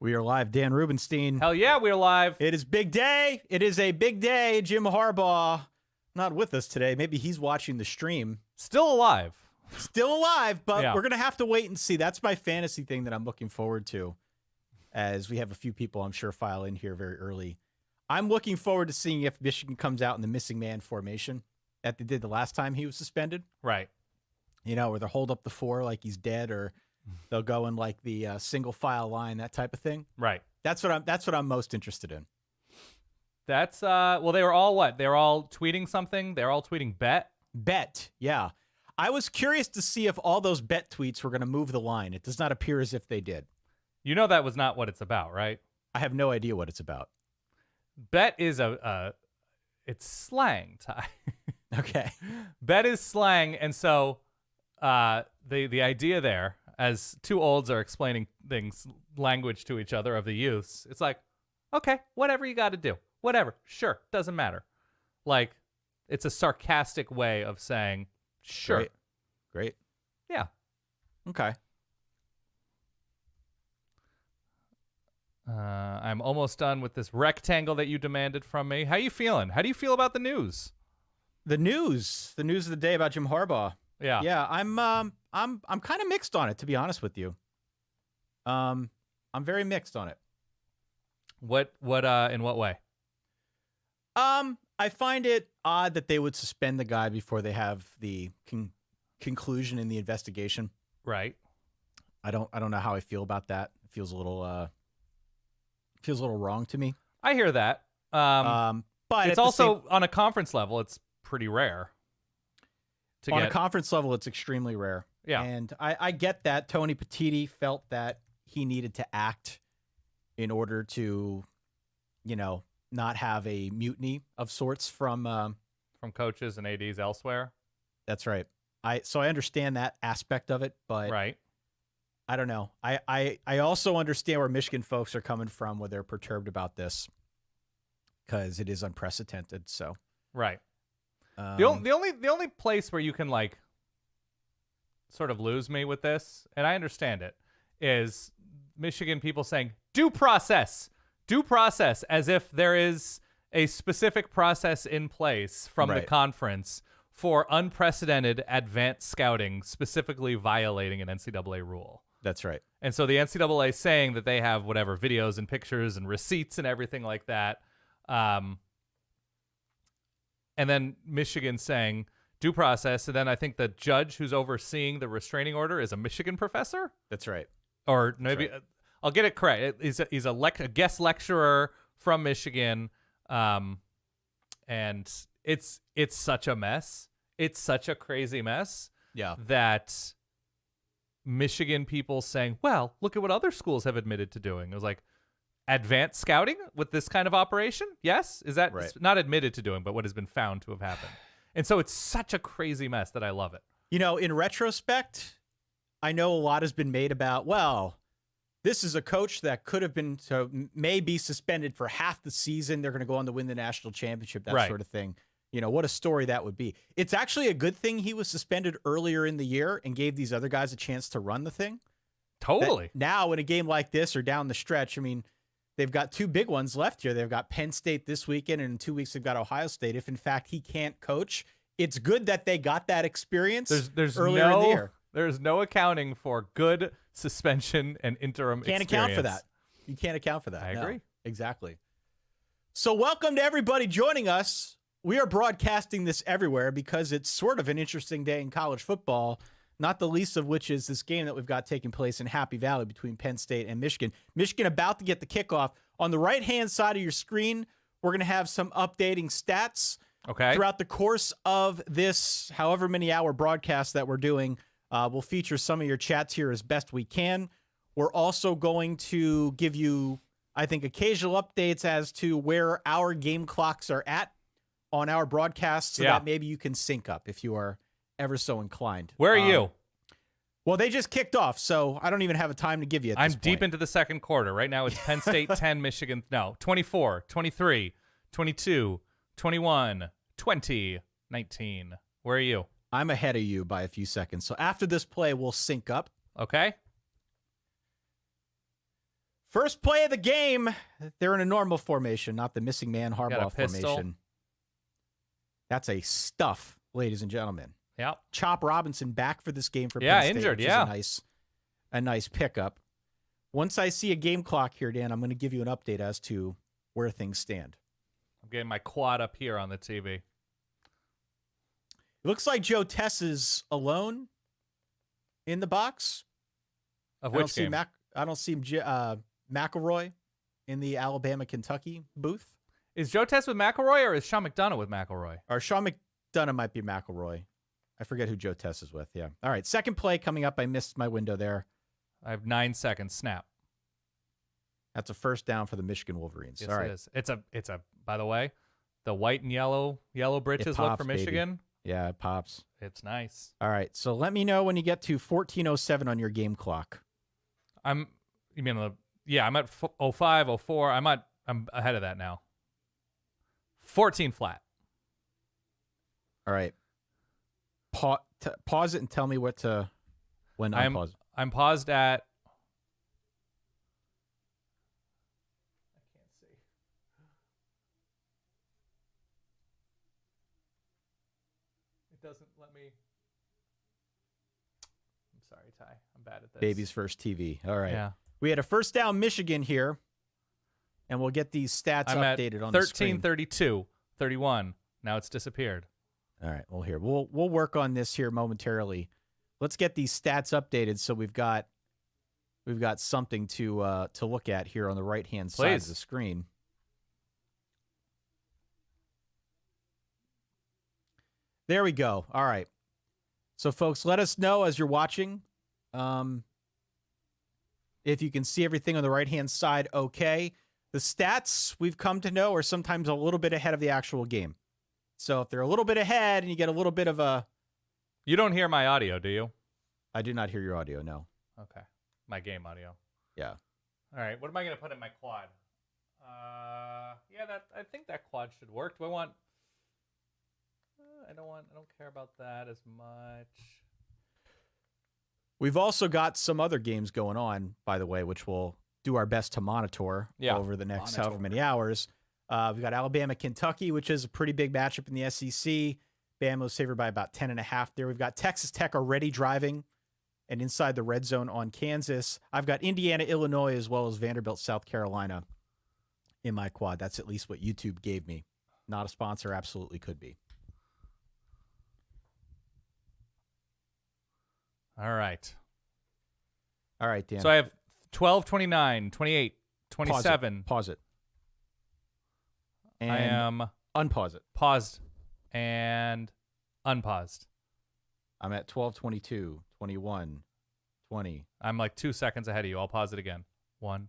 We are live. Dan Rubenstein. Hell yeah, we're live. It is big day. It is a big day. Jim Harbaugh, not with us today. Maybe he's watching the stream. Still alive. Still alive, but Yeah. we're going to have to wait and see. That's my fantasy thing that I'm looking forward to, as we have a few people, I'm sure, file in here very early. I'm looking forward to seeing if Michigan comes out in the missing man formation that they did the last time he was suspended. Right. You know, where they'll hold up the four like he's dead, or they'll go in like the single file line, that type of thing. Right. That's what I'm most interested in. That's well, they were all what? They were all tweeting something. They're all tweeting bet. Yeah. I was curious to see if all those bet tweets were going to move the line. It does not appear as if they did. You know that was not what it's about, right? I have no idea what it's about. Bet is it's slang, Ty. Okay. Bet is slang, and so the idea there, as two olds are explaining language to each other of the youths, it's like, okay, whatever you got to do, whatever, sure, doesn't matter. Like, it's a sarcastic way of saying, sure. Great. Yeah. Okay. I'm almost done with this rectangle that you demanded from me. How you feeling? How do you feel about the news? The news of the day about Jim Harbaugh. Yeah. Yeah, I'm kind of mixed on it, to be honest with you. I'm very mixed on it. What in what way? I find it odd that they would suspend the guy before they have the conclusion in the investigation. Right. I don't know how I feel about that. It feels a little wrong to me. I hear that. But it's also on a conference level, it's pretty rare. On a conference level, it's extremely rare. Yeah. And I get that. Tony Petitti felt that he needed to act in order to, not have a mutiny of sorts from coaches and ADs elsewhere. That's right. So I understand that aspect of it, but right. I don't know. I also understand where Michigan folks are coming from, where they're perturbed about this, because it is unprecedented. So right. The only place where you can like sort of lose me with this, and I understand it, is Michigan people saying due process, as if there is a specific process in place from the conference for unprecedented advanced scouting, specifically violating an NCAA rule. That's right. And so the NCAA saying that they have whatever videos and pictures and receipts and everything like that. And then Michigan saying due process. And then I think the judge who's overseeing the restraining order is a Michigan professor. That's right. Or maybe I'll get it correct. He's a guest lecturer from Michigan. And it's such a mess. It's such a crazy mess. Yeah. That Michigan people saying, well, look at what other schools have admitted to doing. It was like, advanced scouting with this kind of operation? Yes? Is that not admitted to doing, but what has been found to have happened? And so it's such a crazy mess that I love it. In retrospect, I know a lot has been made about, well, this is a coach that could have been, may be suspended for half the season. They're going to go on to win the national championship, that sort of thing. What a story that would be. It's actually a good thing he was suspended earlier in the year and gave these other guys a chance to run the thing. Totally. Now, in a game like this or down the stretch, they've got two big ones left here. They've got Penn State this weekend, and in 2 weeks they've got Ohio State. If, in fact, he can't coach, it's good that they got that experience earlier in the year. There's no accounting for good suspension and interim experience. Account for that. You can't account for that. I agree. Exactly. So welcome to everybody joining us. We are broadcasting this everywhere because it's sort of an interesting day in college football, not the least of which is this game that we've got taking place in Happy Valley between Penn State and Michigan. Michigan about to get the kickoff. On the right-hand side of your screen, we're going to have some updating stats throughout the course of this however many hour broadcast that we're doing. We'll feature some of your chats here as best we can. We're also going to give you, I think, occasional updates as to where our game clocks are at on our broadcast so that maybe you can sync up if you are ever so inclined. Where are you? Well, they just kicked off, so I don't even have a time to give you at I'm this deep point. into the second quarter. Right now it's Penn State 10, Michigan, 24, 23, 22, 21, 20, 19. Where are you? I'm ahead of you by a few seconds. So after this play, we'll sync up. Okay. First play of the game. They're in a normal formation, not the missing man Harbaugh formation. That's a stuff, ladies and gentlemen. Yeah. Chop Robinson back for this game for Penn State, injured. which is a nice pickup. Once I see a game clock here, Dan, I'm going to give you an update as to where things stand. I'm getting my quad up here on the TV. It looks like Joe Tess is alone in the box. Of which game? I don't see McElroy in the Alabama-Kentucky booth. Is Joe Tess with McElroy or is Sean McDonough with McElroy? Or Sean McDonough might be McElroy. I forget who Joe Tess is with. Yeah. All right. Second play coming up. I missed my window there. I have 9 seconds. Snap. That's a first down for the Michigan Wolverines. Yes, all right. it is. It's a. By the way, the white and yellow britches look for Michigan. Baby. Yeah, it pops. It's nice. All right. So let me know when you get to 14:07 on your game clock. I'm at 05, 04. I'm ahead of that now. 14 flat. All right. Pause it and tell me when unpause it. I'm paused at. I can't see. It doesn't let me. I'm sorry, Ty. I'm bad at this. Baby's first TV. All right. Yeah. We had a first down Michigan here, and we'll get these stats updated on the screen. 13, 32, 31. Now it's disappeared. All right. Well, here we'll work on this here momentarily. Let's get these stats updated so we've got something to look at here on the right-hand side of the screen. There we go. All right. So, folks, let us know as you're watching if you can see everything on the right-hand side okay. The stats we've come to know are sometimes a little bit ahead of the actual game. So if they're a little bit ahead and you get a little bit of a... You don't hear my audio, do you? I do not hear your audio, no. Okay. My game audio. Yeah. All right. What am I going to put in my quad? I think that quad should work. Do I want... I don't care about that as much. We've also got some other games going on, by the way, which we'll do our best to monitor over the next however many hours. We've got Alabama-Kentucky, which is a pretty big matchup in the SEC. Bama's favored by about 10.5 there. We've got Texas Tech already driving and inside the red zone on Kansas. I've got Indiana-Illinois as well as Vanderbilt-South Carolina in my quad. That's at least what YouTube gave me. Not a sponsor, absolutely could be. All right. All right, Dan. So I have 12, 29, 28, 27. Pause it. And I am unpause it. Paused and unpaused. I'm at 12, 22, 21, 20. I'm like 2 seconds ahead of you. I'll pause it again. 1,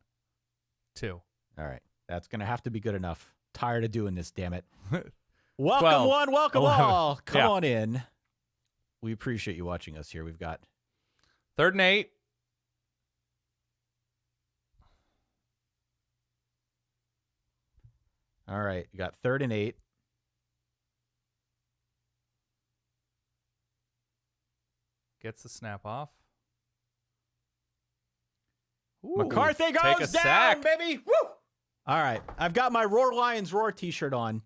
2. All right. That's going to have to be good enough. Tired of doing this, damn it. Welcome 12, one, welcome 11. all. Come on in. We appreciate you watching us here. We've got 3rd and 8. All right. You got 3rd and 8. Gets the snap off. Ooh, McCarthy goes down, sack. baby. Woo! All right. I've got my Roar Lions Roar t-shirt on.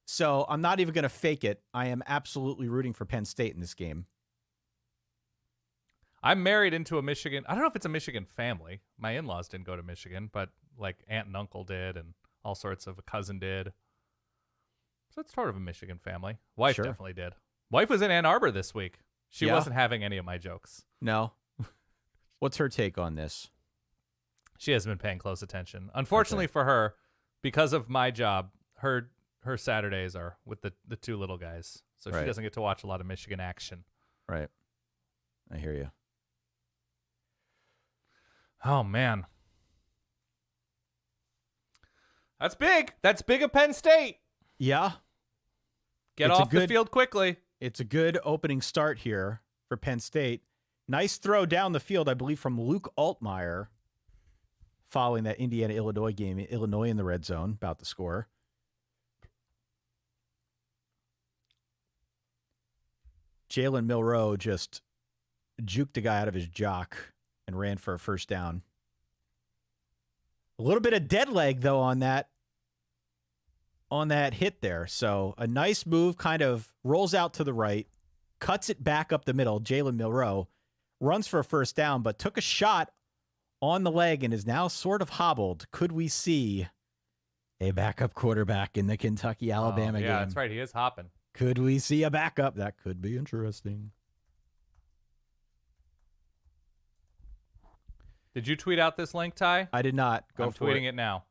So I'm not even going to fake it. I am absolutely rooting for Penn State in this game. I'm married into a Michigan. I don't know if it's a Michigan family. My in-laws didn't go to Michigan, but like aunt and uncle did, and all sorts of a cousin did. So it's sort of a Michigan family. Wife definitely did. Wife was in Ann Arbor this week. She wasn't having any of my jokes. No. What's her take on this? She hasn't been paying close attention. Unfortunately for her, because of my job, her Saturdays are with the two little guys. So she doesn't get to watch a lot of Michigan action. Right. I hear you. Oh, man. That's big. That's big of Penn State. Yeah. Get off the field quickly. It's a good opening start here for Penn State. Nice throw down the field, I believe, from Luke Altmaier following that Indiana-Illinois game. Illinois in the red zone, about to score. Jalen Milroe just juked a guy out of his jock and ran for a first down. A little bit of dead leg, though, on that hit there. So a nice move, kind of rolls out to the right, cuts it back up the middle. Jalen Milroe runs for a first down, but took a shot on the leg and is now sort of hobbled. Could we see a backup quarterback in the Kentucky-Alabama game? Yeah, that's right. He is hopping. Could we see a backup? That could be interesting. Did you tweet out this link, Ty? I did not. I'm tweeting it now.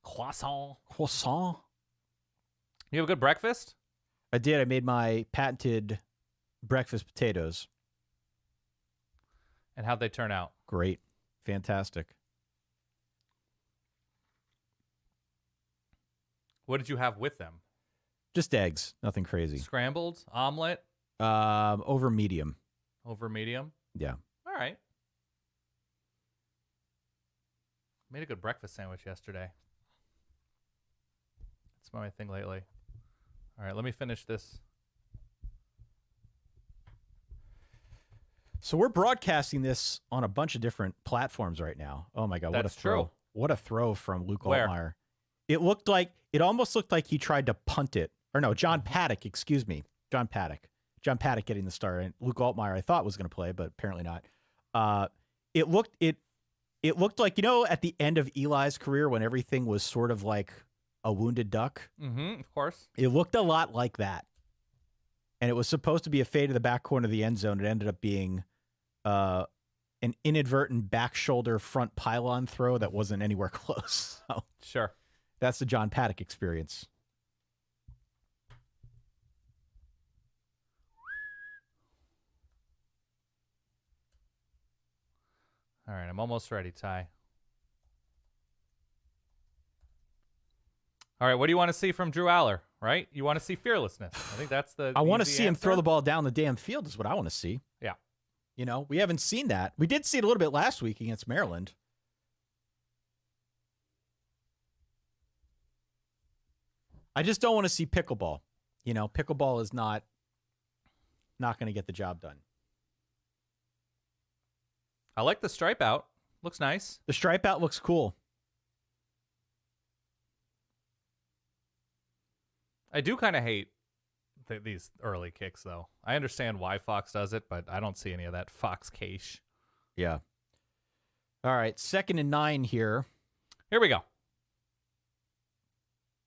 Croissant. You have a good breakfast? I did. I made my patented breakfast potatoes. And how'd they turn out? Great. Fantastic. What did you have with them? Just eggs. Nothing crazy. Scrambled? Omelet? Over medium. Over medium? Yeah. All right. Made a good breakfast sandwich yesterday. That's my thing lately. All right, let me finish this. So we're broadcasting this on a bunch of different platforms right now. Oh my God, what a throw. True. What a throw from Luke Where? Altmaier. It almost looked like he tried to punt it. Or no, John Paddock, excuse me. John Paddock getting the start. And Luke Altmaier I thought was going to play, but apparently not. It looked like, at the end of Eli's career when everything was sort of like a wounded duck. Mm-hmm, of course. It looked a lot like that. And it was supposed to be a fade to the back corner of the end zone. It ended up being an inadvertent back shoulder front pylon throw that wasn't anywhere close. So Sure. that's the John Paddock experience. All right, I'm almost ready, Ty. All right, what do you want to see from Drew Aller, right? You want to see fearlessness. I think that's the I want to easy see him answer. throw the ball down the damn field is what I want to see. Yeah. We haven't seen that. We did see it a little bit last week against Maryland. I just don't want to see pickleball. Pickleball is not going to get the job done. I like the stripe out. Looks nice. The stripe out looks cool. I do kind of hate these early kicks, though. I understand why Fox does it, but I don't see any of that Fox cash. Yeah. All right, 2nd and 9 here. Here we go.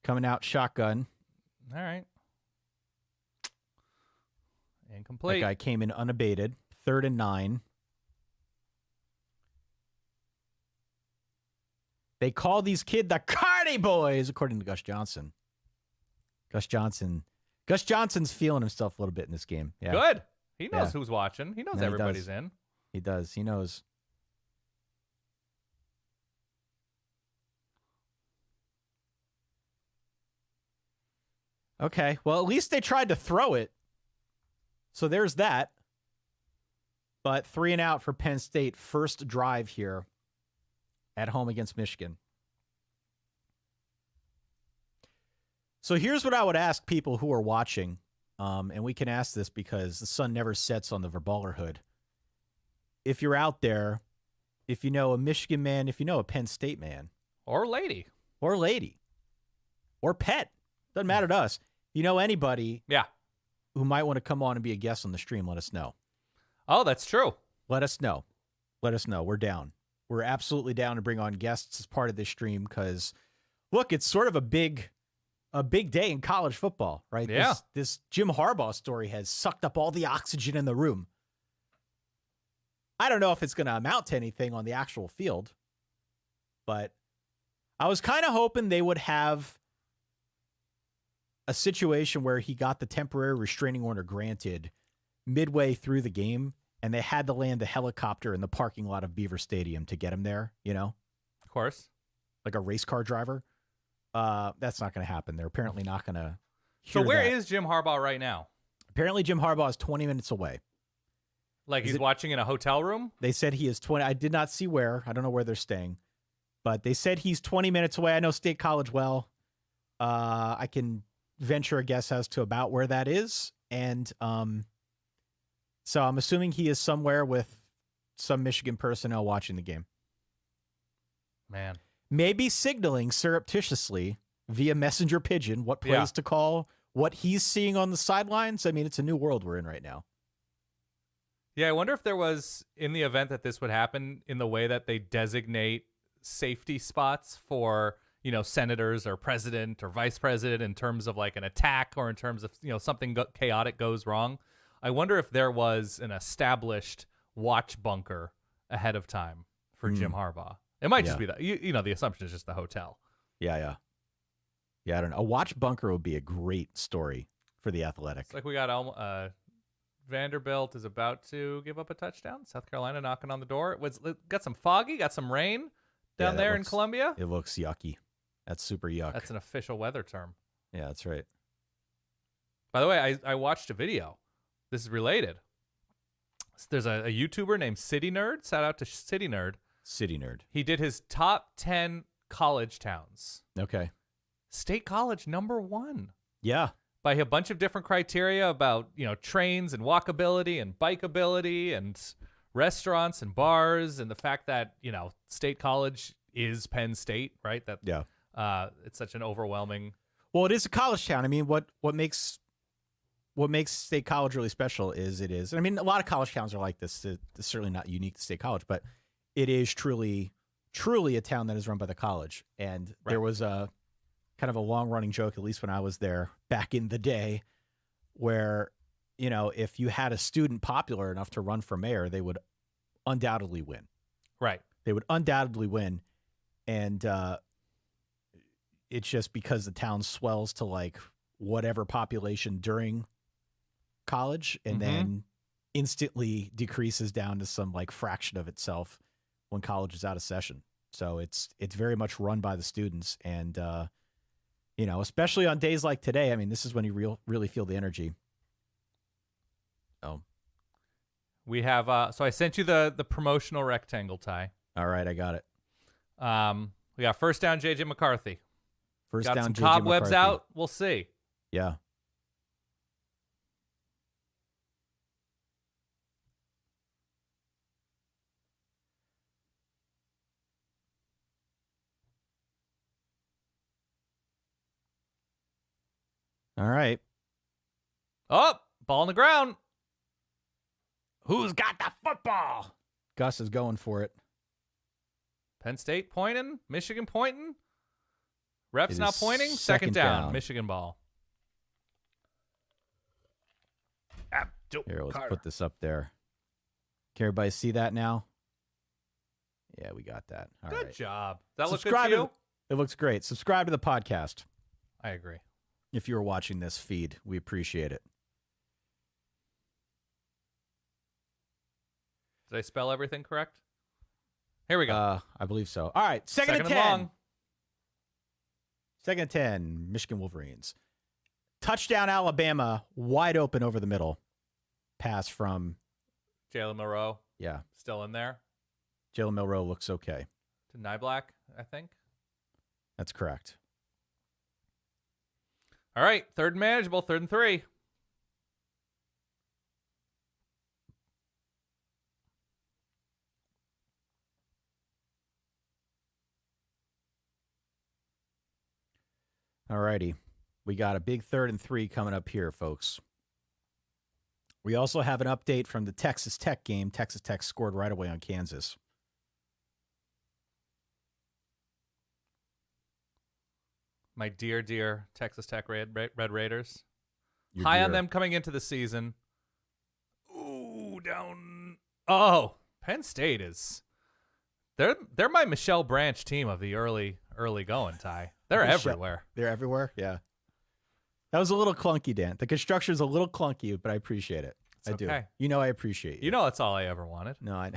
Coming out shotgun. All right. That Incomplete. guy came in unabated. 3rd and 9. They call these kids the Cardi Boys, according to Gus Johnson. Gus Johnson's feeling himself a little bit in this game. Yeah. Good. He knows who's watching. He knows Yeah, he everybody's does. in. He does. He knows. Okay. Well, at least they tried to throw it. So there's that. But 3 and out for Penn State. First drive here at home against Michigan. So here's what I would ask people who are watching, and we can ask this because the sun never sets on the Verballerhood. If you're out there, if you know a Michigan man, if you know a Penn State man. Or lady. Or lady. Or pet. Doesn't matter to us. You know anybody who might want to come on and be a guest on the stream, let us know. Oh, that's true. Let us know. Let us know. We're down. We're absolutely down to bring on guests as part of this stream because, look, it's sort of a big day in college football, right? Yeah. This Jim Harbaugh story has sucked up all the oxygen in the room. I don't know if it's going to amount to anything on the actual field, but I was kind of hoping they would have a situation where he got the temporary restraining order granted midway through the game, and they had to land the helicopter in the parking lot of Beaver Stadium to get him there, Of course. like a race car driver. That's not going to happen. They're apparently not going to. So where is Jim Harbaugh right now? Apparently Jim Harbaugh is 20 minutes away. Like he's watching in a hotel room? They said he is 20. I did not see where. I don't know where they're staying. But they said he's 20 minutes away. I know State College well. I can venture a guess as to about where that is. And so I'm assuming he is somewhere with some Michigan personnel watching the game. Man. Maybe signaling surreptitiously via messenger pigeon what plays to call, what he's seeing on the sidelines. I mean, it's a new world we're in right now. Yeah, I wonder if there was, in the event that this would happen, in the way that they designate safety spots for, senators or president or vice president in terms of like an attack or in terms of, something chaotic goes wrong. I wonder if there was an established watch bunker ahead of time for Jim Harbaugh. It might just be that, the assumption is just the hotel. Yeah, I don't know. A watch bunker would be a great story for the Athletic. It's like we got Vanderbilt is about to give up a touchdown. South Carolina knocking on the door. It got some foggy, got some rain down there in Columbia. It looks yucky. That's super yuck. That's an official weather term. Yeah, that's right. By the way, I watched a video. This is related. There's a YouTuber named City Nerd. Shout out to City Nerd. City Nerd. He did his top 10 college towns. Okay. State College, number 1. Yeah. By a bunch of different criteria about, trains and walkability and bikeability and restaurants and bars and the fact that, State College is Penn State, right? It's such an overwhelming. Well, it is a college town. I mean, what makes State College really special is it is. I mean, a lot of college towns are like this. It's certainly not unique to State College, but it is truly a town that is run by the college. And there was a kind of a long-running joke, at least when I was there back in the day, where, if you had a student popular enough to run for mayor, they would undoubtedly win. Right. They would undoubtedly win. And it's just because the town swells to like whatever population during college and then instantly decreases down to some like fraction of itself when college is out of session. So it's very much run by the students. And, especially on days like today, I mean, this is when you really feel the energy. Oh, we have, so I sent you the promotional rectangle, Ty. All right. I got it. We got first down, JJ McCarthy. First got down, some JJ cobwebs McCarthy. out. We'll see. Yeah. All right. Oh, ball on the ground. Who's got the football? Gus is going for it. Penn State pointing. Michigan pointing. Ref's not pointing. second Second down. down. Michigan ball. Here, let's put this up there. Can everybody see that now? Yeah, we got that. All right. Good job. Does that look good Subscribe to you? It looks great. Subscribe to the podcast. I agree. If you're watching this feed, we appreciate it. Did I spell everything correct? Here we go. I believe so. All right, second and 10. long. Second and 10, Michigan Wolverines. Touchdown, Alabama, wide open over the middle. Pass from, Jalen Monroe yeah, still in there. Jalen Milroe looks okay. To Nyblack, I think. That's correct. All right, third and manageable, 3rd and 3. All righty. We got a big 3rd and 3 coming up here, folks. We also have an update from the Texas Tech game. Texas Tech scored right away on Kansas. My dear, dear Texas Tech Red Raiders. Your High dear. on them coming into the season. Ooh, down. Oh, Penn State is. They're my Michelle Branch team of the early going, Ty. They're everywhere. They're everywhere? Yeah. That was a little clunky, Dan. The construction's a little clunky, but I appreciate it. It's I do. okay. You know I appreciate you. You know that's all I ever wanted. No, I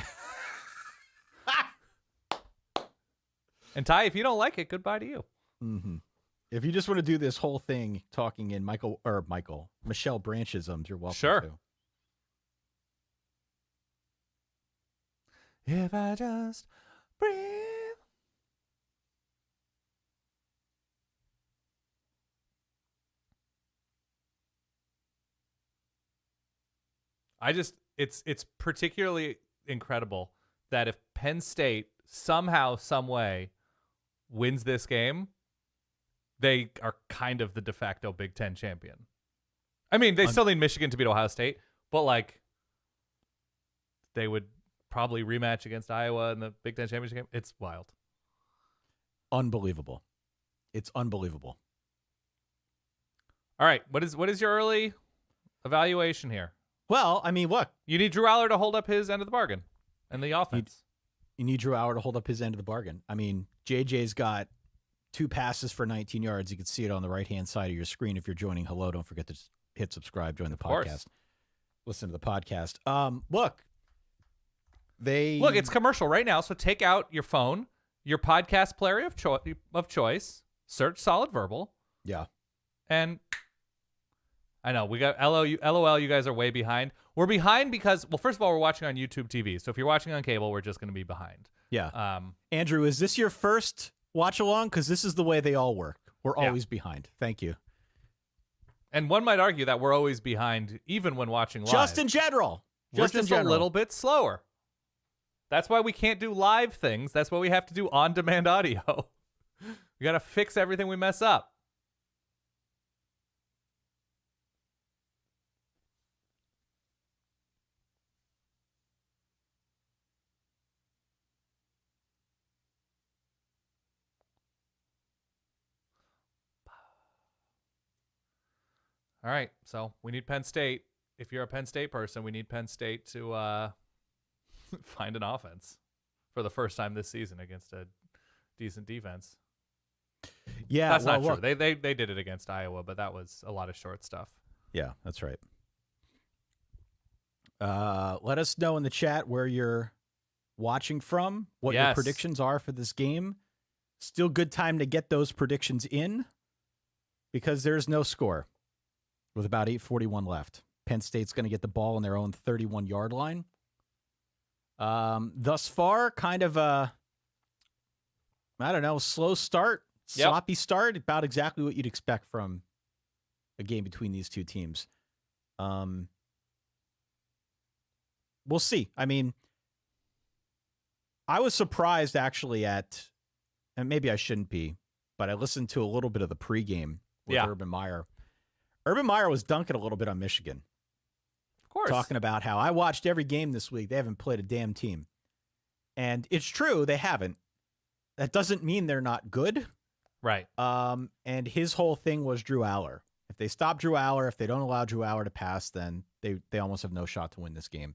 And Ty, if you don't like it, goodbye to you. mm-hmm. If you just want to do this whole thing talking in Michelle Branchisms, you're welcome Sure. to. If I just breathe. It's particularly incredible that if Penn State somehow, some way wins this game, they are kind of the de facto Big Ten champion. I mean, they still need Michigan to beat Ohio State, but like they would probably rematch against Iowa in the Big Ten championship game. It's wild. Unbelievable. It's unbelievable. All right, what is your early evaluation here? Well, I mean, look. You need Drew Aller to hold up his end of the bargain and the offense. You need Drew Aller to hold up his end of the bargain. I mean, JJ's got 2 passes for 19 yards. You can see it on the right-hand side of your screen. If you're joining, hello, don't forget to hit subscribe, join the podcast. Listen to the podcast. Look, it's commercial right now, so take out your phone, your podcast player of choice, search Solid Verbal. Yeah. And I know we got LOL. You guys are way behind. We're behind because, well, first of all, we're watching on YouTube TV. So if you're watching on cable, we're just going to be behind. Yeah. Andrew, is this your first watch along? Because this is the way they all work. We're always behind. Thank you. And one might argue that we're always behind, even when watching live. Just in general. We're just a little bit slower. That's why we can't do live things. That's why we have to do on-demand audio. We got to fix everything we mess up. All right, so we need Penn State. If you're a Penn State person, we need Penn State to find an offense for the first time this season against a decent defense. Yeah, that's not true. They did it against Iowa, but that was a lot of short stuff. Yeah, that's right. Let us know in the chat where you're watching from, what your predictions are for this game. Still good time to get those predictions in because there's no score. With about 8:41 left. Penn State's going to get the ball on their own 31-yard line. Thus far, kind of a, slow start, sloppy start, about exactly what you'd expect from a game between these two teams. We'll see. I mean, I was surprised actually and maybe I shouldn't be, but I listened to a little bit of the pregame with Urban Meyer. Urban Meyer was dunking a little bit on Michigan. Of course. Talking about how I watched every game this week. They haven't played a damn team. And it's true, they haven't. That doesn't mean they're not good. Right. And his whole thing was Drew Aller. If they stop Drew Aller, if they don't allow Drew Aller to pass, then they almost have no shot to win this game.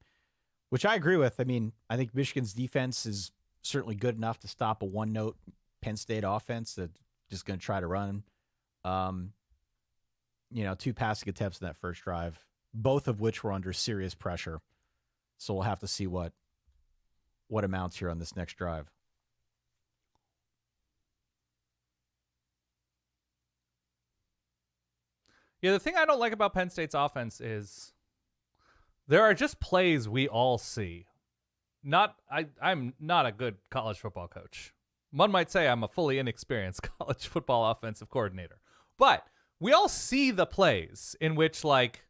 Which I agree with. I mean, I think Michigan's defense is certainly good enough to stop a one-note Penn State offense that's just going to try to run. 2 passing attempts in that first drive, both of which were under serious pressure. So we'll have to see what amounts here on this next drive. Yeah, the thing I don't like about Penn State's offense is there are just plays we all see. I'm not a good college football coach. One might say I'm a fully inexperienced college football offensive coordinator. But we all see the plays in which, like,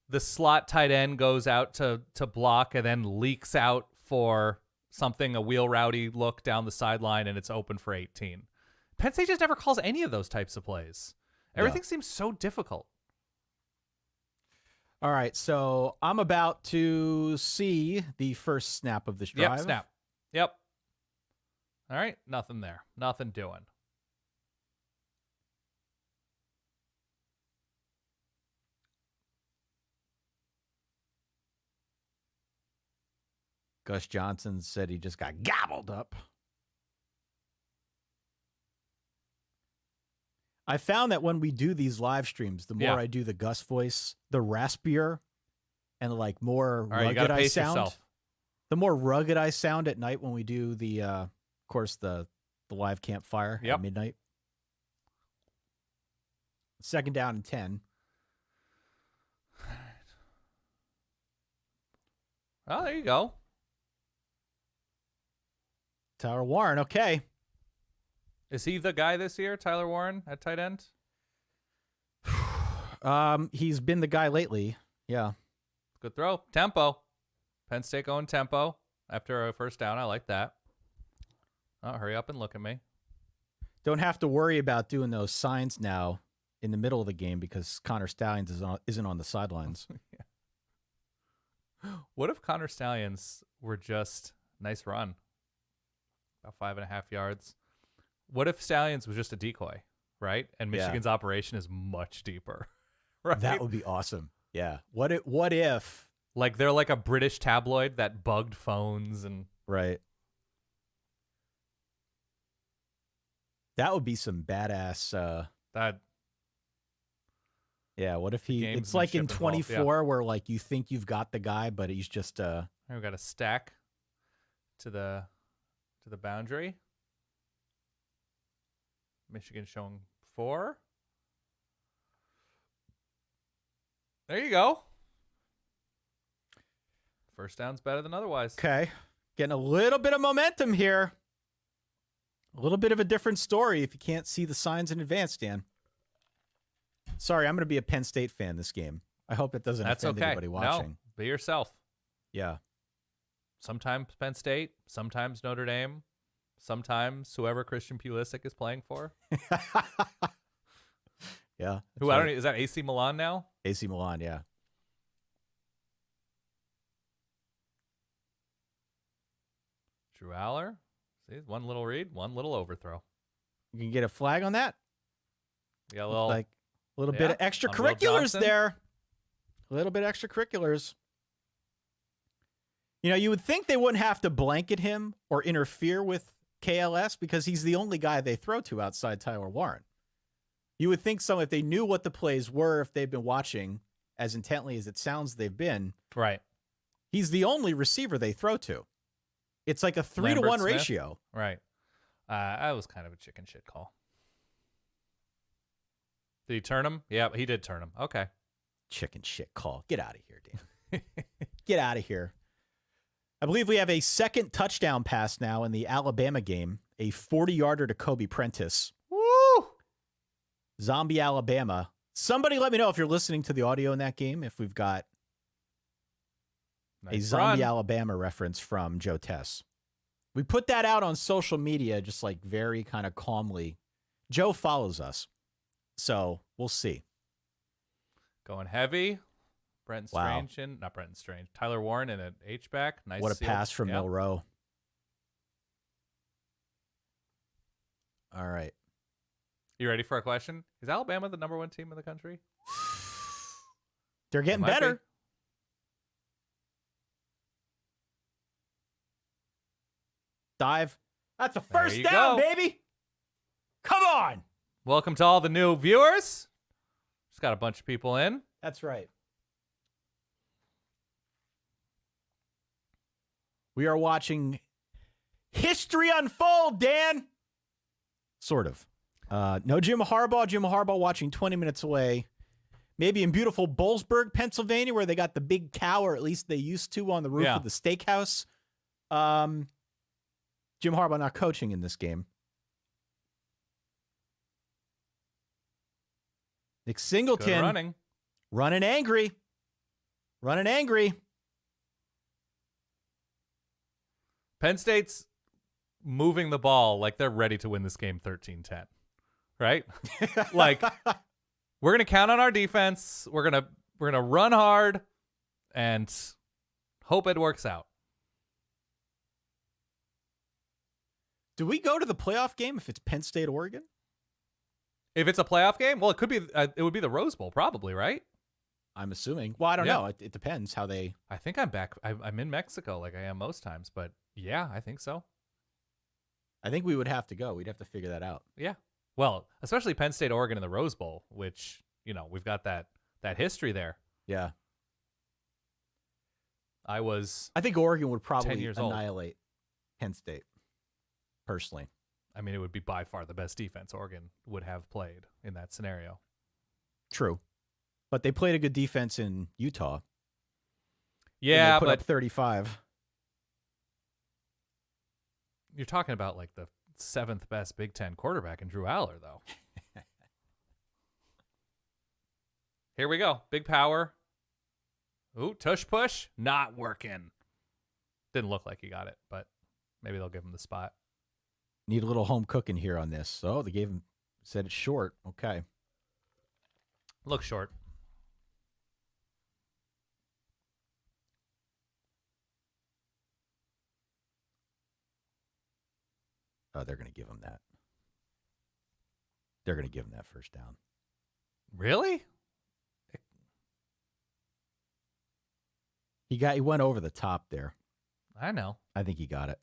the slot tight end goes out to block and then leaks out for something, a wheel rowdy look down the sideline, and it's open for 18. Penn State just never calls any of those types of plays. Everything seems so difficult. All right, so I'm about to see the first snap of this drive. Yep, snap. Yep. All right, nothing there. Nothing doing. Gus Johnson said he just got gobbled up. I found that when we do these live streams, the more I do the Gus voice, the raspier and like more rugged I sound. Yourself. The more rugged I sound at night when we do the, of course, the live campfire at midnight. 2nd down and 10. Oh, there you go. Tyler Warren, okay. Is he the guy this year, Tyler Warren, at tight end? He's been the guy lately. Yeah. Good throw. Tempo. Penn State going tempo after a first down. I like that. Oh, hurry up and look at me. Don't have to worry about doing those signs now in the middle of the game because Connor Stallions isn't on the sidelines. Yeah. What if Connor Stallions were just nice run? About 5.5 yards. What if Stallions was just a decoy, right? And Michigan's operation is much deeper, right? That would be awesome. Yeah. What if like they're like a British tabloid that bugged phones and right. That would be some badass that. Yeah, what if it's like in 24 where like you think you've got the guy, but he's just we got a stack to the boundary. Michigan showing 4. There you go. First down's better than otherwise. Okay. Getting a little bit of momentum here. A little bit of a different story if you can't see the signs in advance, Dan. Sorry, I'm going to be a Penn State fan this game. I hope that doesn't offend anybody watching. No, be yourself. Yeah. Sometimes Penn State, sometimes Notre Dame, sometimes whoever Christian Pulisic is playing for. Yeah. Who I don't know, is that AC Milan now? AC Milan, yeah. Drew Aller. See, one little read, one little overthrow. You can get a flag on that? Yeah, a little bit of extracurriculars there. A little bit of extracurriculars. You know, you would think they wouldn't have to blanket him or interfere with KLS because he's the only guy they throw to outside Tyler Warren. You would think if they knew what the plays were, if they've been watching as intently as it sounds they've been. Right. He's the only receiver they throw to. It's like a 3-to-1 ratio. Right. That was kind of a chicken shit call. Did he turn him? Yeah, he did turn him. Okay. Chicken shit call. Get out of here, Dan. Get out of here. I believe we have a second touchdown pass now in the Alabama game. A 40-yarder to Kobe Prentice. Woo! Zombie Alabama. Somebody let me know if you're listening to the audio in that game, if we've got a Zombie Alabama reference from Joe Tess. We put that out on social media just like very kind of calmly. Joe follows us, so we'll see. Going heavy. Not Brenton Strange. Tyler Warren in an H-back. Nice. What a pass from Milroe. All right. You ready for a question? Is Alabama the number 1 team in the country? They're getting better. Dive. That's a first down, baby. Come on. Welcome to all the new viewers. Just got a bunch of people in. That's right. We are watching history unfold, Dan. Sort of. No Jim Harbaugh. Jim Harbaugh watching 20 minutes away. Maybe in beautiful Boalsburg, Pennsylvania, where they got the big cow, or at least they used to, on the roof of the steakhouse. Jim Harbaugh not coaching in this game. Nick Singleton running angry. Penn State's moving the ball like they're ready to win this game 13-10, right? Like, we're going to count on our defense. We're going to run hard and hope it works out. Do we go to the playoff game if it's Penn State, Oregon? If it's a playoff game, well, it could be. It would be the Rose Bowl, probably, right? I'm assuming. Well, I don't know. It depends how they. I think I'm back. I'm in Mexico, like I am most times, but yeah, I think so. I think we would have to go. We'd have to figure that out. Yeah. Well, especially Penn State, Oregon in the Rose Bowl, which we've got that history there. Yeah. I think Oregon would probably annihilate Penn State. Personally, I mean, it would be by far the best defense Oregon would have played in that scenario. True, but they played a good defense in Utah. Yeah, put up 35. You're talking about like the 7th best Big Ten quarterback in Drew Aller, though. Here we go, big power. Ooh, tush push. Not working. Didn't look like he got it, but maybe they'll give him the spot. Need a little home cooking here on this. So they said it's short. Okay. Look short. Oh, they're going to give him that. They're going to give him that first down. Really? He went over the top there. I know. I think he got it.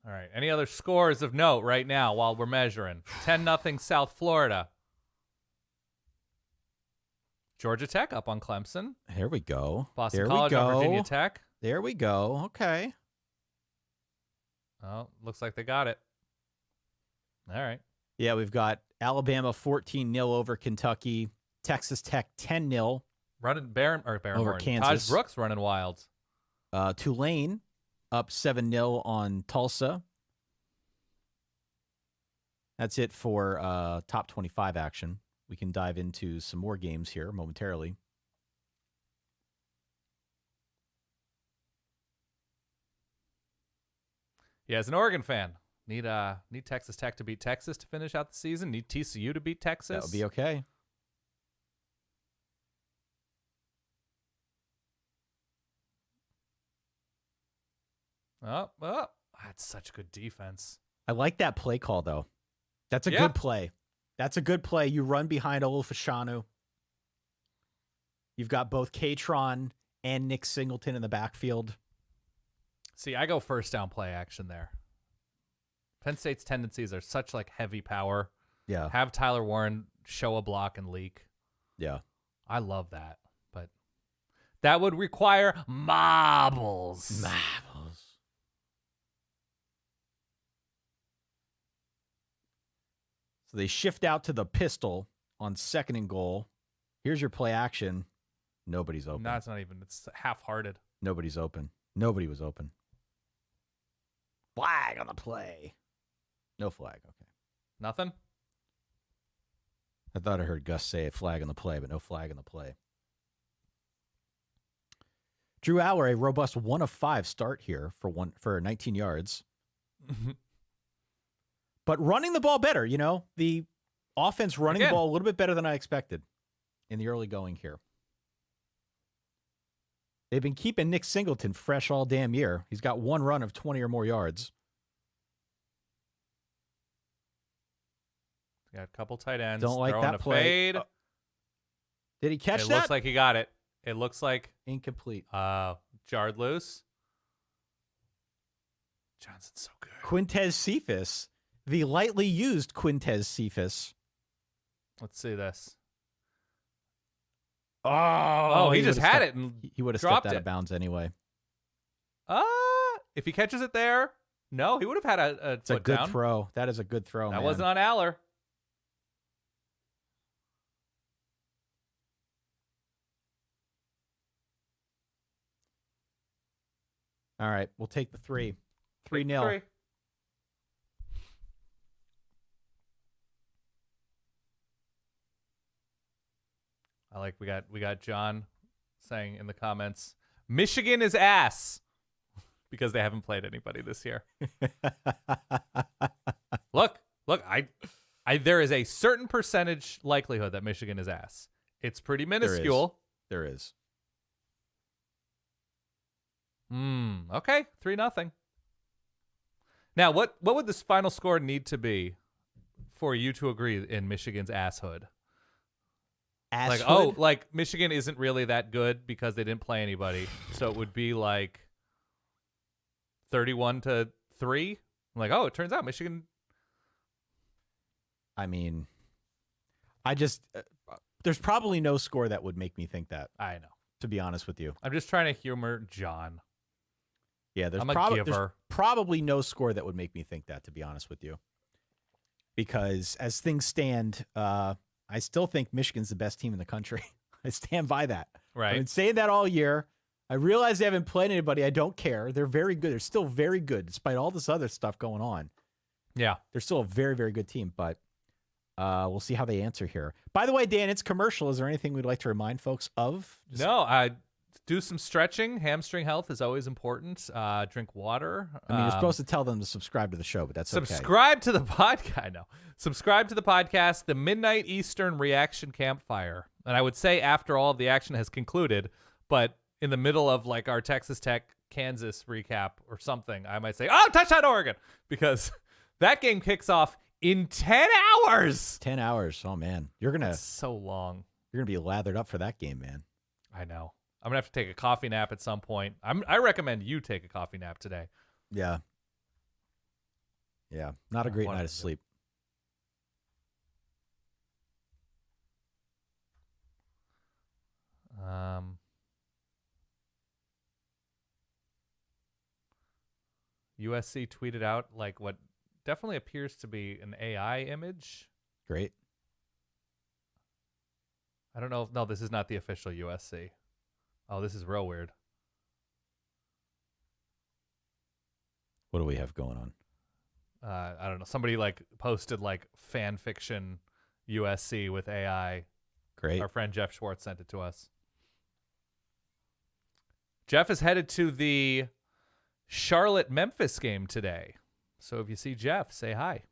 All right. Any other scores of note right now while we're measuring? 10-0 South Florida. Georgia Tech up on Clemson. Here we go. Boston College on Virginia Tech. There we go. Okay. Oh, looks like they got it. All right. Yeah, we've got Alabama 14-0 over Kentucky. Texas Tech 10-0 Barron over Kansas. Taj Brooks running wild. Tulane up 7-0 on Tulsa. That's it for top 25 action. We can dive into some more games here momentarily. Yeah, as an Oregon fan, need Texas Tech to beat Texas to finish out the season. Need TCU to beat Texas. That would be okay. Oh, that's such good defense. I like that play call, though. That's a good play. That's a good play. You run behind Olufashanu. You've got both Katron and Nick Singleton in the backfield. See, I go first down play action there. Penn State's tendencies are such like heavy power. Yeah. Have Tyler Warren show a block and leak. Yeah. I love that. But that would require marbles. So they shift out to the pistol on 2nd and goal. Here's your play action. Nobody's open. No, it's not even. It's half-hearted. Nobody's open. Nobody was open. Flag on the play. No flag. Okay. Nothing? I thought I heard Gus say a flag on the play, but no flag on the play. Drew Aller, a robust 1 of 5 start here for 19 yards. But running the ball better, the offense running the ball a little bit better than I expected in the early going here. They've been keeping Nick Singleton fresh all damn year. He's got 1 run of 20 or more yards. Got a couple tight ends. Don't like that play. Fade. Did he catch that? It looks like he got it. It looks like incomplete. Jarred loose. Johnson's so good. Quintez Cephas, the lightly used Quintez Cephas. Let's see this. Oh, he just had it and he would have dropped stepped out it. of bounds anyway. If he catches it there, no, he would have had a It's a good throw. That is a good throw, That man. wasn't on Aller. All right, we'll take the 3. 3-0. I like we got John saying in the comments, Michigan is ass because they haven't played anybody this year. Look, I there is a certain percentage likelihood that Michigan is ass. It's pretty minuscule. There is. Okay, 3-0. Now, what would this final score need to be for you to agree in Michigan's asshood? Like Michigan isn't really that good because they didn't play anybody. So it would be like 31-3. I'm like, it turns out Michigan. I mean, there's probably no score that would make me think that. I know. To be honest with you. I'm just trying to humor John. Yeah, there's probably no score that would make me think that, to be honest with you. Because as things stand, I still think Michigan's the best team in the country. I stand by that. Right. I've been saying that all year. I realize they haven't played anybody. I don't care. They're very good. They're still very good, despite all this other stuff going on. Yeah. They're still a very, very good team. But We'll see how they answer here. By the way, Dan, it's commercial. Is there anything we'd like to remind folks of? No, do some stretching. Hamstring health is always important. Drink water. I mean, you're supposed to tell them to subscribe to the show, but that's okay. Subscribe to the podcast. No, subscribe to the podcast, the Midnight Eastern Reaction Campfire. And I would say after all of the action has concluded, but in the middle of like our Texas Tech Kansas recap or something, I might say, "Oh, touchdown Oregon," because that game kicks off in 10 hours. 10 hours. Oh man, That's so long. You're gonna be lathered up for that game, man. I know. I'm gonna have to take a coffee nap at some point. I recommend you take a coffee nap today. Yeah. Yeah. Not a great night of sleep. USC tweeted out like what definitely appears to be an AI image. Great. I don't know. No, this is not the official USC. Oh, this is real weird. What do we have going on? I don't know. Somebody like posted like fan fiction USC with AI. Great. Our friend Jeff Schwartz sent it to us. Jeff is headed to the Charlotte-Memphis game today. So if you see Jeff, say hi.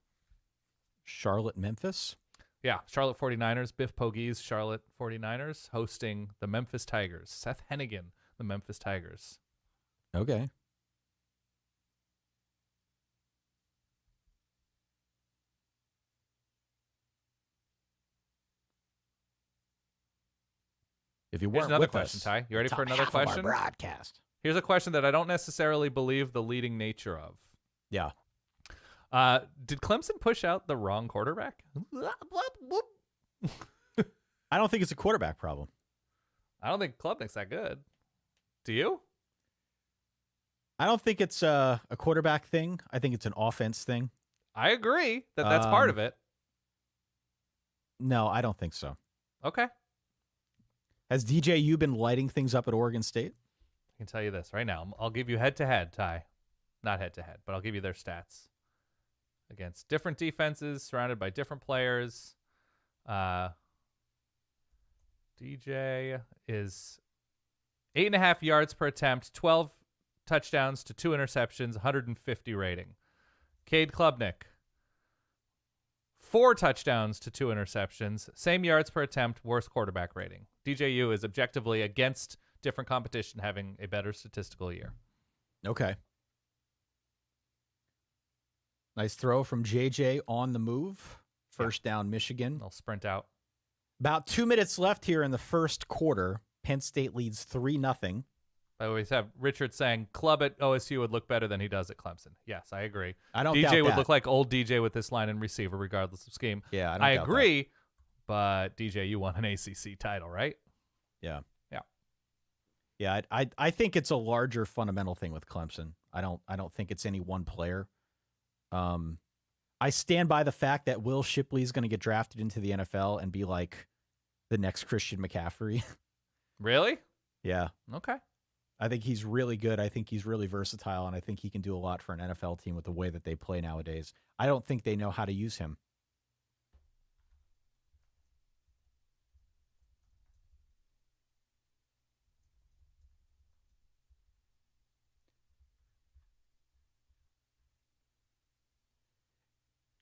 Charlotte-Memphis? Yeah, Charlotte 49ers, Biff Poggi's Charlotte 49ers hosting the Memphis Tigers. Seth Hennigan, the Memphis Tigers. Okay. If you weren't Here's another with question, us, Ty. You ready for another half of our question? broadcast. Here's a question that I don't necessarily believe the leading nature of. Yeah. Did Clemson push out the wrong quarterback? I don't think it's a quarterback problem. I don't think Klubnik's that good. Do you? I don't think it's a quarterback thing. I think it's an offense thing. I agree that that's part of it. No, I don't think so. Okay. Has DJU been lighting things up at Oregon State? I can tell you this right now. I'll give you head-to-head, Ty. Not head-to-head, but I'll give you their stats. Against different defenses, surrounded by different players. DJ is 8.5 yards per attempt, 12 touchdowns to 2 interceptions, 150 rating. Cade Klubnik, 4 touchdowns to 2 interceptions, same yards per attempt, worse quarterback rating. DJU is objectively against different competition having a better statistical year. Okay. Nice throw from JJ on the move. First down, Michigan. They'll sprint out. About 2 minutes left here in the first quarter. Penn State leads 3-0. I always have Richard saying club at OSU would look better than he does at Clemson. Yes, I agree. I don't DJ doubt would that. look like old DJ with this line and receiver, regardless of scheme. Yeah, I agree. But DJ, you won an ACC title, right? Yeah. Yeah. Yeah, I think it's a larger fundamental thing with Clemson. I don't think it's any one player. I stand by the fact that Will Shipley is going to get drafted into the NFL and be like the next Christian McCaffrey. Really? Yeah. Okay. I think he's really good. I think he's really versatile, and I think he can do a lot for an NFL team with the way that they play nowadays. I don't think they know how to use him.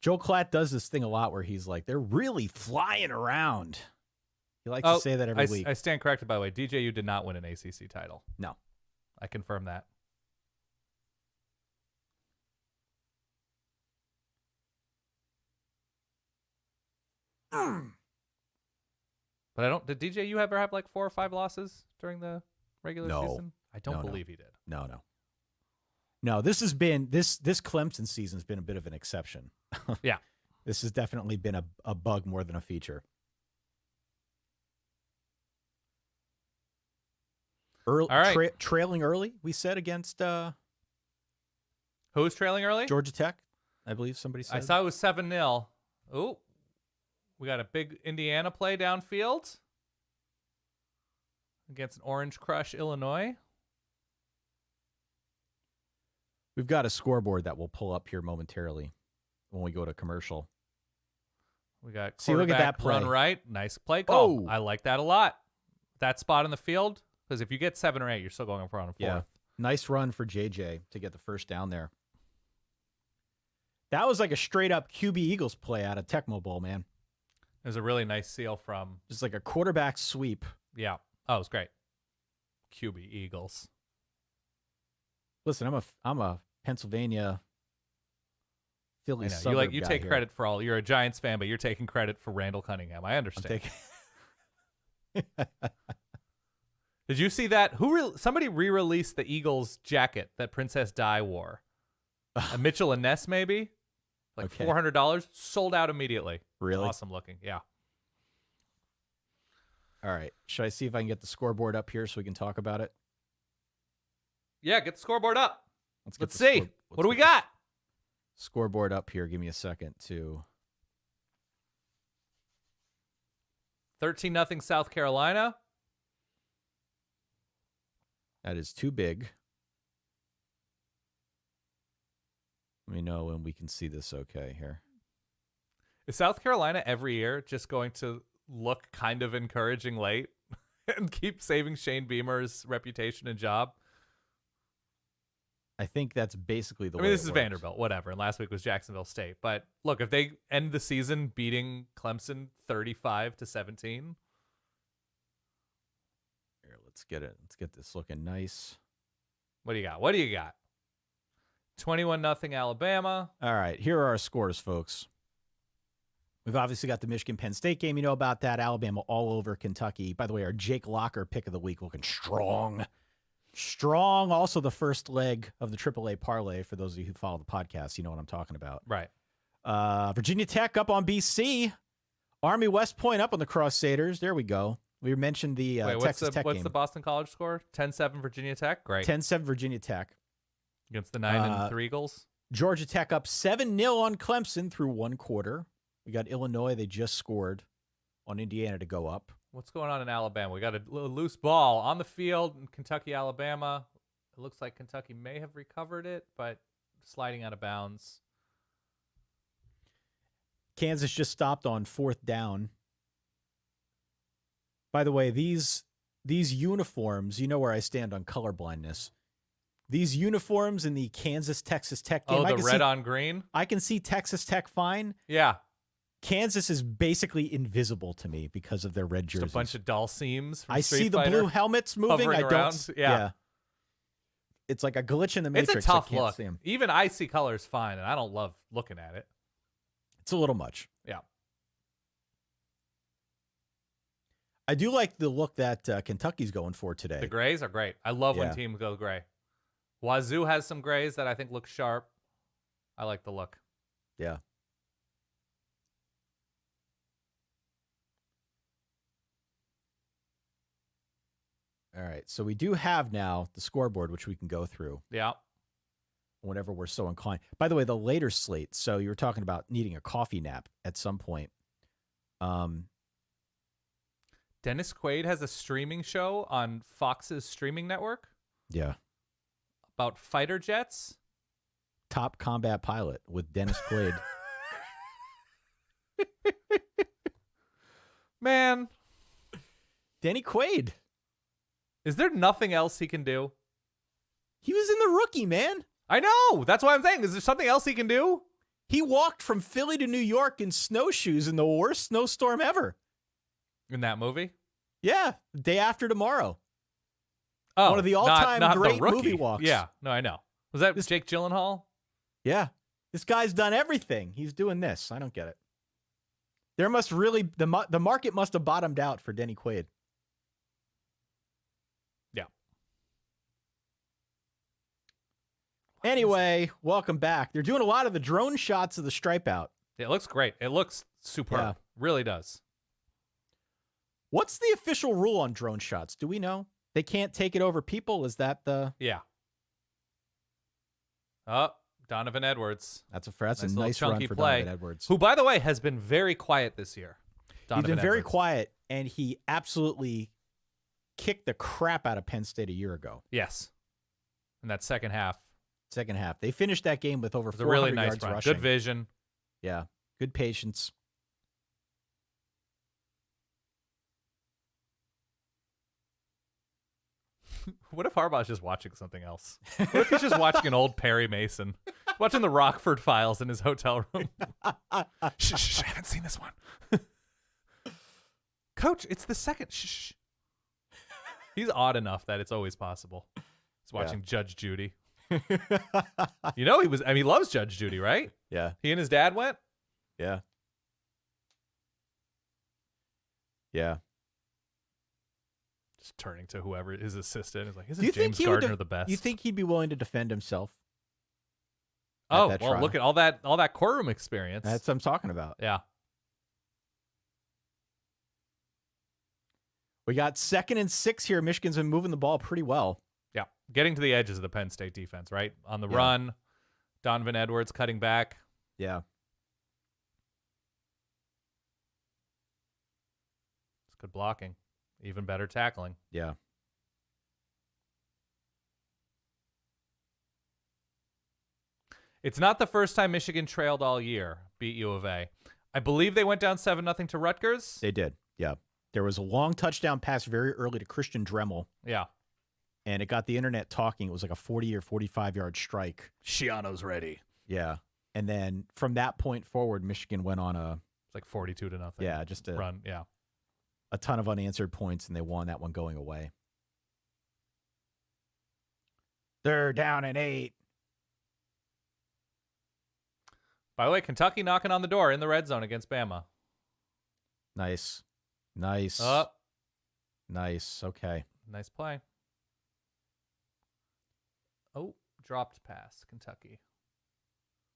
Joe Klatt does this thing a lot where he's like, they're really flying around. He likes to say that every week. I stand corrected, by the way. DJU did not win an ACC title. No. I confirm that. But I don't. Did DJU ever have like 4 or 5 losses during the regular season? I don't believe he did. No, this has been this Clemson season's been a bit of an exception. Yeah. This has definitely been a bug more than a feature. All right. Trailing early, we said, against Who was trailing early? Georgia Tech, I believe somebody said. I saw it was 7-0. Ooh. We got a big Indiana play downfield against an Orange Crush, Illinois. We've got a scoreboard that we'll pull up here momentarily when we go to commercial. We got See, look at that play. run right. Nice play call. Oh. I like that a lot. That spot in the field, because if you get 7 or 8, you're still going for on a 4th. Yeah. Nice run for JJ to get the first down there. That was like a straight-up QB Eagles play out of Tecmo Bowl, man. It was a really nice seal from... Just like a quarterback sweep. Yeah. Oh, it was great. QB Eagles. Listen, I'm a Pennsylvania Philly I know. suburb You guy take here. credit for all. You're a Giants fan, but you're taking credit for Randall Cunningham. I understand. Did you see that? Somebody re-released the Eagles jacket that Princess Di wore. A Mitchell and Ness, maybe? Like Okay. $400. Sold out immediately. Really? Awesome looking. Yeah. All right. Should I see if I can get the scoreboard up here so we can talk about it? Yeah, get the scoreboard up. Let's Let's see. What do we got? Scoreboard up here. Give me a second to... 13-0 South Carolina. That is too big. Let me know when we can see this okay here. Is South Carolina every year just going to look kind of encouraging late and keep saving Shane Beamer's reputation and job? I think that's basically the way this it is works. Vanderbilt, whatever. And last week was Jacksonville State. But look, if they end the season beating Clemson 35-17. Here, let's get it. Let's get this looking nice. What do you got? What do you got? 21-0 Alabama. All right, here are our scores, folks. We've obviously got the Michigan-Penn State game. You know about that. Alabama all over Kentucky. By the way, our Jake Locker pick of the week looking strong. Strong. Also the first leg of the AAA parlay. For those of you who follow the podcast, you know what I'm talking about. Right. Virginia Tech up on BC. Army West Point up on the Crusaders. There we go. We mentioned the Texas Tech what's game. the Boston College score? 10-7 Virginia Tech? Great. 10-7 Virginia Tech. Against the 9-3 Eagles. Georgia Tech up 7-0 on Clemson through one quarter. We got Illinois. They just scored on Indiana to go up. What's going on in Alabama? We got a little loose ball on the field in Kentucky, Alabama. It looks like Kentucky may have recovered it, but sliding out of bounds. Kansas just stopped on 4th down. By the way, these uniforms, you know where I stand on colorblindness. These uniforms in the Kansas-Texas Tech game. Oh, the red on green? I can see Texas Tech fine. Yeah. Kansas is basically invisible to me because of their red jerseys. Just a bunch of dull seams. From I Street see the Fighter blue helmets moving. hovering I don't. around. Yeah. It's like a glitch in the Matrix. It's a tough I can't look. see 'em. Even I see colors fine, and I don't love looking at it. It's a little much. Yeah. I do like the look that Kentucky's going for today. The grays are great. I love when Yeah. teams go gray. Wazoo has some grays that I think look sharp. I like the look. Yeah. All right. So we do have now the scoreboard, which we can go through Yeah. whenever we're so inclined. By the way, the later slate. So you were talking about needing a coffee nap at some point. Dennis Quaid has a streaming show on Fox's streaming network Yeah. about fighter jets. Top Combat Pilot with Dennis Quaid. Man, Denny Quaid. is there nothing else he can do? He was in The Rookie, man. I know. That's why I'm saying. Is there something else he can do? He walked from Philly to New York in snowshoes in the worst snowstorm ever. In that movie? Yeah. Day After Tomorrow. Oh, One of the all-time not The great Rookie. movie walks. Yeah. No, I know. Was that Jake Gyllenhaal? Yeah. This guy's done everything. He's doing this. I don't get it. There must really, the market must have bottomed out for Denny Quaid. Yeah. Anyway, welcome back. They're doing a lot of the drone shots of the stripe out. It looks great. It looks superb. Yeah. Really does. What's the official rule on drone shots? Do we know? They can't take it over people? Is that the... Yeah. Oh, Donovan Edwards. That's a Nice little nice run chunky for play. Donovan Edwards. Who, by the way, has been very quiet this year. He's been very Edwards. quiet, and he absolutely kicked the crap out of Penn State a year ago. Yes. In that second half. Second half. They finished that game with over It was a 400 really nice yards run. rushing. Good vision. Yeah. Good patience. What if Harbaugh's just watching something else? What if he's just watching an old Perry Mason? Watching the Rockford Files in his hotel room. Shh, I haven't seen this one. Coach, it's the second. Shh. He's odd enough that it's always possible. He's watching Judge Judy. He loves Judge Judy, right? Yeah. He and his dad went? Yeah. Yeah. Just turning to whoever his assistant is like, isn't James Gardner the best? You think he'd be willing to defend himself? Oh, well, look at all that courtroom experience. That's what I'm talking about. Yeah. We got 2nd and 6 here. Michigan's been moving the ball pretty well. Yeah. Getting to the edges of the Penn State defense, right? On the run, Donovan Edwards cutting back. Yeah. It's good blocking. Even better tackling. Yeah. It's not the first time Michigan trailed all year, beat U of A. I believe they went down 7-0 to Rutgers. They did. Yeah. There was a long touchdown pass very early to Christian Dremel. Yeah. And it got the internet talking. It was like a 40 or 45-yard strike. Shiano's ready. Yeah. And then from that point forward, Michigan went on It's like 42-0. Yeah, just a run. Yeah. A ton of unanswered points, and they won that one going away. They're down at 8. By the way, Kentucky knocking on the door in the red zone against Bama. Nice. Nice. Okay. Nice play. Oh, dropped pass, Kentucky.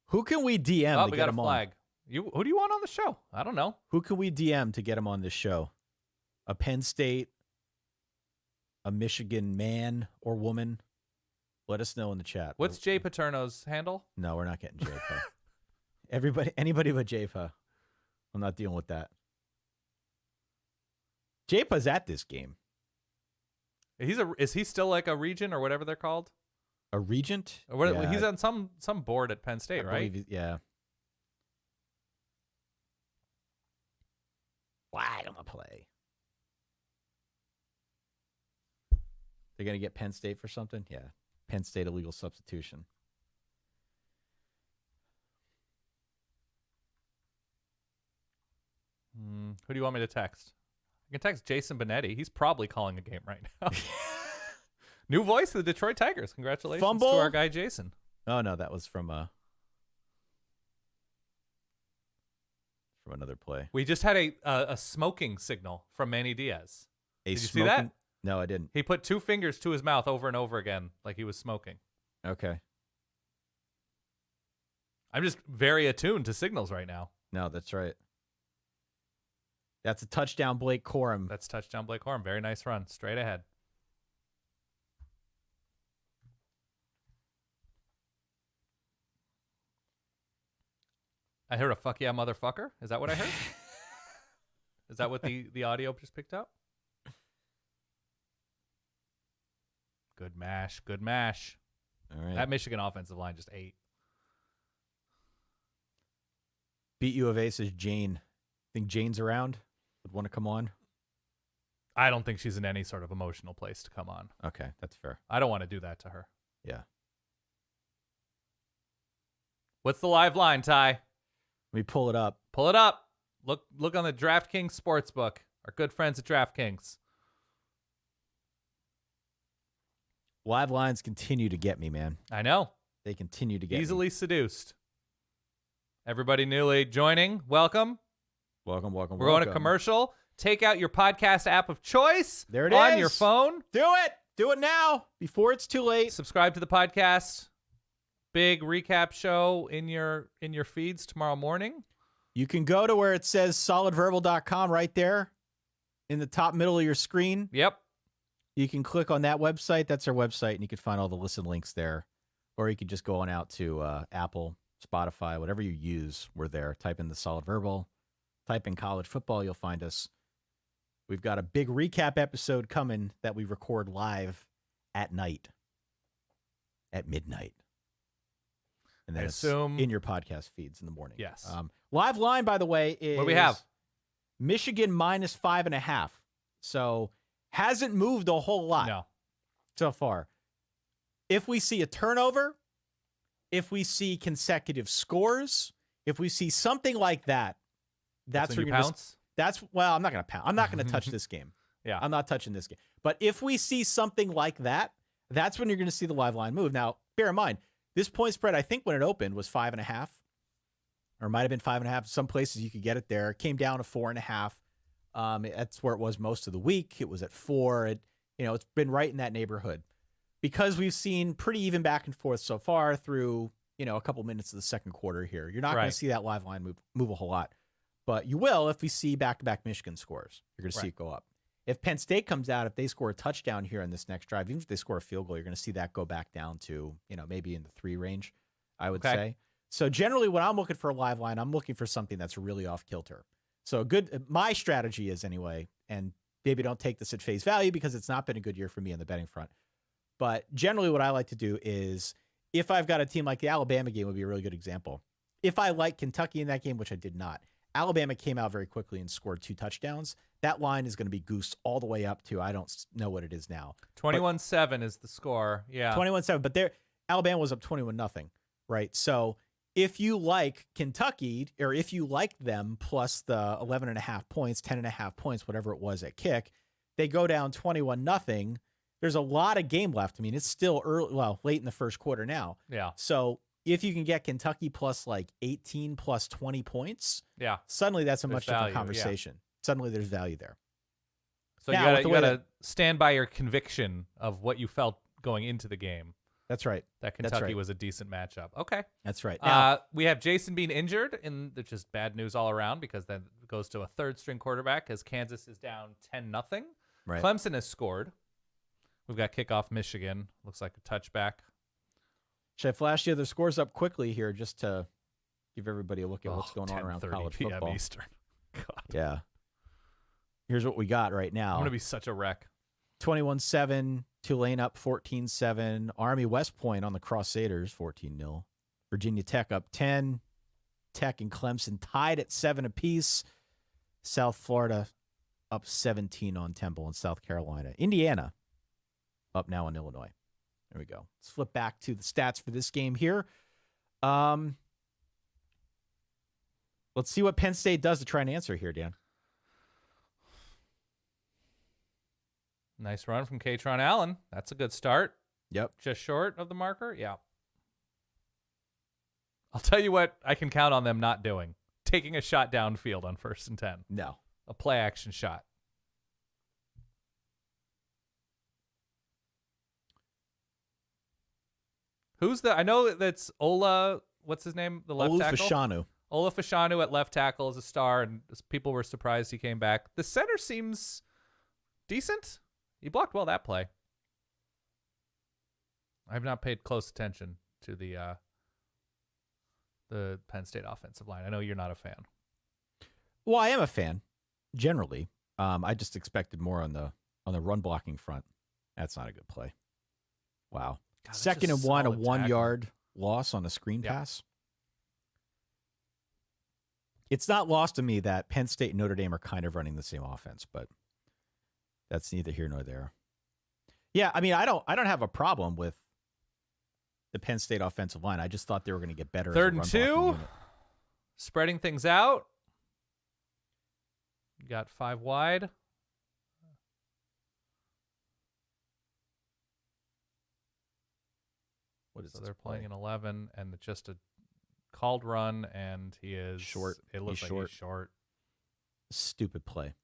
Who can we DM to we get got him a flag. Who do you want on the show? I don't know. Who can we DM to get him on this show? A Penn State, a Michigan man or woman? Let us know in the chat. What's Jay Paterno's handle? No, we're not getting Jay. Anybody but Jaypa. I'm not dealing with that. Jaypa's at this game. Is he still like a regent or whatever they're called? A regent? Yeah. He's on some board at Penn State, right? Yeah. Flag on the play. They're going to get Penn State for something? Yeah. Penn State illegal substitution. Who do you want me to text? I can text Jason Benetti. He's probably calling a game right now. New voice of the Detroit Tigers. Congratulations Fumble to our guy Jason. Oh, no, that was from another play. We just had a smoking signal from Manny Diaz. Did you see that? No, I didn't. He put 2 fingers to his mouth over and over again like he was smoking. Okay. I'm just very attuned to signals right now. No, that's right. That's a touchdown, Blake Corum. That's touchdown, Blake Corum. Very nice run. Straight ahead. I heard a fuck yeah, motherfucker. Is that what I heard? Is that what the audio just picked up? Good mash. Good mash. All right. That Michigan offensive line just ate. Beat U of A says Jane. Think Jane's around? Would want to come on? I don't think she's in any sort of emotional place to come on. Okay, that's fair. I don't want to do that to her. Yeah. What's the live line, Ty? Let me pull it up. Pull it up. Look on the DraftKings Sportsbook. Our good friends at DraftKings. Live lines continue to get me, man. I know. They continue to get easily seduced. Everybody newly joining, welcome. Welcome. We're going to commercial. Take out your podcast app of choice. There it on is. your phone. Do it. Do it now before it's too late. Subscribe to the podcast. Big recap show in your feeds tomorrow morning. You can go to where it says solidverbal.com right there in the top middle of your screen. Yep. You can click on that website. That's our website, and you can find all the listen links there. Or you can just go on out to Apple, Spotify, whatever you use. We're there. Type in the Solid Verbal. Type in college football. You'll find us. We've got a big recap episode coming that we record live at night, at midnight. And then it's in your podcast feeds in the morning. Yes. Live line, by the way, is what do we have? Michigan -5.5. So hasn't moved a whole lot. No. so far. If we see a turnover, if we see consecutive scores, if we see something like that, that's when when you you're pounce. well, I'm not going to pounce. I'm not going to touch this game. Yeah. I'm not touching this game. But if we see something like that, that's when you're going to see the live line move. Now, bear in mind, this point spread, I think when it opened, was 5.5, or it might have been 5.5. Some places you could get it there. It came down to 4.5. That's where it was most of the week. It was at 4. It's been right in that neighborhood. Because we've seen pretty even back and forth so far through, a couple minutes of the second quarter here. You're not going to see that live line move a whole lot. But you will if we see back-to-back Michigan scores. You're going to see it go up. If Penn State comes out, if they score a touchdown here in this next drive, even if they score a field goal, you're going to see that go back down to, maybe in the 3 range, I would say. So generally when I'm looking for a live line, I'm looking for something that's really off kilter. So my strategy is anyway, and maybe don't take this at face value because it's not been a good year for me on the betting front. But generally what I like to do is if I've got a team like the Alabama game would be a really good example. If I like Kentucky in that game, which I did not, Alabama came out very quickly and scored 2 touchdowns. That line is going to be goosed all the way up to, I don't know what it is now. 21-7 is the score. Yeah. 21-7, but Alabama was up 21-0, right? So if you like Kentucky, or if you like them plus the 11.5 points, 10.5 points, whatever it was at kick, they go down 21-0. There's a lot of game left. I mean, it's still late in the first quarter now. Yeah. So if you can get Kentucky plus like 18 plus 20 points, suddenly that's a much different conversation. Suddenly there's value there. So now, you gotta stand by your conviction of what you felt going into the game. That's right. That Kentucky was a decent matchup. Okay. That's right. Now, we have Jason being injured, and it's just bad news all around because then it goes to a third string quarterback as Kansas is down 10-0. Right. Clemson has scored. We've got kickoff Michigan. Looks like a touchback. Should I flash the other scores up quickly here just to give everybody a look at what's going on around college football? Eastern. God. Yeah. Here's what we got right now. I'm going to be such a wreck. 21-7, Tulane up 14-7, Army West Point on the Crusaders 14-0. Virginia Tech up 10. Tech and Clemson tied at 7 apiece. South Florida up 17 on Temple and South Carolina. Indiana up now on Illinois. There we go. Let's flip back to the stats for this game here. Let's see what Penn State does to try and answer here, Dan. Nice run from Katron Allen. That's a good start. Yep. Just short of the marker. Yeah. I'll tell you what I can count on them not doing. Taking a shot downfield on 1st and 10. No. A play action shot. I know that's Ola, what's his name? The left tackle? Ola Fashanu at left tackle is a star, and people were surprised he came back. The center seems decent. He blocked well that play. I have not paid close attention to the Penn State offensive line. I know you're not a fan. Well, I am a fan, generally. I just expected more on the run blocking front. That's not a good play. Wow. God, 2nd and 1, a 1-yard loss on a screen pass. It's not lost to me that Penn State and Notre Dame are kind of running the same offense, but that's neither here nor there. Yeah, I mean, I don't have a problem with the Penn State offensive line. I just thought they were going to get better. 3rd and 2, spreading things out. You got 5 wide. What is so they're playing in 11, and it's just a called run, and he is short. It looks like he's short. Stupid play.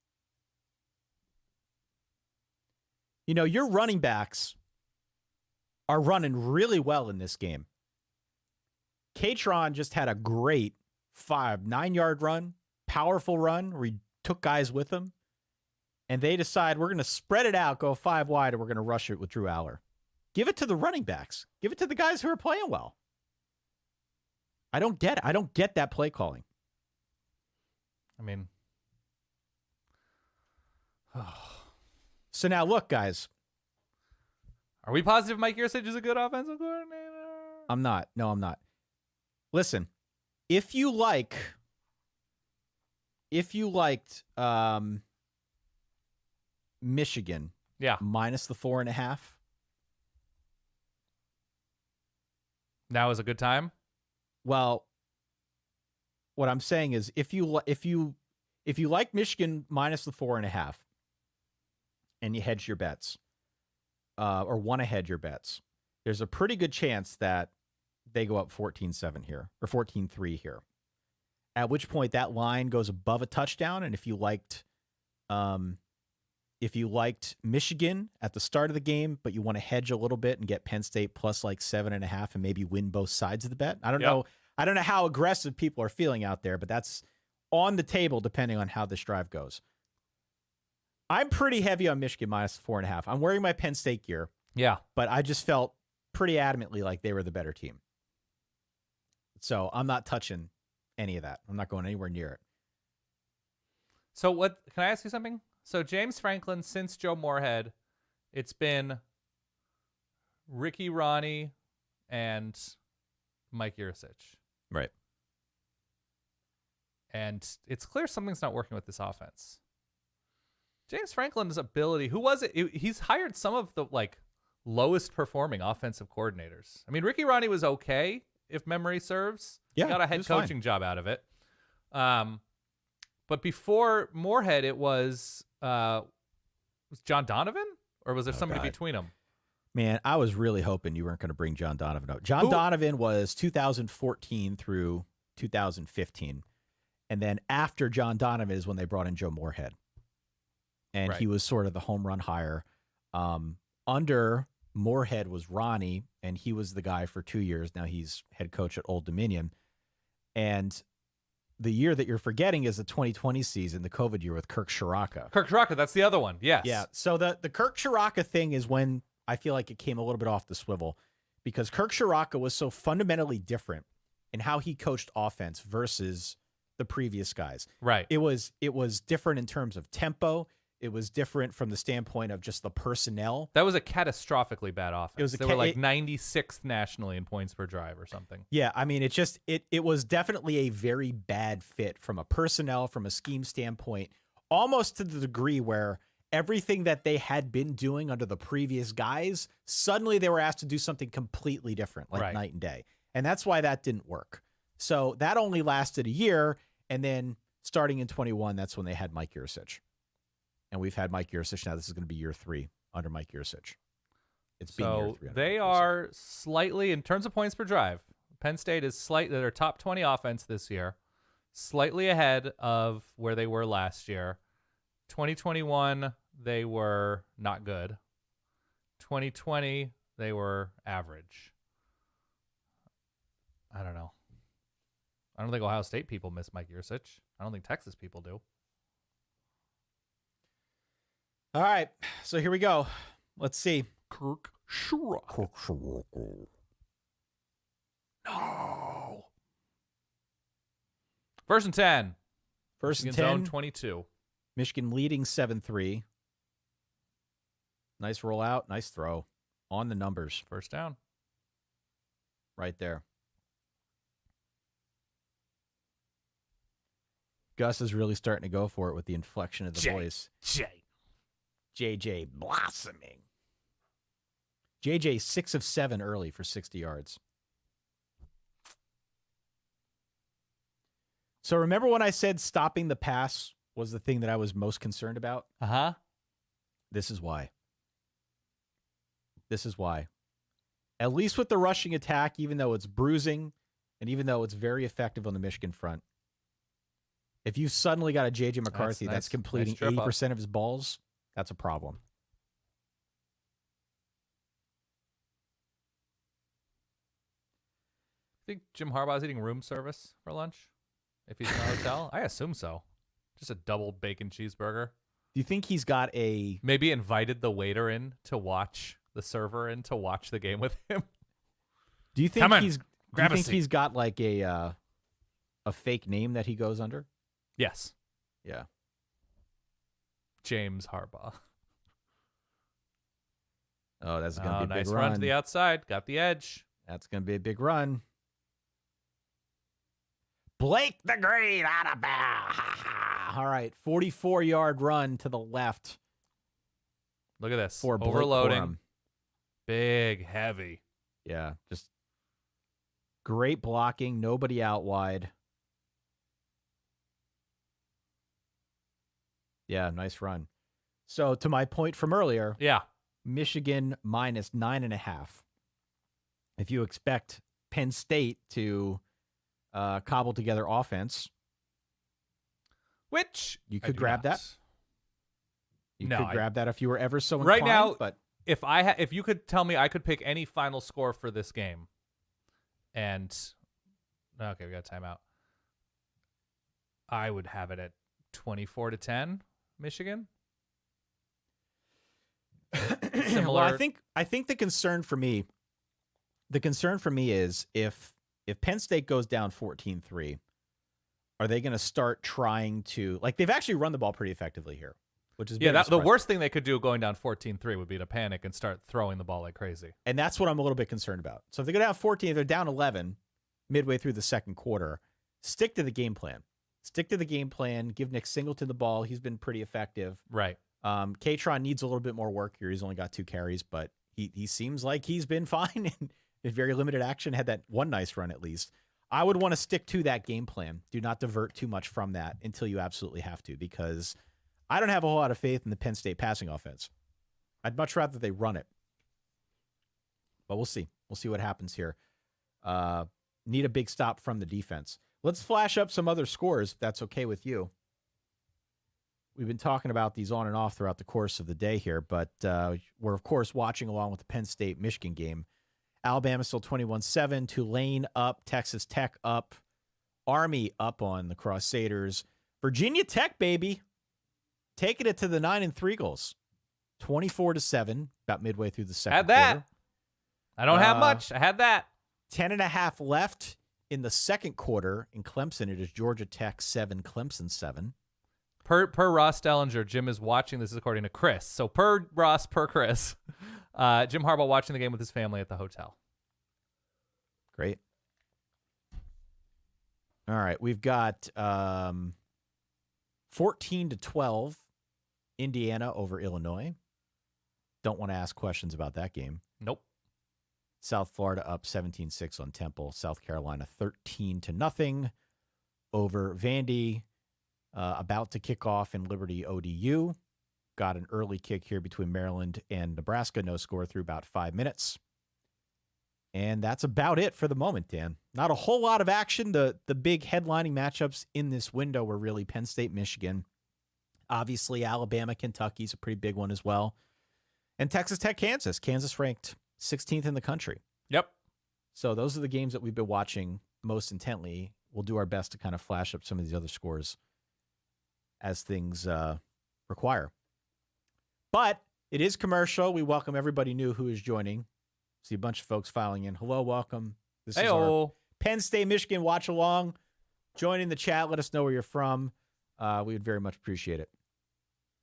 Your running backs are running really well in this game. Katron just had a great 9-yard run, powerful run where he took guys with him, and they decide we're going to spread it out, go 5 wide, and we're going to rush it with Drew Aller. Give it to the running backs. Give it to the guys who are playing well. I don't get it. I don't get that play calling. I mean, so now look, guys. Are we positive Mike Yurcich is a good offensive coordinator? I'm not. No, I'm not. Listen, if you liked Michigan, minus the 4.5, Now is a good time. Well, what I'm saying is if you like Michigan minus the 4.5 and you hedge your bets, or want to hedge your bets, there's a pretty good chance that they go up 14-7 here or 14-3 here. At which point that line goes above a touchdown. And if you liked Michigan at the start of the game, but you want to hedge a little bit and get Penn State plus like 7.5 and maybe win both sides of the bet. I don't know. I don't know how aggressive people are feeling out there, but that's on the table depending on how this drive goes. I'm pretty heavy on Michigan minus 4.5. I'm wearing my Penn State gear. Yeah. But I just felt pretty adamantly like they were the better team. So I'm not touching any of that. I'm not going anywhere near it. So can I ask you something? So James Franklin, since Joe Moorhead, it's been Ricky Ronnie and Mike Yurcich. Right. And it's clear something's not working with this offense. James Franklin's ability, who was it? He's hired some of the lowest performing offensive coordinators. I mean, Ricky Ronnie was okay, if memory serves. Yeah, he got a head coaching job out of it. But before Moorhead, it was John Donovan, or was there somebody between them? Man, I was really hoping you weren't going to bring John Donovan up. Donovan was 2014 through 2015. And then after John Donovan is when they brought in Joe Moorhead. And he was sort of the home run hire. Under Moorhead was Ronnie, and he was the guy for 2 years. Now he's head coach at Old Dominion. And the year that you're forgetting is the 2020 season, the COVID year with Kirk Shiraka. Kirk Shiraka, that's the other one. Yes. Yeah. So the Kirk Shiraka thing is when I feel like it came a little bit off the swivel, because Kirk Shiraka was so fundamentally different in how he coached offense versus the previous guys. Right. It was different in terms of tempo. It was different from the standpoint of just the personnel. That was a catastrophically bad offense. They were 96th nationally in points per drive or something. Yeah, I mean, it was definitely a very bad fit from a personnel, from a scheme standpoint, almost to the degree where everything that they had been doing under the previous guys, suddenly they were asked to do something completely different, like night and day. And that's why that didn't work. So that only lasted a year, and then starting in 21, that's when they had Mike Yurcich. And we've had Mike Yurcich. Now this is going to be year 3 under Mike Yurcich. It's been year 3. They are slightly, in terms of points per drive, Penn State is slightly, their top 20 offense this year, slightly ahead of where they were last year. 2021, they were not good. 2020, they were average. I don't know. I don't think Ohio State people miss Mike Yurcich. I don't think Texas people do. All right, so here we go. Let's see. Kirk Shiraka. No. First and 10. First and Michigan's 10. own 22. Michigan leading 7-3. Nice rollout. Nice throw. On the numbers. First down. Right there. Gus is really starting to go for it with the inflection of the voice. JJ blossoming. JJ 6 of 7 early for 60 yards. So remember when I said stopping the pass was the thing that I was most concerned about? Uh-huh. This is why. This is why. At least with the rushing attack, even though it's bruising and even though it's very effective on the Michigan front, if you suddenly got a J.J. McCarthy that's completing 80% of his balls, that's a problem. Think Jim Harbaugh's eating room service for lunch? If he's in a hotel? I assume so. Just a double bacon cheeseburger. Do you think he's got a... Maybe invited the waiter in to watch, the server in to watch the game with him? Do you think he's got like a fake name that he goes under? Yes. Yeah. James Harbaugh. Oh, that's going to be a big nice run. Run to the outside. Got the edge. That's going to be a big run. Blake the Great out of bounds. All right, 44-yard run to the left. Look at this. For overloading. Big, heavy. Yeah, just Great blocking. Nobody out wide. Yeah, nice run. So to my point from earlier, Yeah. Michigan minus 9.5. If you expect Penn State to cobble together offense, which you could grab that. You could grab that if you were ever so inclined. Right now, but if you could tell me I could pick any final score for this game, and okay, we got a timeout. I would have it at 24-10, Michigan. Well, I think the concern for me is if Penn State goes down 14-3, are they going to start trying to, like, they've actually run the ball pretty effectively here, which is the worst thing they could do going down 14-3 would be to panic and start throwing the ball like crazy. And that's what I'm a little bit concerned about. So if they go down 14, if they're down 11 midway through the second quarter, stick to the game plan. Stick to the game plan. Give Nick Singleton the ball. He's been pretty effective. Right. Katron needs a little bit more work here. He's only got 2 carries, but he seems like he's been fine in very limited action. Had that one nice run at least. I would want to stick to that game plan. Do not divert too much from that until you absolutely have to, because I don't have a whole lot of faith in the Penn State passing offense. I'd much rather they run it. But we'll see. We'll see what happens here. Need a big stop from the defense. Let's flash up some other scores, if that's okay with you. We've been talking about these on and off throughout the course of the day here, but we're, of course, watching along with the Penn State-Michigan game. Alabama still 21-7. Tulane up. Texas Tech up. Army up on the Crusaders. Virginia Tech, baby, taking it to the 9-3 goals. 24-7, about midway through the second quarter. Had that. I don't have much. I had that. 10.5 left in the second quarter. In Clemson, it is Georgia Tech 7, Clemson 7. Per Ross Dellinger, Jim is watching this according to Chris. So per Ross, per Chris, Jim Harbaugh watching the game with his family at the hotel. Great. All right, we've got 14-12, Indiana over Illinois. Don't want to ask questions about that game. Nope. South Florida up 17-6 on Temple. South Carolina 13-0 over Vandy. About to kick off in Liberty ODU. Got an early kick here between Maryland and Nebraska. No score through about 5 minutes. And that's about it for the moment, Dan. Not a whole lot of action. The big headlining matchups in this window were really Penn State, Michigan. Obviously, Alabama, Kentucky is a pretty big one as well. And Texas Tech, Kansas. Kansas ranked 16th in the country. Yep. So those are the games that we've been watching most intently. We'll do our best to kind of flash up some of these other scores as things require. But it is commercial. We welcome everybody new who is joining. See a bunch of folks filing in. Hello, welcome. This is our Penn State, Michigan watch-along. Join in the chat. Let us know where you're from. We would very much appreciate it.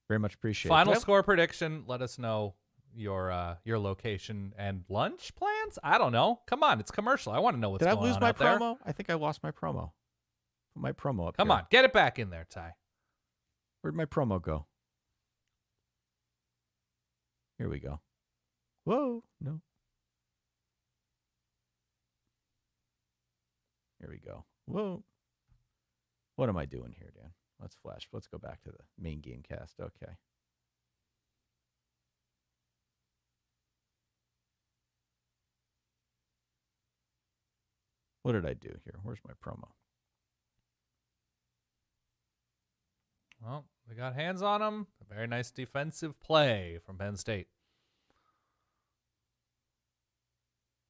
Very much appreciate it. Final score prediction. Let us know your location and lunch plans. I don't know. Come on, it's commercial. I want to know what's going on. Did I lose my promo? There. I think I lost my promo. Put my promo up. Come on, get it back in there, Ty. Where'd my promo go? Here we go. Whoa, no. Here we go. Whoa. What am I doing here, Dan? Let's flash. Let's go back to the main game cast. Okay. What did I do here? Where's my promo? Well, we got hands on them. A very nice defensive play from Penn State.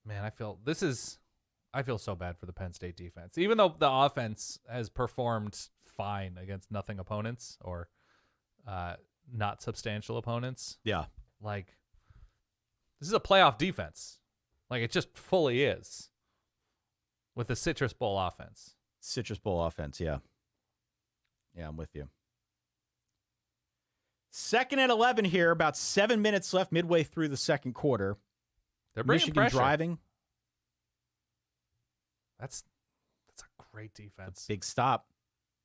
Man, I feel so bad for the Penn State defense. Even though the offense has performed fine against nothing opponents or not substantial opponents. Yeah. Like, this is a playoff defense. Like, it just fully is. With the Citrus Bowl offense. Citrus Bowl offense, yeah. Yeah, I'm with you. 2nd and 11 here, about 7 minutes left midway through the second quarter. They're bringing Michigan pressure. driving. That's a great defense. Big stop.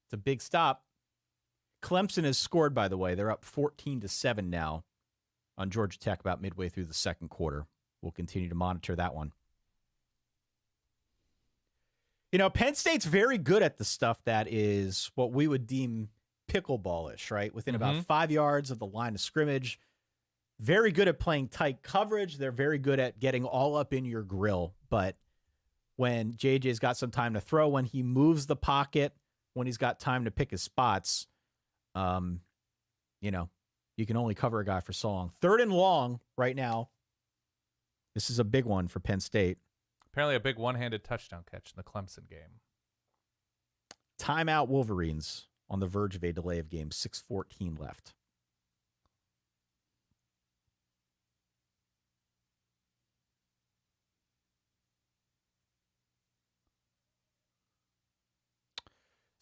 It's a big stop. Clemson has scored, by the way. They're up 14-7 now on Georgia Tech about midway through the second quarter. We'll continue to monitor that one. Penn State's very good at the stuff that is what we would deem pickleballish, right? Within about 5 yards of the line of scrimmage. Very good at playing tight coverage. They're very good at getting all up in your grill. But when JJ's got some time to throw, when he moves the pocket, when he's got time to pick his spots, you can only cover a guy for so long. 3rd and long right now. This is a big one for Penn State. Apparently a big one-handed touchdown catch in the Clemson game. Timeout Wolverines on the verge of a delay of game. 6:14 left.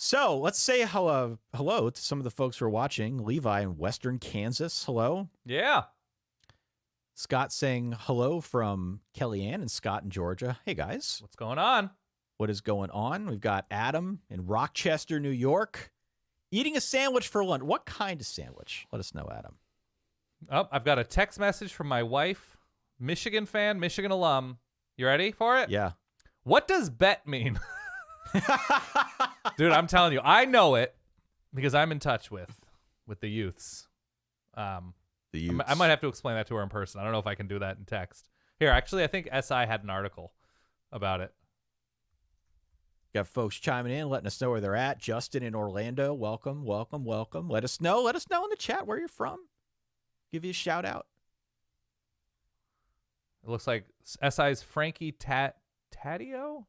So let's say hello to some of the folks who are watching. Levi in Western Kansas. Hello. Yeah. Scott saying hello from Kellyanne and Scott in Georgia. Hey, guys. What's going on? What is going on? We've got Adam in Rochester, New York, eating a sandwich for lunch. What kind of sandwich? Let us know, Adam. Oh, I've got a text message from my wife, Michigan fan, Michigan alum. You ready for it? Yeah. What does bet mean? Dude, I'm telling you, I know it because I'm in touch with the youths. The youths. I might have to explain that to her in person. I don't know if I can do that in text. Here, actually, I think SI had an article about it. Got folks chiming in, letting us know where they're at. Justin in Orlando, welcome. Let us know in the chat where you're from. Give you a shout out. It looks like SI's Frankie Taddeo?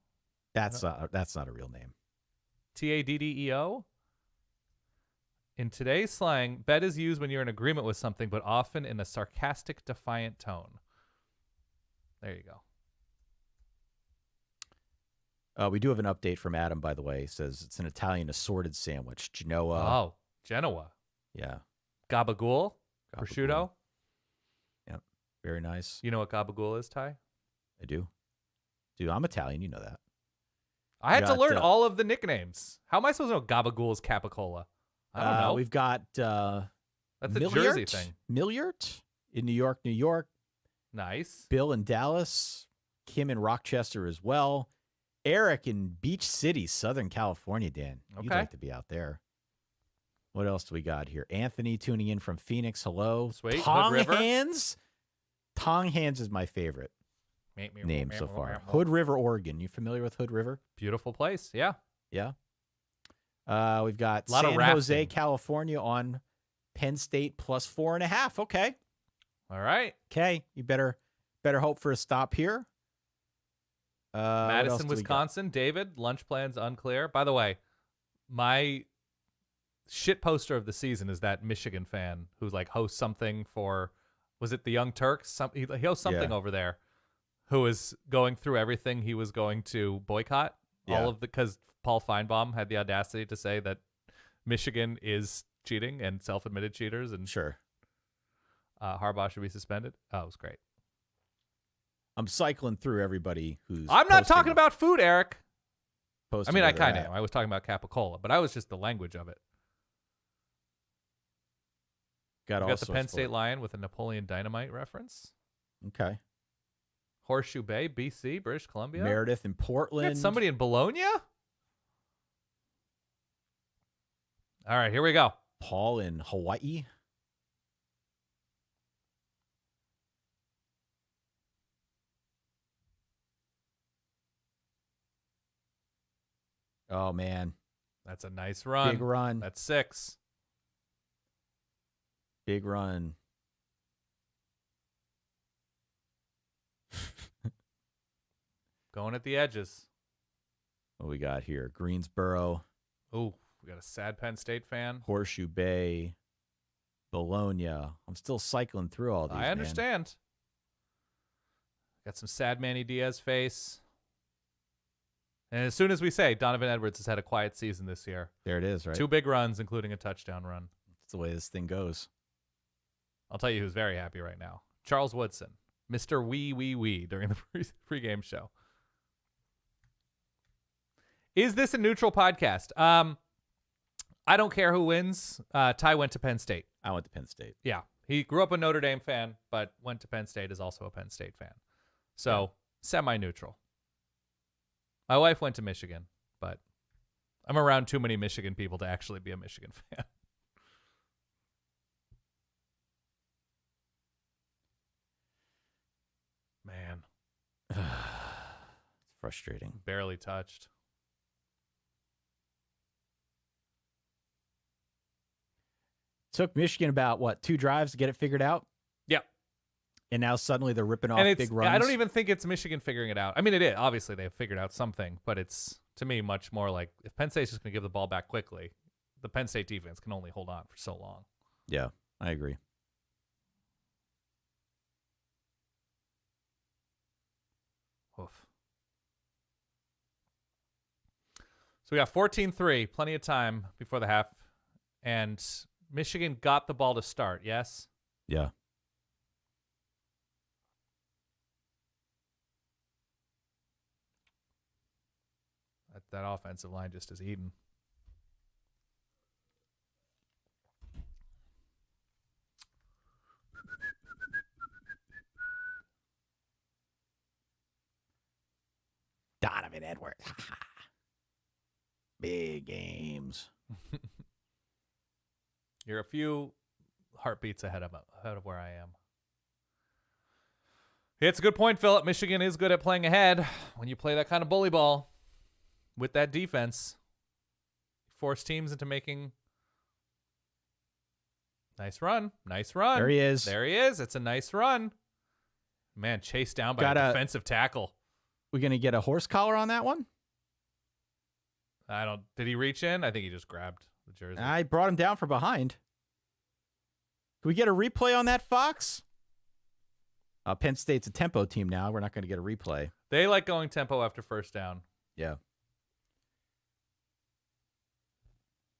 That's not a real name. Taddeo? In today's slang, bet is used when you're in agreement with something, but often in a sarcastic, defiant tone. There you go. We do have an update from Adam, by the way. He says it's an Italian assorted sandwich. Genoa. Oh, Genoa. Yeah. Gabagool. Prosciutto. Yep. Very nice. You know what gabagool is, Ty? I do. Dude, I'm Italian. You know that. I had to learn all of the nicknames. How am I supposed to know gabagool is capicola? I don't know. We've got that's a Milliard? Jersey thing. Milliard in New York, New York. Nice. Bill in Dallas. Kim in Rochester as well. Eric in Beach City, Southern California, Dan. You'd like to be out there. What else do we got here? Anthony tuning in from Phoenix. Hello. Sweet. Tong Hands. Tong Hands is my favorite name so far. Hood River, Oregon. You familiar with Hood River? Beautiful place. Yeah. Yeah. We've got a lot San of Jose, California on Penn State plus 4.5. Okay. All right. Okay. You better hope for a stop here. Madison, Wisconsin. David, lunch plans unclear. By the way, my shit poster of the season is that Michigan fan who's like hosts something for, was it the Young Turks? He hosts something over there, who is going through everything he was going to boycott. Because Paul Feinbaum had the audacity to say that Michigan is cheating and self-admitted cheaters, and Harbaugh should be suspended. Oh, it was great. I'm cycling through everybody who's. I'm not talking about food, Eric. I mean, I kind of am. I was talking about capicola, but I was just the language of it. Got the Penn State Lion with a Napoleon Dynamite reference. Okay. Horseshoe Bay, BC, British Columbia. Meredith in Portland. Somebody in Bologna? All right, here we go. Paul in Hawaii. Oh, man. That's a nice run. Big run. That's 6. Big run. Going at the edges. What we got here? Greensboro. Oh, we got a sad Penn State fan. Horseshoe Bay. Bologna. I'm still cycling through all these. I understand. Got some sad Manny Diaz face. And as soon as we say Donovan Edwards has had a quiet season this year. There it is, right? 2 big runs, including a touchdown run. That's the way this thing goes. I'll tell you who's very happy right now. Charles Woodson. Mr. Wee during the pregame show. Is this a neutral podcast? I don't care who wins. Ty went to Penn State. I went to Penn State. Yeah. He grew up a Notre Dame fan, but went to Penn State, is also a Penn State fan. So, semi-neutral. My wife went to Michigan, but I'm around too many Michigan people to actually be a Michigan fan. Man. It's frustrating. Barely touched. Took Michigan about, 2 drives to get it figured out? Yep. And now suddenly they're ripping off big runs? I don't even think it's Michigan figuring it out. I mean, it is. Obviously, they've figured out something, but it's, to me, much more like if Penn State's just going to give the ball back quickly, the Penn State defense can only hold on for so long. Yeah, I agree. Oof. So we got 14-3, plenty of time before the half, and Michigan got the ball to start, yes? Yeah. That offensive line just is eating. Donovan Edwards. Big games. You're a few heartbeats ahead of where I am. It's a good point, Philip. Michigan is good at playing ahead. When you play that kind of bully ball with that defense, force teams into making. Nice run. Nice run. There he is. There he is. It's a nice run. Man, chased down by a defensive tackle. We going to get a horse collar on that one? Did he reach in? I think he just grabbed the jersey. I brought him down from behind. Can we get a replay on that, Fox? Penn State's a tempo team now. We're not going to get a replay. They like going tempo after first down. Yeah.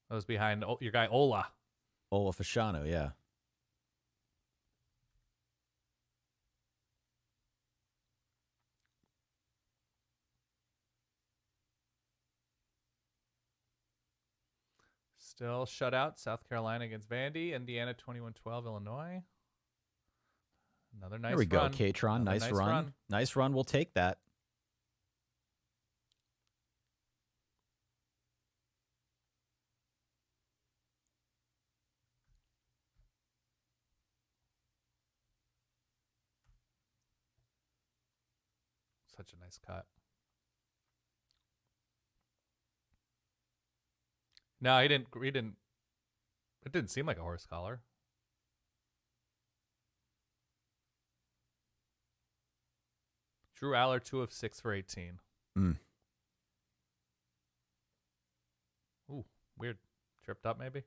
That was behind your guy, Ola. Ola Fasciano, yeah. Still shutout. South Carolina against Vandy. Indiana 21-12. Illinois. Another nice run. There we go, Katron. Nice run. Nice run. We'll take that. Such a nice cut. No, he didn't. It didn't seem like a horse collar. Drew Aller, 2 of 6 for 18. Ooh, weird. Tripped up, maybe?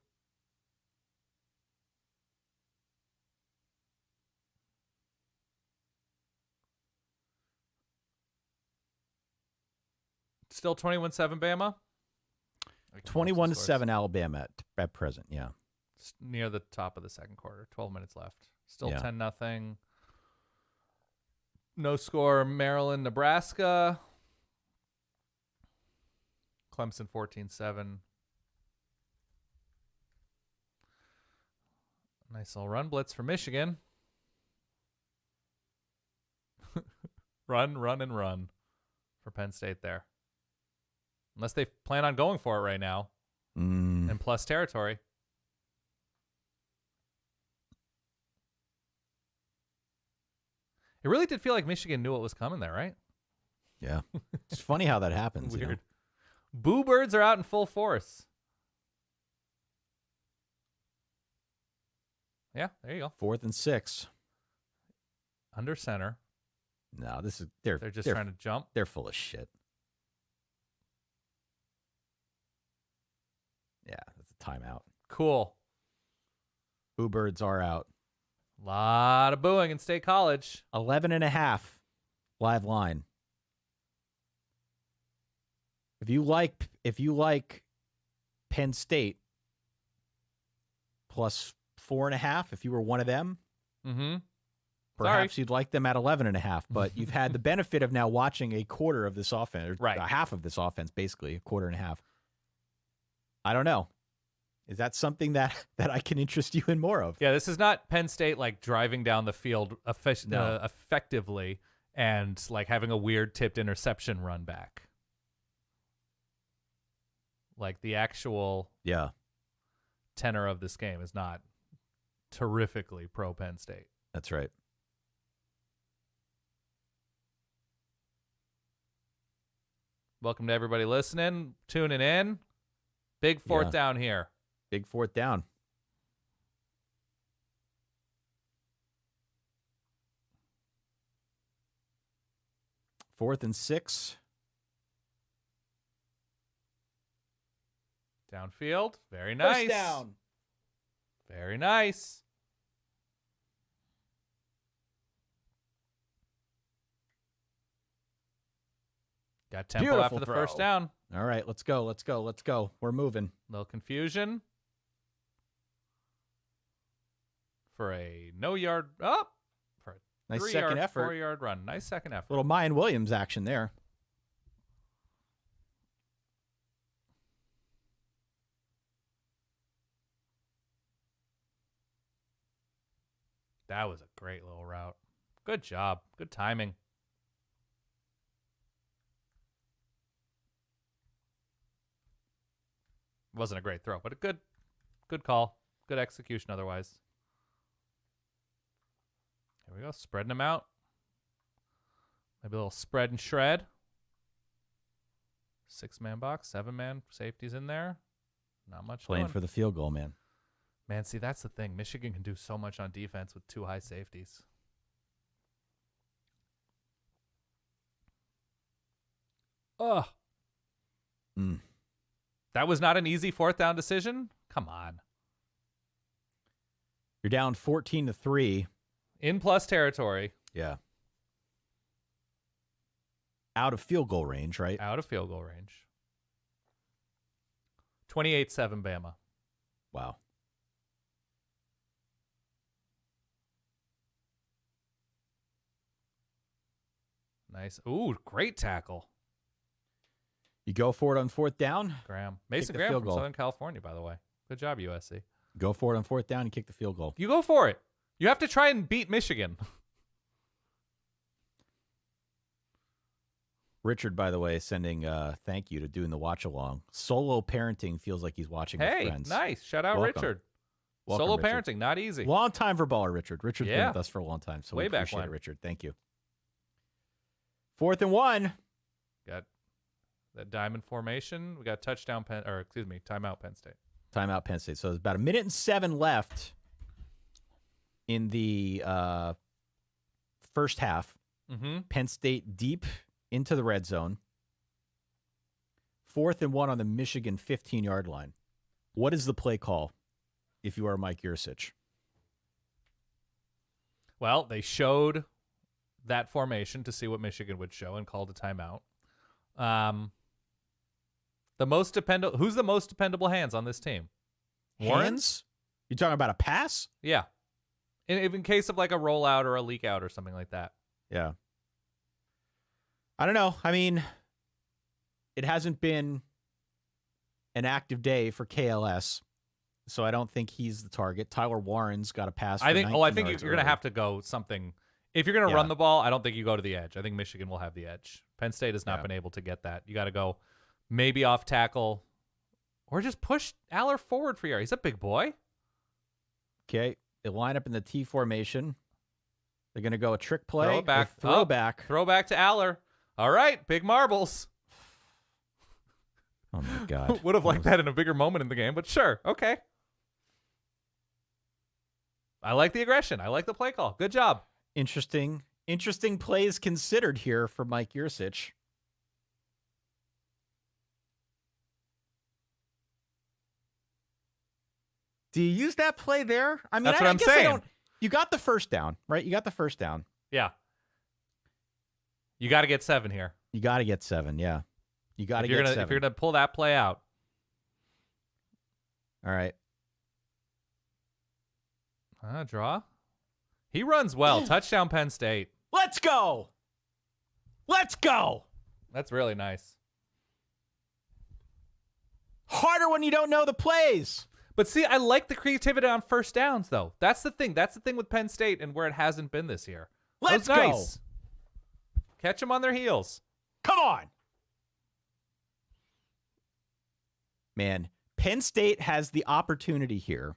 Still 21-7 Bama? 21-7 Alabama at present, yeah. Near the top of the second quarter. 12 minutes left. Still 10-0. No score, Maryland, Nebraska. Clemson 14-7. Nice little run blitz for Michigan. Run for Penn State there. Unless they plan on going for it right now. And plus territory. It really did feel like Michigan knew what was coming there, right? Yeah. It's funny how that happens. Weird. You know? Boo birds are out in full force. Yeah, there you go. 4th and 6. Under center. No, they're just trying to jump. They're full of shit. Yeah, that's a timeout. Cool. Boo birds are out. A lot of booing in State College. 11.5 live line. If you like Penn State plus 4.5, if you were one of them, perhaps you'd like them at 11.5. But you've had the benefit of now watching a quarter of this offense, or a half of this offense, basically a quarter and a half. I don't know. Is that something that I can interest you in more of? Yeah, this is not Penn State like driving down the field effectively and like having a weird tipped interception run back. Like the actual Yeah. tenor of this game is not terrifically pro Penn State. That's right. Welcome to everybody listening, tuning in. Big fourth down here. Big fourth down. Fourth and 6. Downfield. Very nice. First down. Very nice. Got tempo Beautiful after the throw. first down. All right, let's go. Let's go. Let's go. We're moving. Little confusion. For a no-yard up. For a Nice 3-yard, second effort. 4-yard run. Nice second effort. Little Mayan Williams action there. That was a great little route. Good job. Good timing. Wasn't a great throw, but a good call. Good execution otherwise. Here we go. Spreading them out. Maybe a little spread and shred. 6-man box. 7-man. Safety's in there. Not much Playing doing. for the field goal, man. Man, see, that's the thing. Michigan can do so much on defense with 2 high safeties. Ugh. That was not an easy fourth down decision? Come on. You're down 14-3. In plus territory. Yeah. Out of field goal range, right? Out of field goal range. 28-7 Bama. Wow. Nice. Ooh, great tackle. You go for it on fourth down. Graham. Mason the Graham field from goal. Southern California, by the way. Good job, USC. Go for it on fourth down and kick the field goal. You go for it. You have to try and beat Michigan. Richard, by the way, sending thank you to doing the watch along. Solo parenting feels like he's watching with Hey, friends. nice. Shout out Welcome. Richard. Welcome, Solo Richard. parenting, not easy. Long time for baller, Richard. Richard's been Yeah. with us for a long time, so Way we back appreciate when. it, Richard. Thank you. 4th and 1. Got that diamond formation. We got timeout Penn State. Timeout Penn State. So there's about 1:07 left in the first half. Mm-hmm. Penn State deep into the red zone. 4th and 1 on the Michigan 15-yard line. What is the play call if you are Mike Yursich? Well, they showed that formation to see what Michigan would show and called a timeout. Who's the most dependable hands on this team? Hands? You talking about a pass? Yeah. In case of like a rollout or a leak out or something like that. Yeah. I don't know. I mean, it hasn't been an active day for KLS, so I don't think he's the target. Tyler Warren's got a pass. For I think 19 you're yards going to early. have to go something. If you're going to run the ball, I don't think you go to the edge. I think Michigan will have the edge. Penn State has not been able to get that. You got to go maybe off tackle or just push Aller forward for yards. He's a big boy. Okay. They line up in the T formation. They're going to go a trick play. Throw it back. Throw back. Throw back to Aller. All right. Big marbles. Oh, my God. Would have liked that in a bigger moment in the game, but sure. Okay. I like the aggression. I like the play call. Good job. Interesting plays considered here for Mike Yursich. Do you use that play there? I mean, That's what I'm guess I saying. don't. You got the first down, right? You got the first down. Yeah. You got to get 7 here. You got to get 7, yeah. You got to get 7. If you're going to pull that play out. All right. Draw. He runs well. Touchdown Penn State. Let's go. Let's go. That's really nice. Harder when you don't know the plays. But see, I like the creativity on first downs, though. That's the thing. That's the thing with Penn State and where it hasn't been this year. Let's That was go. nice. Catch them on their heels. Come on. Man, Penn State has the opportunity here.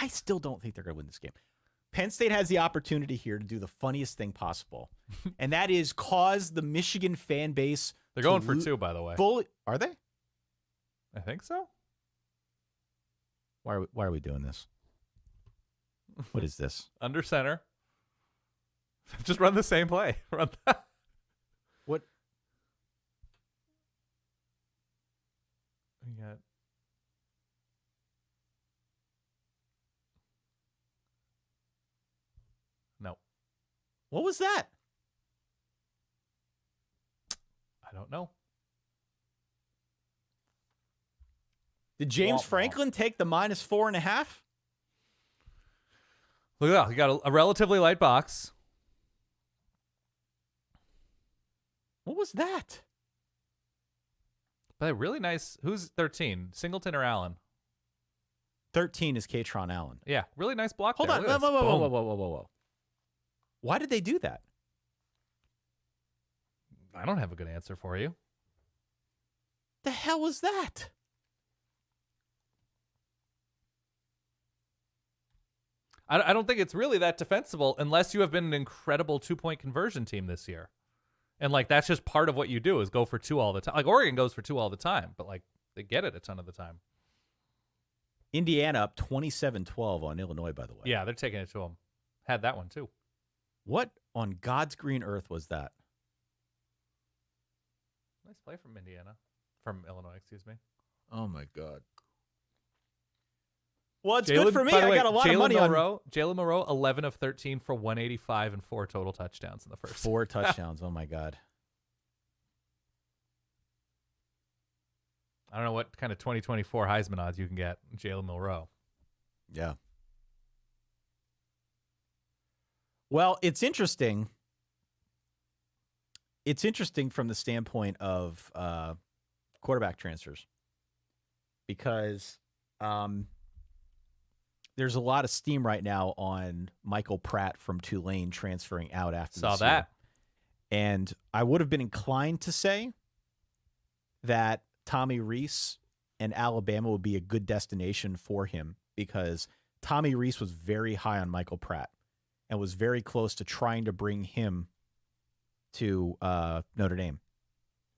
I still don't think they're going to win this game. Penn State has the opportunity here to do the funniest thing possible, and that is cause the Michigan fan base. They're going for 2, by the way. Are they? I think so. Why are we doing this? What is this? Under center. Just run the same play. Run that. What? We got. No. What was that? I don't know. Did James Franklin take the -4.5? Look at that. You got a relatively light box. What was that? But really nice. Who's 13? Singleton or Allen? 13 is Katron Allen. Yeah, really nice block. Hold there. on. Whoa. Why did they do that? I don't have a good answer for you. The hell was that? I don't think it's really that defensible unless you have been an incredible 2-point conversion team this year. And, like, that's just part of what you do is go for 2 all the time. Like, Oregon goes for 2 all the time, but, like, they get it a ton of the time. Indiana up 27-12 on Illinois, by the way. Yeah, they're taking it to them. Had that one, too. What on God's green earth was that? Nice play from Indiana. From Illinois, excuse me. Oh, my God. Well, it's good for me. I got a lot of money on Jalen Monroe, 11 of 13 for 185 and 4 total touchdowns in the first. 4 touchdowns. Oh, my God. I don't know what kind of 2024 Heisman odds you can get. Jalen Monroe. Yeah. Well, it's interesting. It's interesting from the standpoint of quarterback transfers because there's a lot of steam right now on Michael Pratt from Tulane transferring out after Saw this that. year. And I would have been inclined to say that Tommy Rees and Alabama would be a good destination for him because Tommy Rees was very high on Michael Pratt and was very close to trying to bring him to Notre Dame.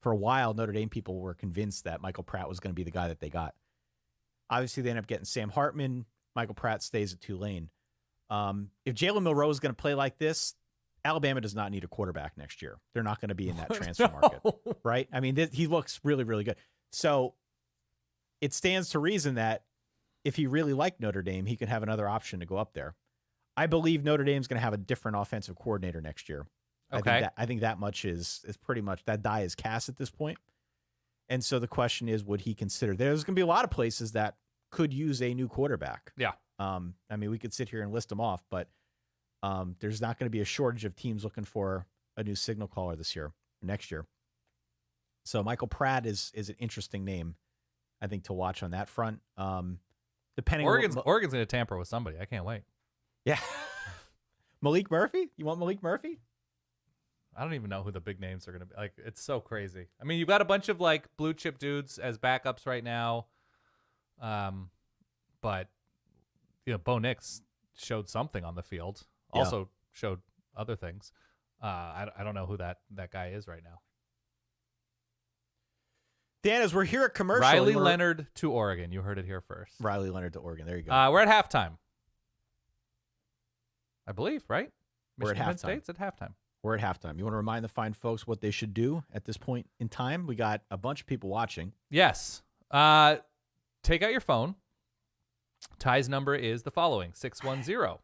For a while, Notre Dame people were convinced that Michael Pratt was going to be the guy that they got. Obviously, they ended up getting Sam Hartman. Michael Pratt stays at Tulane. If Jalen Monroe is going to play like this, Alabama does not need a quarterback next year. They're not going to be in that transfer market, right? I mean, he looks really, really good. So it stands to reason that if he really liked Notre Dame, he could have another option to go up there. I believe Notre Dame's going to have a different offensive coordinator next year. Okay. I think that much is pretty much that die is cast at this point. And so the question is, would he consider? There's going to be a lot of places that could use a new quarterback. Yeah. I mean, we could sit here and list them off, but there's not going to be a shortage of teams looking for a new signal caller this year, next year. So Michael Pratt is an interesting name, I think, to watch on that front. Depending, Oregon's going to tamper with somebody. I can't wait. Yeah. Malik Murphy? You want Malik Murphy? I don't even know who the big names are going to be. Like, it's so crazy. I mean, you've got a bunch of like blue chip dudes as backups right now. But you know, Bo Nix showed something on the field. Yeah. Also showed other things. I don't know who that guy is right now. Dan, as we're here at commercial, Riley Leonard to Oregon. You heard it here first. Riley Leonard to Oregon. There you go. We're at halftime. I believe, right? We're at Michigan-Penn halftime. State's at halftime. We're at halftime. You want to remind the fine folks what they should do at this point in time? We got a bunch of people watching. Yes. Take out your phone. Ty's number is the following: 610. How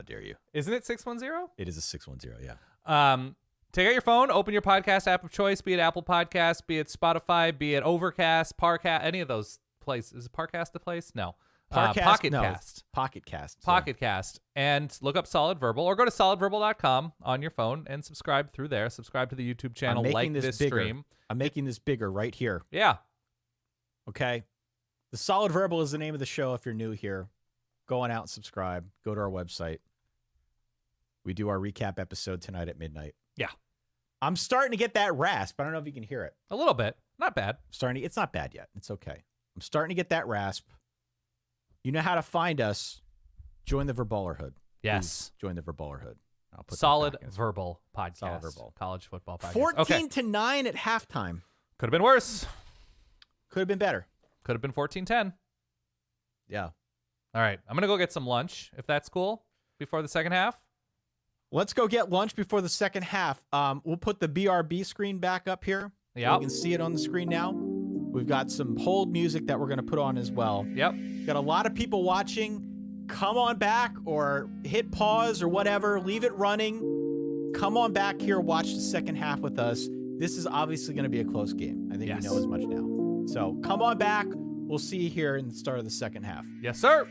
dare you? Isn't it 610? It is a 610, yeah. Take out your phone, open your podcast app of choice, be it Apple Podcasts, be it Spotify, be it Overcast, Parcast, any of those places. Is Parcast the place? No. Pocket Cast. Pocket Cast. Pocket Cast. And look up Solid Verbal or go to solidverbal.com on your phone and subscribe through there. Subscribe to the YouTube channel, like this stream. I'm making this bigger right here. Yeah. Okay. The Solid Verbal is the name of the show if you're new here. Go on out and subscribe. Go to our website. We do our recap episode tonight at midnight. Yeah. I'm starting to get that rasp. I don't know if you can hear it. A little bit. Not bad. It's not bad yet. It's okay. I'm starting to get that rasp. You know how to find us. Join the Verballerhood. Yes. Please join the Verballerhood. I'll put Solid verbal podcast. Solid verbal. College football podcast. 14-9 at halftime. Could have been worse. Could have been better. Could have been 14-10. Yeah. All right. I'm going to go get some lunch, if that's cool, before the second half. Let's go get lunch before the second half. We'll put the BRB screen back up here. Yeah. You can see it on the screen now. We've got some hold music that we're going to put on as well. Yep. Got a lot of people watching. Come on back or hit pause or whatever. Leave it running. Come on back here. Watch the second half with us. This is obviously going to be a close game. I think we know as much now. So come on back. We'll see you here in the start of the second half. Yes, sir.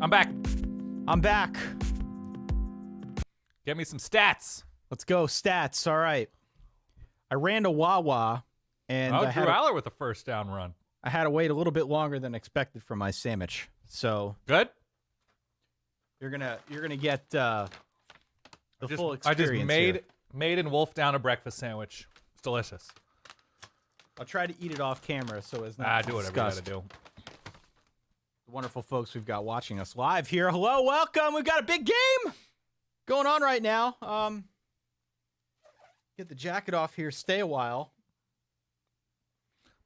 I'm back. I'm back. Get me some stats. Let's go. Stats. All right. I ran to Wawa, and Drew Aller with a first down run. I had to wait a little bit longer than expected for my sandwich. So good. You're gonna get the full experience. I just here. made and wolfed down a breakfast sandwich. It's delicious. I'll try to eat it off camera so as not do whatever you gotta do. The wonderful folks we've got watching us live here. Hello, welcome. We've got a big game going on right now. Get the jacket off here. Stay a while.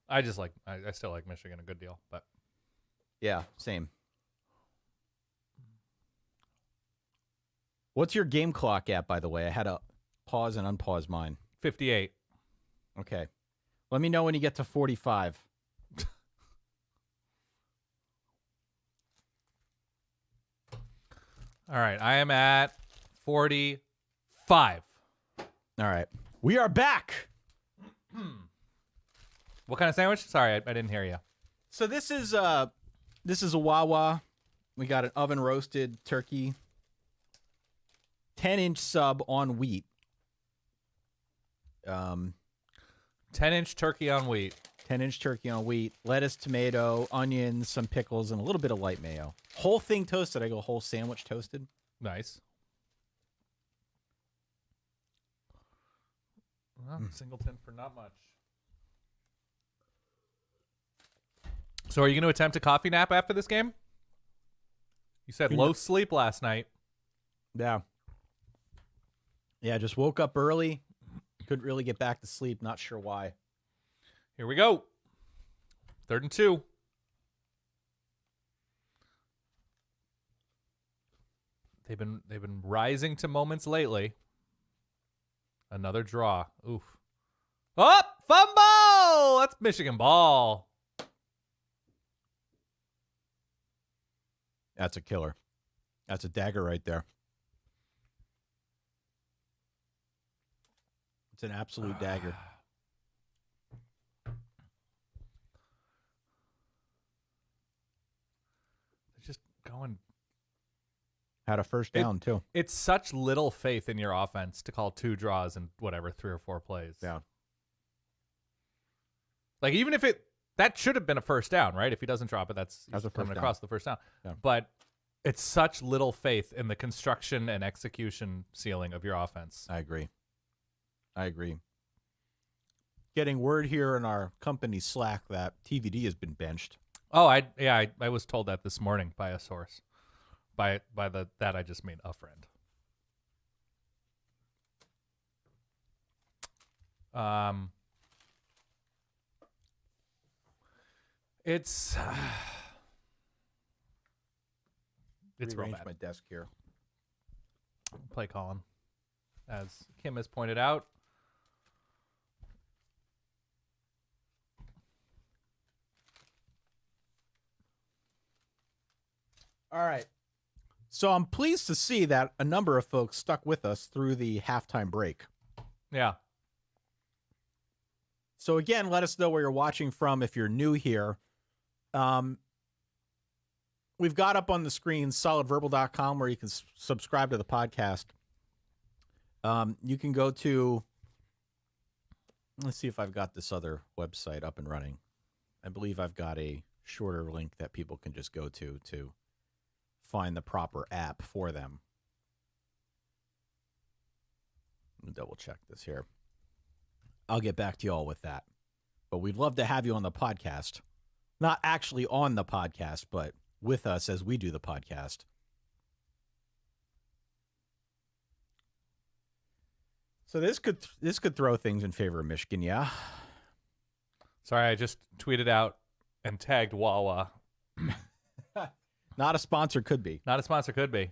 I still like Michigan a good deal, but yeah, same. What's your game clock at, by the way? I had to pause and unpause mine. 58. Okay. Let me know when you get to 45. All right. I am at 45. All right. We are back. What kind of sandwich? Sorry, I didn't hear you. So this is a Wawa. We got an oven roasted turkey. 10-inch sub on wheat. 10-inch turkey on wheat. 10-inch turkey on wheat. Lettuce, tomato, onions, some pickles, and a little bit of light mayo. Whole thing toasted. I go whole sandwich toasted. Nice. Well, Singleton for not much. So are you going to attempt a coffee nap after this game? You said low sleep last night. Yeah. Yeah, just woke up early. Couldn't really get back to sleep. Not sure why. Here we go. 3rd and 2. They've been rising to moments lately. Another draw. Oof. Oh, fumble! That's Michigan ball. That's a killer. That's a dagger right there. It's an absolute dagger. They're just going. Had a first down, too. It's such little faith in your offense to call 2 draws in whatever 3 or 4 plays. Yeah. Like, even if that should have been a first down, right? If he doesn't drop it, that's coming across the first down. Yeah. But it's such little faith in the construction and execution ceiling of your offense. I agree. Getting word here in our company Slack that TVD has been benched. Oh, I was told that this morning by a source. By that I just mean a friend. It's real Rearrange bad. my desk here. Play calling, as Kim has pointed out. All right. So I'm pleased to see that a number of folks stuck with us through the halftime break. Yeah. So again, let us know where you're watching from if you're new here. We've got up on the screen solidverbal.com where you can subscribe to the podcast. You can go to, let's see if I've got this other website up and running. I believe I've got a shorter link that people can just go to find the proper app for them. Let me double check this here. I'll get back to you all with that. But we'd love to have you on the podcast. Not actually on the podcast, but with us as we do the podcast. So this could throw things in favor of Michigan, yeah. Sorry, I just tweeted out and tagged Wawa. Not a sponsor, could be. Not a sponsor, could be.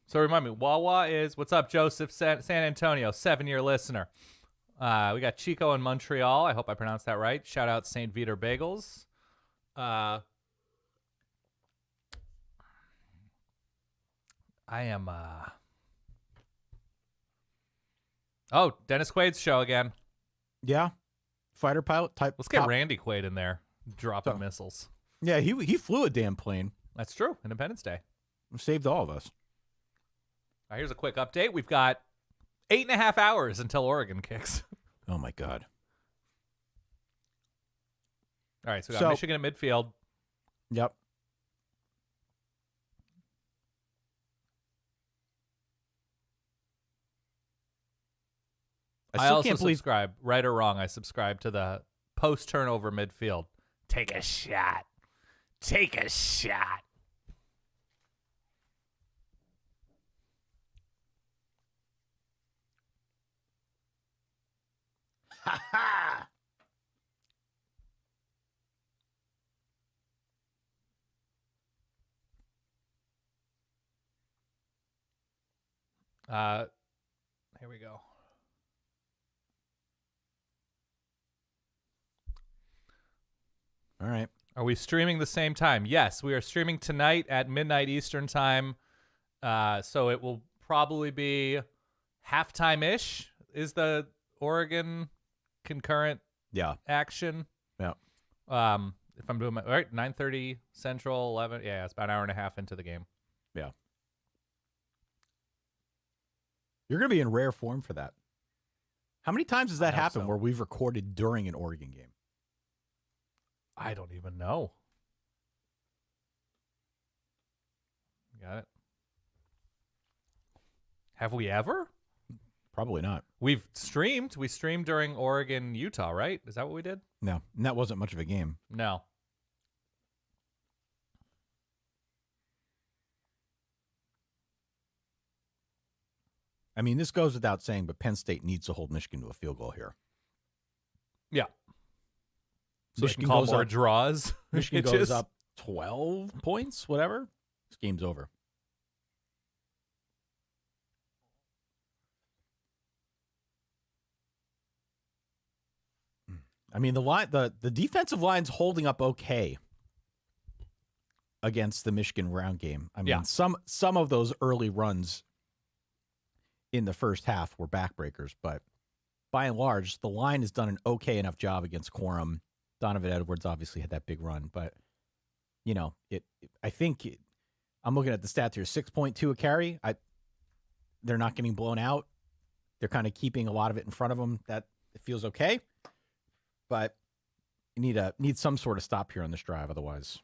So remind me, Wawa is, what's up, Joseph, San Antonio, 7-year listener. We got Chico in Montreal. I hope I pronounced that right. Shout out St. Vitor Bagels. I am, oh, Dennis Quaid's show again. Yeah. Fighter pilot type. Let's get Randy Quaid in there, dropping missiles. Yeah, he flew a damn plane. That's true. Independence Day. Saved all of us. All right, here's a quick update. We've got 8.5 hours until Oregon kicks. Oh, my God. All right, so we got Michigan at midfield. Yep. I also subscribe, right or wrong, I subscribe to the post-turnover midfield. Take a shot. Take a shot. Ha ha! Here we go. All right. Are we streaming the same time? Yes, we are streaming tonight at midnight Eastern time. So it will probably be halftime-ish is the Oregon concurrent action. Yeah. If I'm doing my right, 9:30 Central, 11. Yeah, it's about an hour and a half into the game. Yeah. You're going to be in rare form for that. How many times has that happened where we've recorded during an Oregon game? I don't even know. Got it. Have we ever? Probably not. We've streamed. We streamed during Oregon, Utah, right? Is that what we did? No, and that wasn't much of a game. No. I mean, this goes without saying, but Penn State needs to hold Michigan to a field goal here. Yeah. So Michigan call goes more up, draws. Michigan goes up 12 points, whatever. This game's over. I mean, the defensive line's holding up okay against the Michigan ground game. I mean, some of those early runs in the first half were backbreakers, but by and large, the line has done an okay enough job against Quorum. Donovan Edwards obviously had that big run, but you know, I'm looking at the stats here: 6.2 a carry. They're not getting blown out. They're kind of keeping a lot of it in front of them. That it feels okay, but you need some sort of stop here on this drive, otherwise.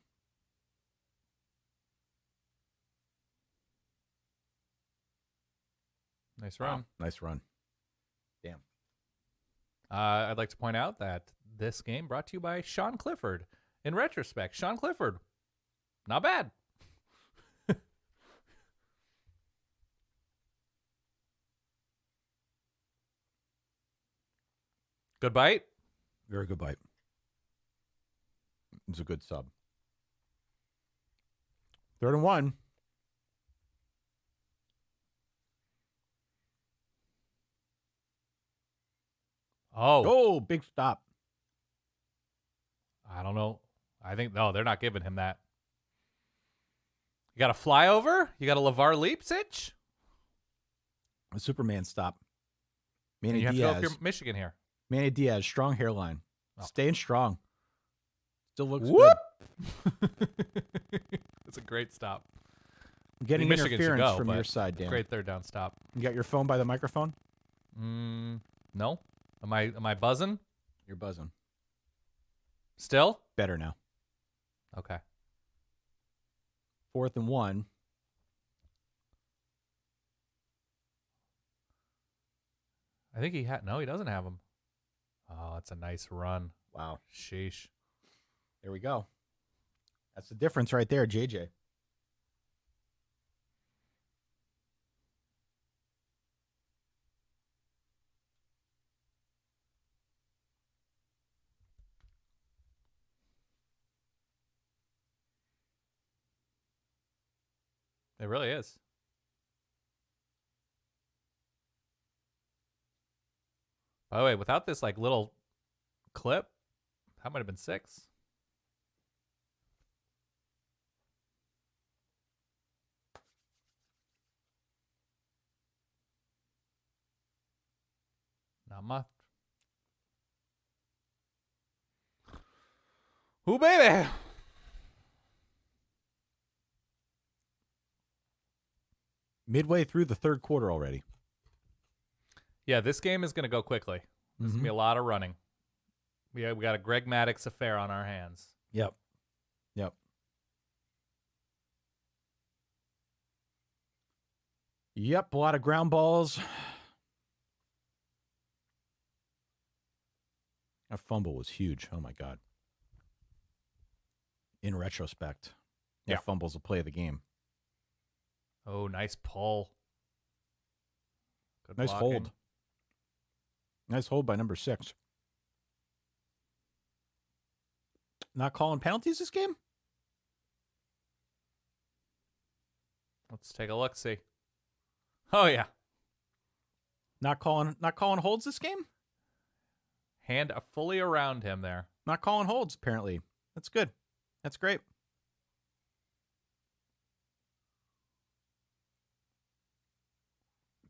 Nice run. Wow, nice run. Damn. I'd like to point out that this game brought to you by Sean Clifford. In retrospect, Sean Clifford, not bad. Good bite? Very good bite. It's a good sub. 3rd and 1. Oh, big stop. I don't know. I think, no, they're not giving him that. You got a flyover? You got a LeVar Leapzig? A Superman stop. You Manny have to Diaz. go if you're Michigan here. Manny Diaz, strong hairline. Oh. Staying strong. Still looks Whoop! good. That's a great stop. I'm getting Michigan should interference go, from but your side, Dan. Great 3rd down stop. You got your phone by the microphone? No. Am I buzzing? You're buzzing. Still? Better now. Okay. 4th and 1. I think he had. No, he doesn't have him. Oh, that's a nice run. Wow. Sheesh. There we go. That's the difference right there, JJ. It really is. By the way, without this like little clip, that might have been 6. Not much. Ooh, baby. Midway through the 3rd quarter already. Yeah, this game is going to go quickly. There's going to be a lot of running. We got a Greg Maddux affair on our hands. Yep. Yep, a lot of ground balls. That fumble was huge. Oh, my God. In retrospect, that fumble's a play of the game. Oh, nice pull. Good Nice blocking. hold. Nice hold by number 6. Not calling penalties this game? Let's take a look, see. Oh, yeah. Not calling holds this game? Hand fully around him there. Not calling holds, apparently. That's good. That's great.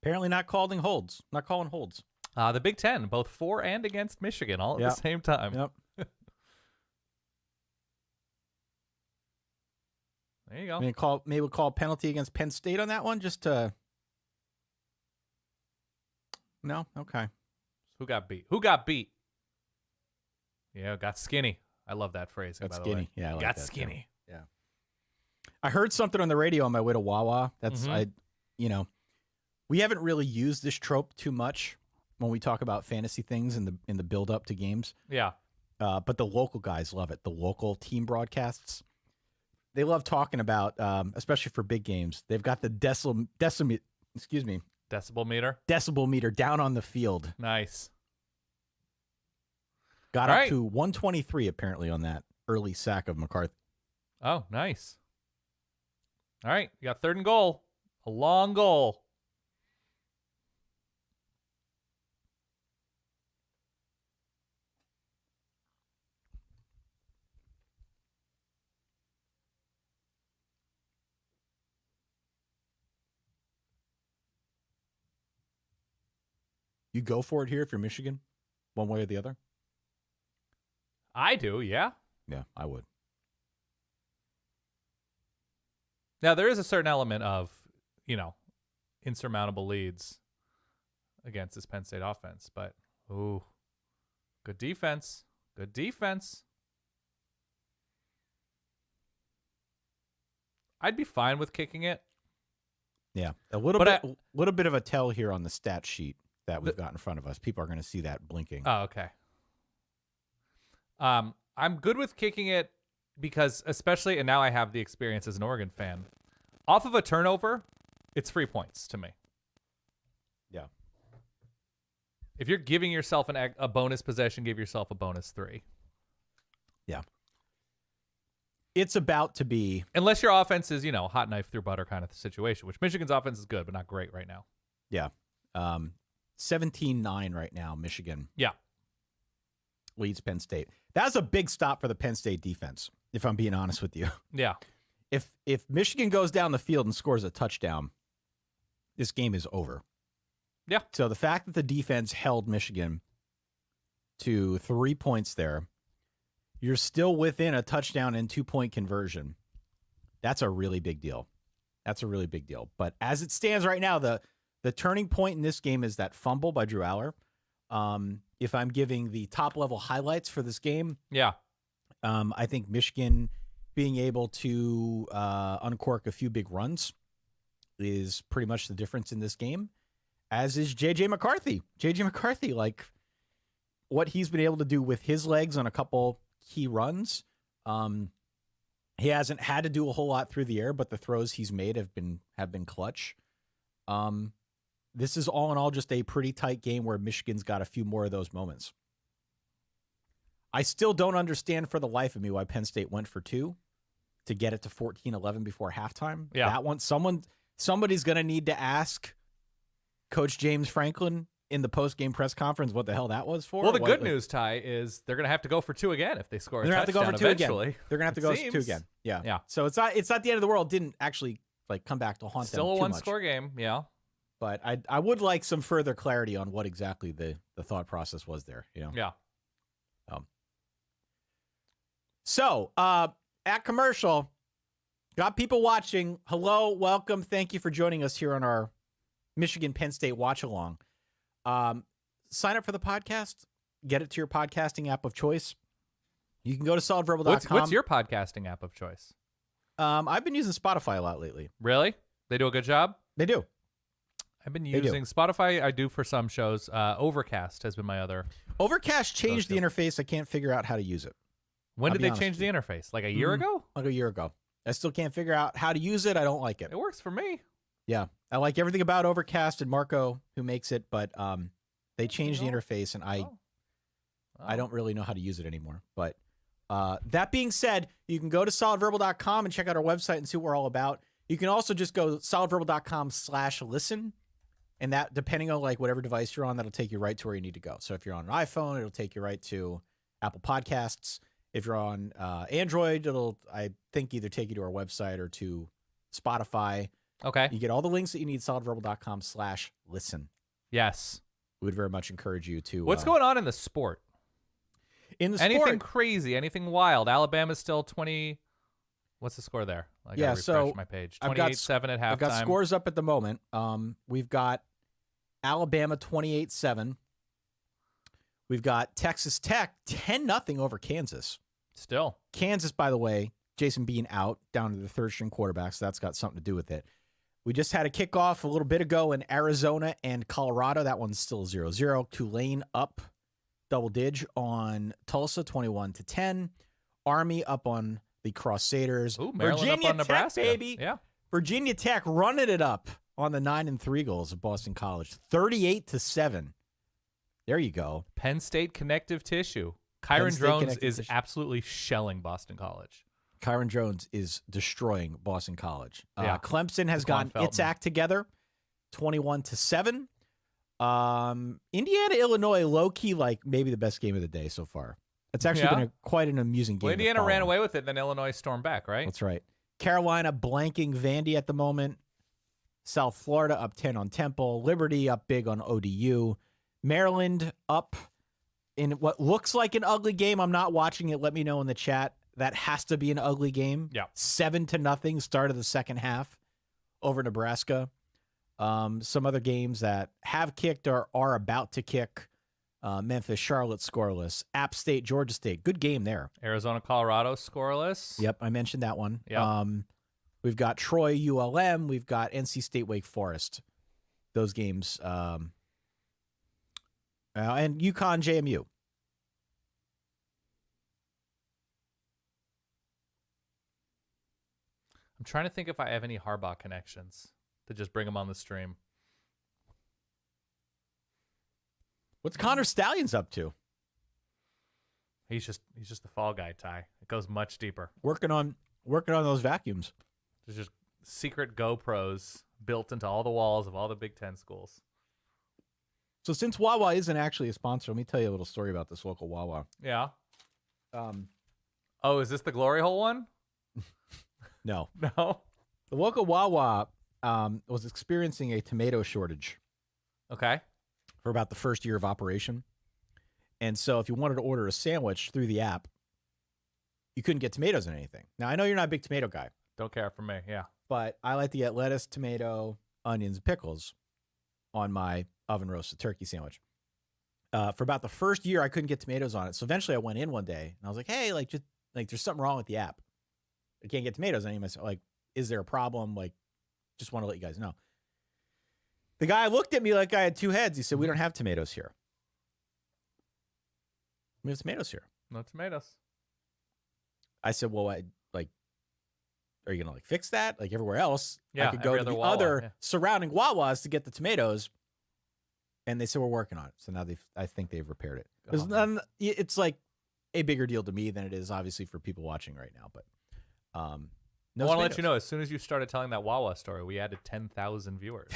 Apparently not calling holds. Not calling holds. The Big Ten, both for and against Michigan, all at the same time. Yep. There you go. Maybe we'll call penalty against Penn State on that one just to... No? Okay. Who got beat? Who got beat? Yeah, got skinny. I love that phrase. Got by skinny. The way. Yeah, I like got that skinny. Too. Yeah. I heard something on the radio on my way to Wawa. That's we haven't really used this trope too much when we talk about fantasy things in the build up to games. Yeah. But the local guys love it. The local team broadcasts, they love talking about, especially for big games. They've got the decibel meter down on the field. Nice. Got up to 123 apparently on that early sack of McCarthy. Oh, nice. All right, you got 3rd and goal. A long goal. You go for it here if you're Michigan, one way or the other? I do, yeah. Yeah, I would. Now, there is a certain element of, insurmountable leads against this Penn State offense, but, ooh, good defense. Good defense. I'd be fine with kicking it. Yeah, a little bit of a tell here on the stat sheet that we've got in front of us. People are going to see that blinking. Oh, okay. I'm good with kicking it because, especially, and now I have the experience as an Oregon fan, off of a turnover, it's free points to me. Yeah. If you're giving yourself a bonus possession, give yourself a bonus 3. Yeah. It's about to be. Unless your offense is, hot knife through butter kind of situation, which Michigan's offense is good, but not great right now. Yeah. 17-9 right now, Michigan. Yeah. Leads Penn State. That was a big stop for the Penn State defense, if I'm being honest with you. Yeah. If Michigan goes down the field and scores a touchdown, this game is over. Yeah. So the fact that the defense held Michigan to 3 points there, you're still within a touchdown and 2-point conversion. That's a really big deal. But as it stands right now, the turning point in this game is that fumble by Drew Aller. If I'm giving the top-level highlights for this game, yeah, I think Michigan being able to uncork a few big runs is pretty much the difference in this game, as is J.J. McCarthy. J.J. McCarthy, like what he's been able to do with his legs on a couple key runs. He hasn't had to do a whole lot through the air, but the throws he's made have been clutch. This is all in all just a pretty tight game where Michigan's got a few more of those moments. I still don't understand for the life of me why Penn State went for 2 to get it to 14-11 before halftime. Yeah. That one, somebody's going to need to ask Coach James Franklin in the post-game press conference what the hell that was for. Well, the good news, Ty, is they're going to have to go for 2 again if they score a touchdown eventually. They're going to have to go for 2 again. Yeah. Yeah. So it's not the end of the world. It didn't actually come back to haunt them Still a too one-score game, yeah. But I would like some further clarity on what exactly the thought process was there. Yeah. So at commercial, got people watching. Hello, welcome. Thank you for joining us here on our Michigan-Penn State watch-along. Sign up for the podcast. Get it to your podcasting app of choice. You can go to solidverbal.com. What's your podcasting app of choice? I've been using Spotify a lot lately. Really? They do a good job? They do. I've been using Spotify. I do for some shows. Overcast has been my other. Overcast changed the interface. I can't figure out how to use it. When did they change the interface? Like a year ago? Like a year ago. I still can't figure out how to use it. I don't like it. It works for me. Yeah. I like everything about Overcast and Marco who makes it, but they changed the interface and I don't really know how to use it anymore. But that being said, you can go to solidverbal.com and check out our website and see what we're all about. You can also just go solidverbal.com/listen. And that, depending on like whatever device you're on, that'll take you right to where you need to go. So if you're on an iPhone, it'll take you right to Apple Podcasts. If you're on Android, it'll, I think, either take you to our website or to Spotify. Okay. You get all the links that you need, solidverbal.com/listen. Yes. We would very much encourage you to. What's going on in the sport? Anything sport, crazy, anything wild? Alabama's still 20. What's the score there? I gotta refresh my page. 28-7 at halftime. I've got scores up at the moment. We've got Alabama 28-7. We've got Texas Tech 10-0 over Kansas. Still. Kansas, by the way, Jason Bean out, down to the third-string quarterback, so that's got something to do with it. We just had a kickoff a little bit ago in Arizona and Colorado. That one's still 0-0. Tulane up double dig on Tulsa, 21-10. Army up on the Crusaders. Ooh, Maryland Virginia up on Nebraska, Tech, baby. Yeah. Virginia Tech running it up on the 9-3 goals of Boston College, 38-7. There you go. Penn State connective tissue. Kyron Drones is absolutely shelling Boston College. Kyron Jones is destroying Boston College. Yeah. Clemson has gotten its act together, 21-7. Indiana, Illinois, low key, like maybe the best game of the day so far. It's actually been quite an amusing game. Well, Indiana ran away with it, then Illinois stormed back, right? That's right. Carolina blanking Vandy at the moment. South Florida up 10 on Temple. Liberty up big on ODU. Maryland up in what looks like an ugly game. I'm not watching it. Let me know in the chat. That has to be an ugly game. Yeah. 7-0 start of the second half over Nebraska. Some other games that have kicked or are about to kick. Memphis, Charlotte scoreless. App State, Georgia State. Good game there. Arizona, Colorado scoreless. Yep, I mentioned that one. Yep. We've got Troy, ULM. We've got NC State, Wake Forest. Those games. And UConn, JMU. I'm trying to think if I have any Harbaugh connections to just bring them on the stream. What's Connor Stallions up to? He's just the fall guy, Ty. It goes much deeper. Working on those vacuums. There's just secret GoPros built into all the walls of all the Big Ten schools. So since Wawa isn't actually a sponsor, let me tell you a little story about this local Wawa. Yeah. Oh, is this the glory hole one? No. No. The local Wawa was experiencing a tomato shortage. Okay. For about the first year of operation. And so if you wanted to order a sandwich through the app, you couldn't get tomatoes in anything. Now, I know you're not a big tomato guy. Don't care for me, yeah. But I like to get lettuce, tomato, onions, and pickles on my oven roasted turkey sandwich. For about the first year, I couldn't get tomatoes on it. So eventually I went in one day and I was like, hey, there's something wrong with the app. I can't get tomatoes on it. Like, is there a problem? Like, just want to let you guys know. The guy looked at me like I had two heads. He said, we don't have tomatoes here. We have tomatoes here. No tomatoes. I said, well, are you going to fix that? Like everywhere else, yeah, I could go to the Wawa, other surrounding Wawas to get the tomatoes. And they said, we're working on it. So now I think they've repaired it. It's like a bigger deal to me than it is obviously for people watching right now. But no I want tomatoes. to let you know, as soon as you started telling that Wawa story, we added 10,000 viewers.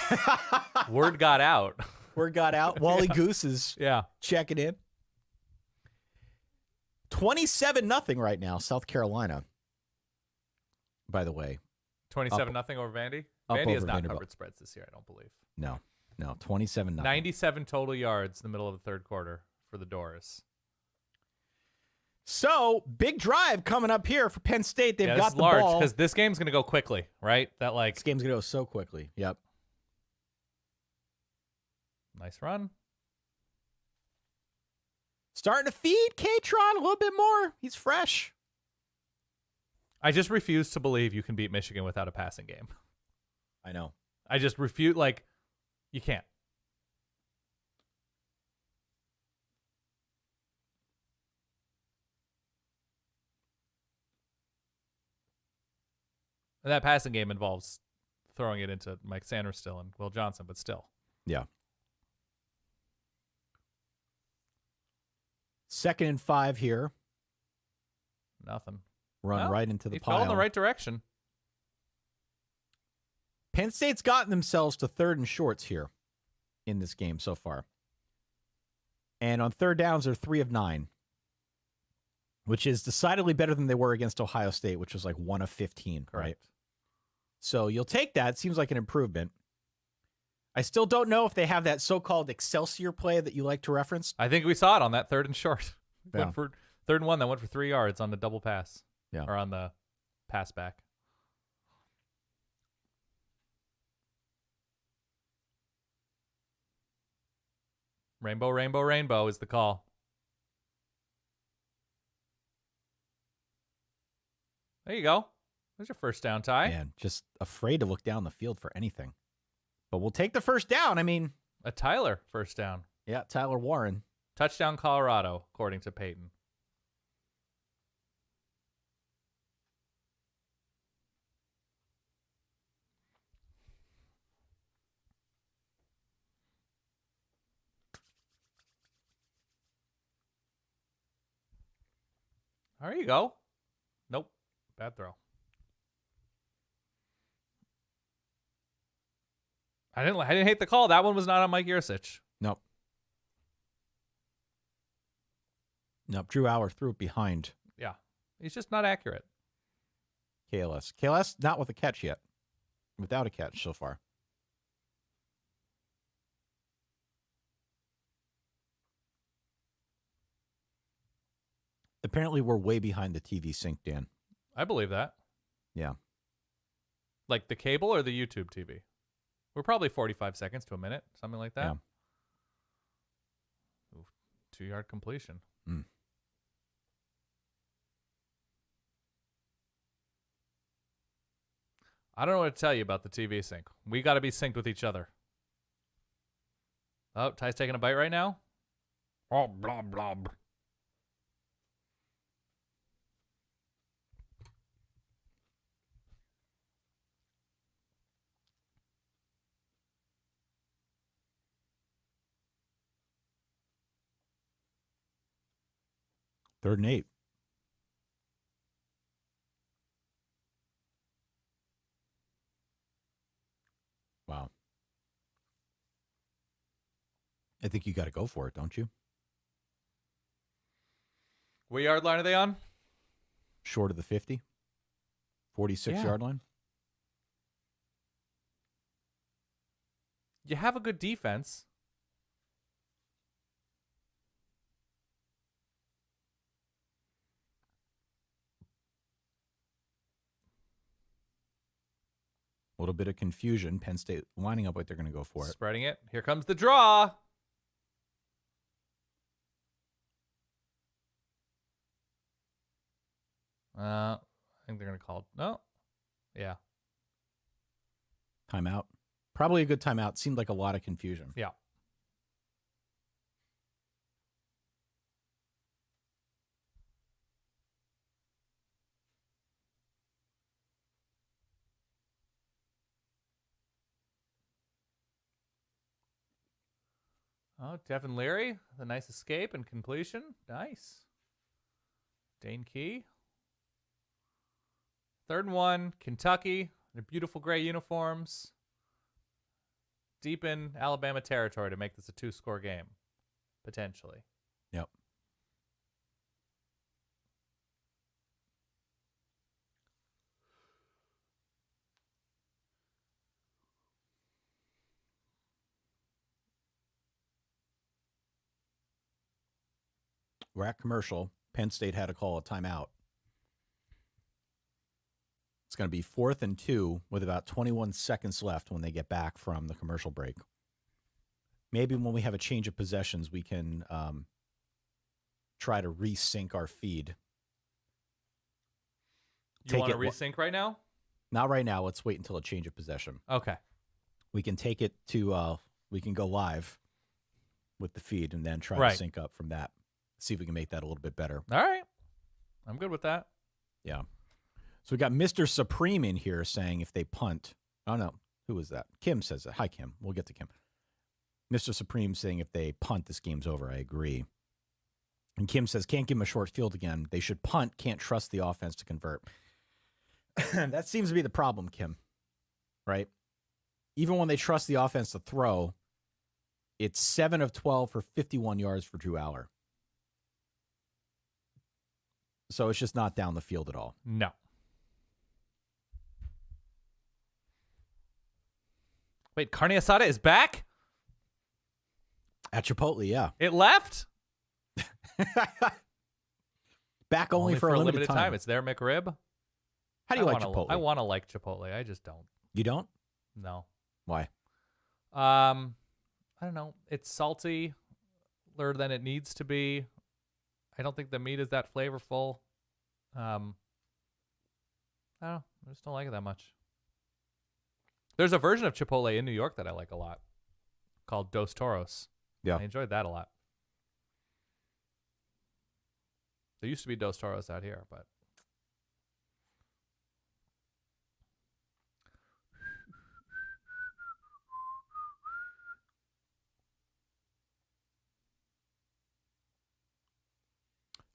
Word got out. Word got out. Wally Goose is checking in. 27-0 right now, South Carolina. By the way. 27-0 over Vandy? Vandy has not covered spreads this year, I don't believe. No, 27-0. 97 total yards in the middle of the third quarter for the Doors. So, big drive coming up here for Penn State. They've got the large, ball. because this game's going to go quickly, right? This game's going to go so quickly. Yep. Nice run. Starting to feed K-Tron a little bit more. He's fresh. I just refuse to believe you can beat Michigan without a passing game. I know. I just refuse. You can't. And that passing game involves throwing it into Mike Sanders still and Will Johnson, but still. Yeah. 2nd and 5 here. Nothing. Run right into the pile. He fell in the right direction. Penn State's gotten themselves to 3rd and shorts here in this game so far. And on 3rd downs, they're 3 of 9, which is decidedly better than they were against Ohio State, which was 1 of 15, Correct. right? So you'll take that. Seems like an improvement. I still don't know if they have that so-called Excelsior play that you like to reference. I think we saw it on that 3rd and short. Yeah. Went for 3rd and 1, that went for 3 yards on the double pass. Yeah. Or on the pass back. Rainbow, rainbow, rainbow is the call. There you go. There's your first down, Ty. Man, just afraid to look down the field for anything. But we'll take the first down. I mean, a Tyler first down. Yeah, Tyler Warren. Touchdown Colorado, according to Peyton. There you go. Nope. Bad throw. I didn't hate the call. That one was not on Mike Yurcich. Nope. Drew Auer threw it behind. Yeah. He's just not accurate. KLS. KLS not with a catch yet. Without a catch so far. Apparently, we're way behind the TV sync, Dan. I believe that. Yeah. Like the cable or the YouTube TV? We're probably 45 seconds to a minute, something like that. Yeah. Ooh, 2-yard completion. Mm. I don't know what to tell you about the TV sync. We got to be synced with each other. Oh, Ty's taking a bite right now? Oh, blah, blah. 3rd and 8. Wow. I think you got to go for it, don't you? What yard line are they on? Short of the 50. 46-yard line. You have a good defense. A little bit of confusion. Penn State lining up like they're going to go for it. Spreading it. Here comes the draw. I think they're going to call. No. Yeah. Timeout. Probably a good timeout. Seemed like a lot of confusion. Yeah. Oh, Devin Leary, the nice escape and completion. Nice. Dane Key. 3rd and 1, Kentucky. Their beautiful gray uniforms. Deep in Alabama territory to make this a 2-score game, potentially. Yep. We're at commercial. Penn State had to call a timeout. It's going to be 4th and 2 with about 21 seconds left when they get back from the commercial break. Maybe when we have a change of possessions, we can try to resync our feed. You want to resync right now? Not right now. Let's wait until a change of possession. Okay. We can take it to, we can go live with the feed and then try to sync up from that. See if we can make that a little bit better. All right. I'm good with that. Yeah. So we got Mr. Supreme in here saying if they punt. Oh, no. Who was that? Kim says that. Hi, Kim. We'll get to Kim. Mr. Supreme saying if they punt, this game's over. I agree. And Kim says, can't give them a short field again. They should punt. Can't trust the offense to convert. That seems to be the problem, Kim. Right? Even when they trust the offense to throw, it's 7 of 12 for 51 yards for Drew Aller. So it's just not down the field at all. No. Wait, Carne Asada is back? At Chipotle, yeah. It left? Back only for a limited time. It's their McRib. How do you like Chipotle? I want to like Chipotle. I just don't. You don't? No. Why? I don't know. It's saltier than it needs to be. I don't think the meat is that flavorful. I don't know. I just don't like it that much. There's a version of Chipotle in New York that I like a lot called Dos Toros. Yeah. I enjoyed that a lot. There used to be Dos Toros out here, but.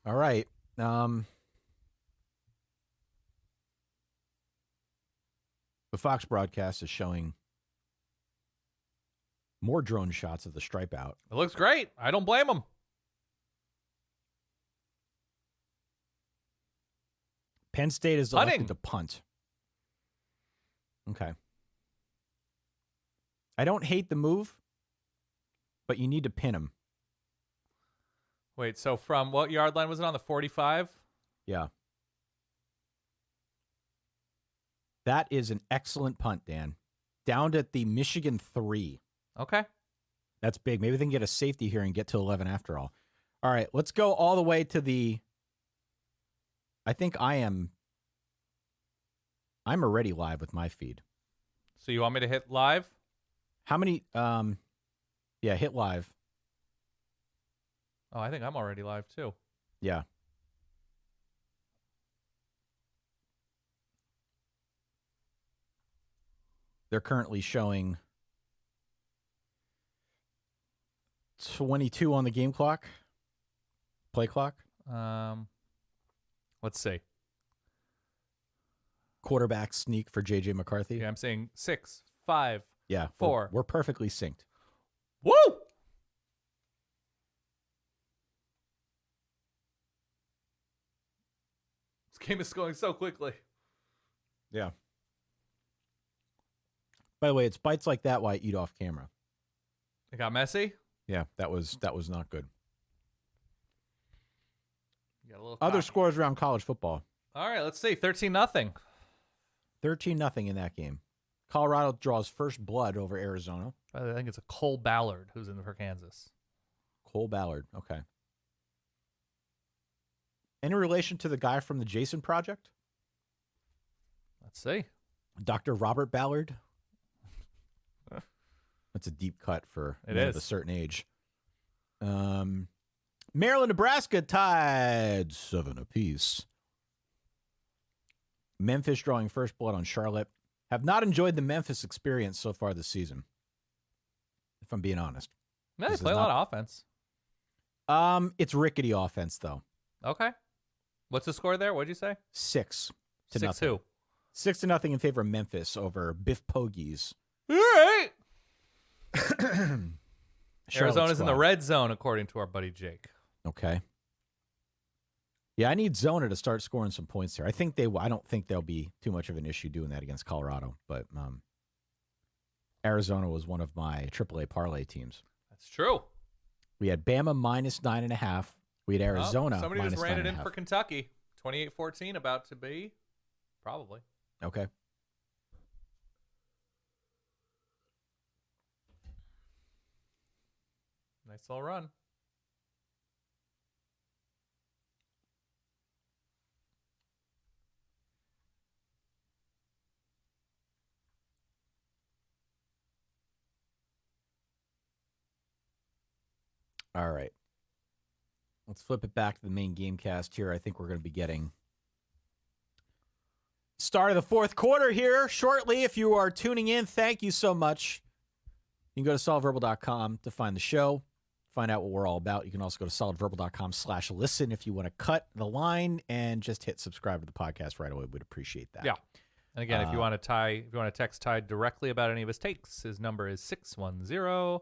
All right. The Fox broadcast is showing more drone shots of the stripe out. It looks great. I don't blame them. Penn State is elected to punt. Okay. I don't hate the move, but you need to pin him. Wait, so from what yard line was it on? The 45? Yeah. That is an excellent punt, Dan. Down at the Michigan 3. Okay. That's big. Maybe they can get a safety here and get to 11 after all. All right, let's go all the way to the... I think I'm already live with my feed. So you want me to hit live? How many... yeah, hit live. Oh, I think I'm already live too. Yeah. They're currently showing 22 on the game clock. Play clock. Let's see. Quarterback sneak for J.J. McCarthy. Yeah, I'm saying 6, 5, Yeah, 4. We're perfectly synced. Woo! This game is going so quickly. Yeah. By the way, it's bites like that why I eat off camera. It got messy. Yeah, that was not good. You got a little Other cocky. scores around college football. All right, let's see. 13-0. 13-0 in that game. Colorado draws first blood over Arizona. I think it's a Cole Ballard who's in for Kansas. Cole Ballard. Okay. Any relation to the guy from the Jason Project? Let's see. Dr. Robert Ballard? That's a deep cut for It men is. of a certain age. Maryland, Nebraska tied 7 apiece. Memphis drawing first blood on Charlotte. Have not enjoyed the Memphis experience so far this season, if I'm being honest. No, they This play is a lot not- of offense. It's rickety offense, though. Okay. What's the score there? What'd you say? 6 to 6 nothing. who? 6-0 in favor of Memphis over Biff Poggies. All right. Charlotte Arizona's in the squad. red zone, according to our buddy Jake. Okay. Yeah, I need Zona to start scoring some points here. I don't think there'll be too much of an issue doing that against Colorado, but Arizona was one of my AAA parlay teams. That's true. We had Bama minus 9.5. We had Arizona Somebody minus just ran it in 9.5. for Kentucky. 28-14, about to be. Probably. Okay. Nice little run. All right. Let's flip it back to the main game cast here. I think we're going to be getting start of the fourth quarter here shortly. If you are tuning in, thank you so much. You can go to solidverbal.com to find the show, find out what we're all about. You can also go to solidverbal.com/listen if you want to cut the line and just hit subscribe to the podcast right away. We'd appreciate that. Yeah. And again, if you want to text Ty directly about any of his takes, his number is 610.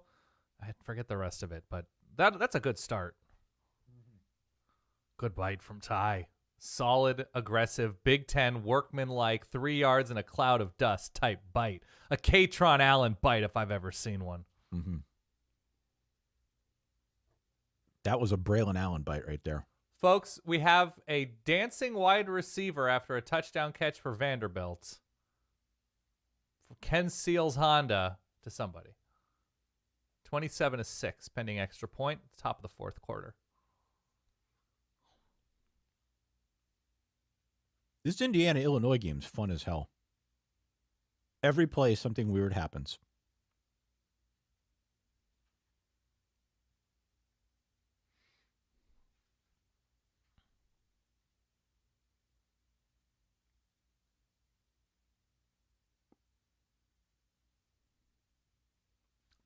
I forget the rest of it, but that's a good start. Good bite from Ty. Solid, aggressive, Big Ten, workman-like, 3 yards in a cloud of dust type bite. A Katron Allen bite if I've ever seen one. Mm-hmm. That was a Braylon Allen bite right there. Folks, we have a dancing wide receiver after a touchdown catch for Vanderbilt. For Ken Seals Honda to somebody. 27-6, pending extra point, top of the fourth quarter. This Indiana-Illinois game is fun as hell. Every play, something weird happens.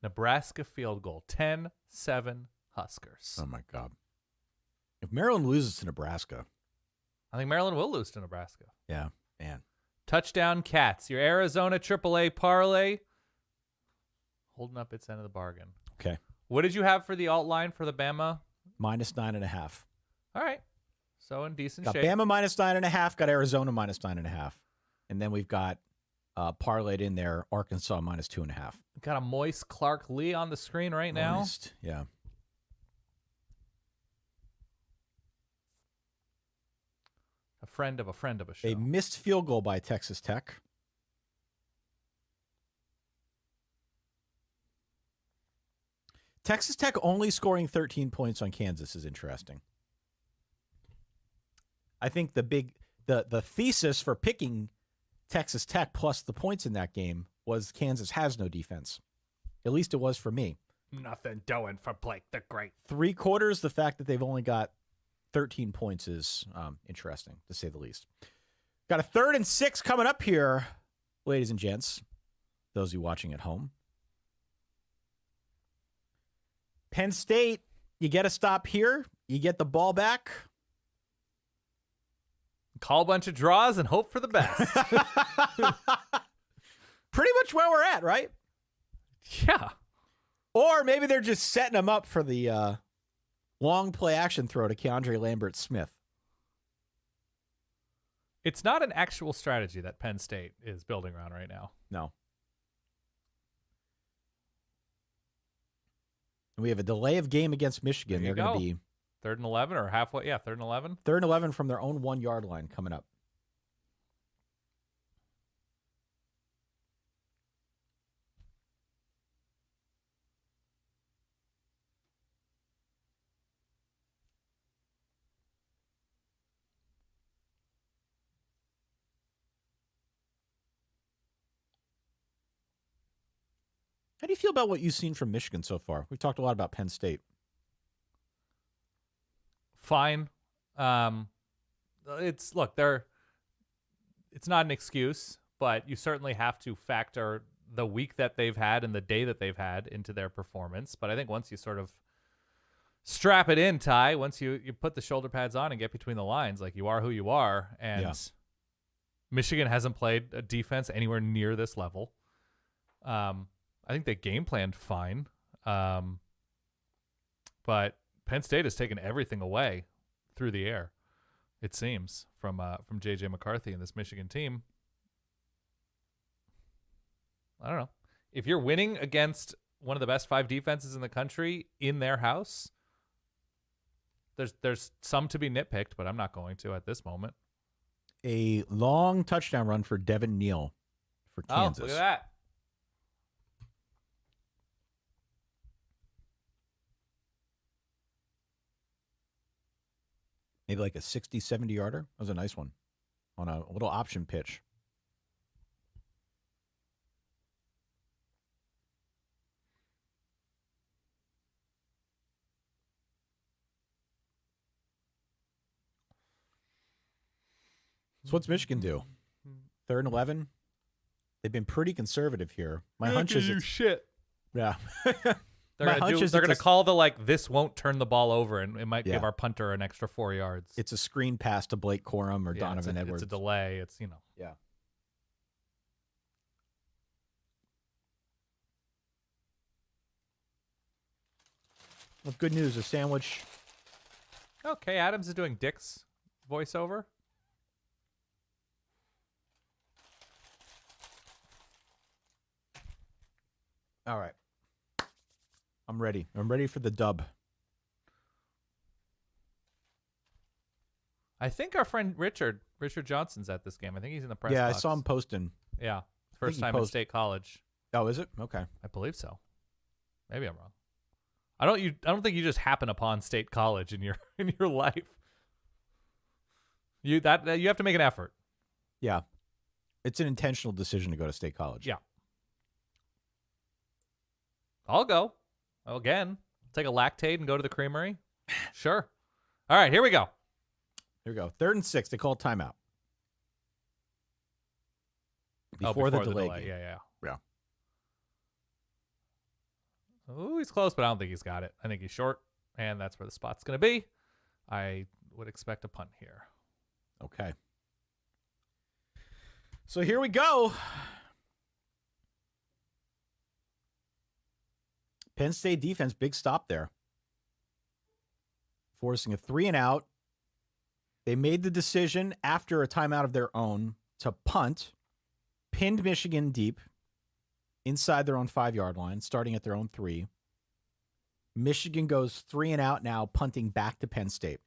Nebraska field goal, 10-7 Huskers. Oh, my God. If Maryland loses to Nebraska. I think Maryland will lose to Nebraska. Yeah, man. Touchdown Cats, your Arizona AAA parlay, holding up its end of the bargain. Okay. What did you have for the alt line for the Bama? Minus 9.5. All right. So in decent Got shape. Bama minus 9.5. Got Arizona minus 9.5. And then we've got parlayed in there Arkansas minus 2.5. Got a moist Clark Lee on the screen right now. Moist, yeah. A friend of a show. A missed field goal by Texas Tech. Texas Tech only scoring 13 points on Kansas is interesting. I think the thesis for picking Texas Tech plus the points in that game was Kansas has no defense. At least it was for me. Nothing doing for Blake the Great. 3 quarters, the fact that they've only got 13 points is interesting, to say the least. Got a 3rd and 6 coming up here, ladies and gents, those of you watching at home. Penn State, you get a stop here. You get the ball back. Call a bunch of draws and hope for the best. Pretty much where we're at, right? Yeah. Or maybe they're just setting them up for the long play action throw to Keandre Lambert-Smith. It's not an actual strategy that Penn State is building around right now. No. We have a delay of game against Michigan. They're going to be 3rd and 11 or halfway. Yeah, 3rd and 11. 3rd and 11 from their own 1 yard line coming up. How do you feel about what you've seen from Michigan so far? We've talked a lot about Penn State. Fine. It's not an excuse, but you certainly have to factor the week that they've had and the day that they've had into their performance. But I think once you sort of strap it in, Ty, once you put the shoulder pads on and get between the lines, like you are who you are, and Michigan hasn't played a defense anywhere near this level. I think they game planned fine. But Penn State has taken everything away through the air, it seems, from J.J. McCarthy and this Michigan team. I don't know. If you're winning against one of the best 5 defenses in the country in their house, there's some to be nitpicked, but I'm not going to at this moment. A long touchdown run for Devin Neal for Kansas. Oh, look at that. Maybe like a 60, 70-yarder. That was a nice one on a little option pitch. So what's Michigan do? 3rd and 11? They've been pretty conservative here. My hunch is it's shit. Yeah. They're going to call the, this won't turn the ball over, and it might give our punter an extra 4 yards. It's a screen pass to Blake Corum or Donovan Edwards. It's a delay. It's, Yeah. Well, good news. A sandwich. Okay, Adams is doing Dick's voiceover. All right. I'm ready. I'm ready for the dub. I think our friend Richard Johnson's at this game. I think he's in the press box. I saw him posting. Yeah. First time in State College. Oh, is it? Okay. I believe so. Maybe I'm wrong. I don't think you just happen upon State College in your life. You have to make an effort. Yeah. It's an intentional decision to go to State College. Yeah. I'll go. Again, take a lactate and go to the creamery. Sure. All right, here we go. Here we go. 3rd and 6. They call timeout. Before the delay. Yeah. Yeah. He's close, but I don't think he's got it. I think he's short, and that's where the spot's going to be. I would expect a punt here. Okay. So here we go. Penn State defense, big stop there. Forcing a 3 and out. They made the decision after a timeout of their own to punt, pinned Michigan deep inside their own 5-yard line, starting at their own 3. Michigan goes 3 and out now, punting back to Penn State.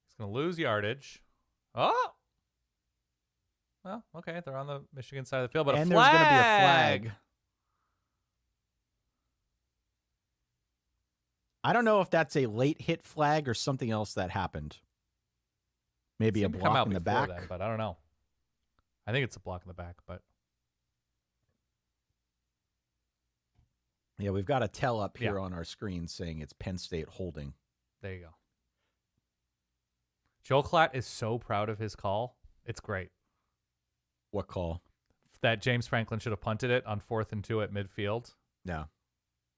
He's going to lose yardage. Oh! Well, okay. They're on the Michigan side of the field, but and a flag! There's going to be a flag. I don't know if that's a late hit flag or something else that happened. Maybe a block in the back. Then, but I don't know. I think it's a block in the back, but yeah, we've got a tell up here on our screen saying it's Penn State holding. There you go. Joel Klatt is so proud of his call. It's great. What call? that James Franklin should have punted it on 4th and 2 at midfield. No.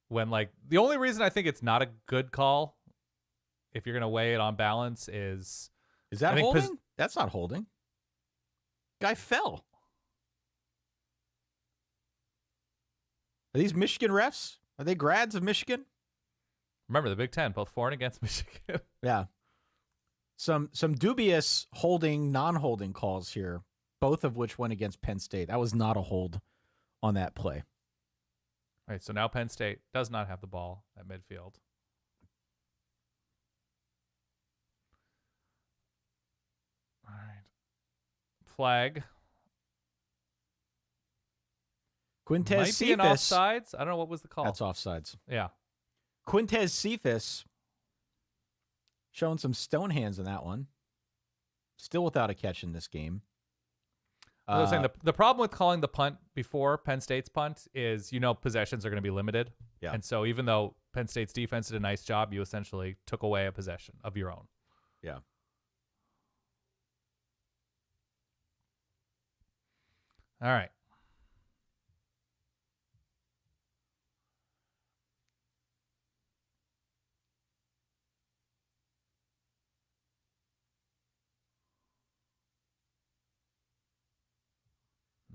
When like the only reason I think it's not a good call, if you're gonna weigh it on balance, is that holding? That's not holding. Guy fell. Are these Michigan refs? Are they grads of Michigan? Remember the Big Ten, both for and against Michigan. Yeah. Some dubious holding, non-holding calls here, both of which went against Penn State. That was not a hold on that play. All right, so now Penn State does not have the ball at midfield. All right. Flag. Quintez Might be an Cephas. offsides. I don't know what was the call. That's offsides. Yeah. Quintez Cephas showing some stone hands in that one. Still without a catch in this game. I was saying the problem with calling the punt before Penn State's punt is, possessions are going to be limited. Yeah. And so even though Penn State's defense did a nice job, you essentially took away a possession of your own. Yeah. All right.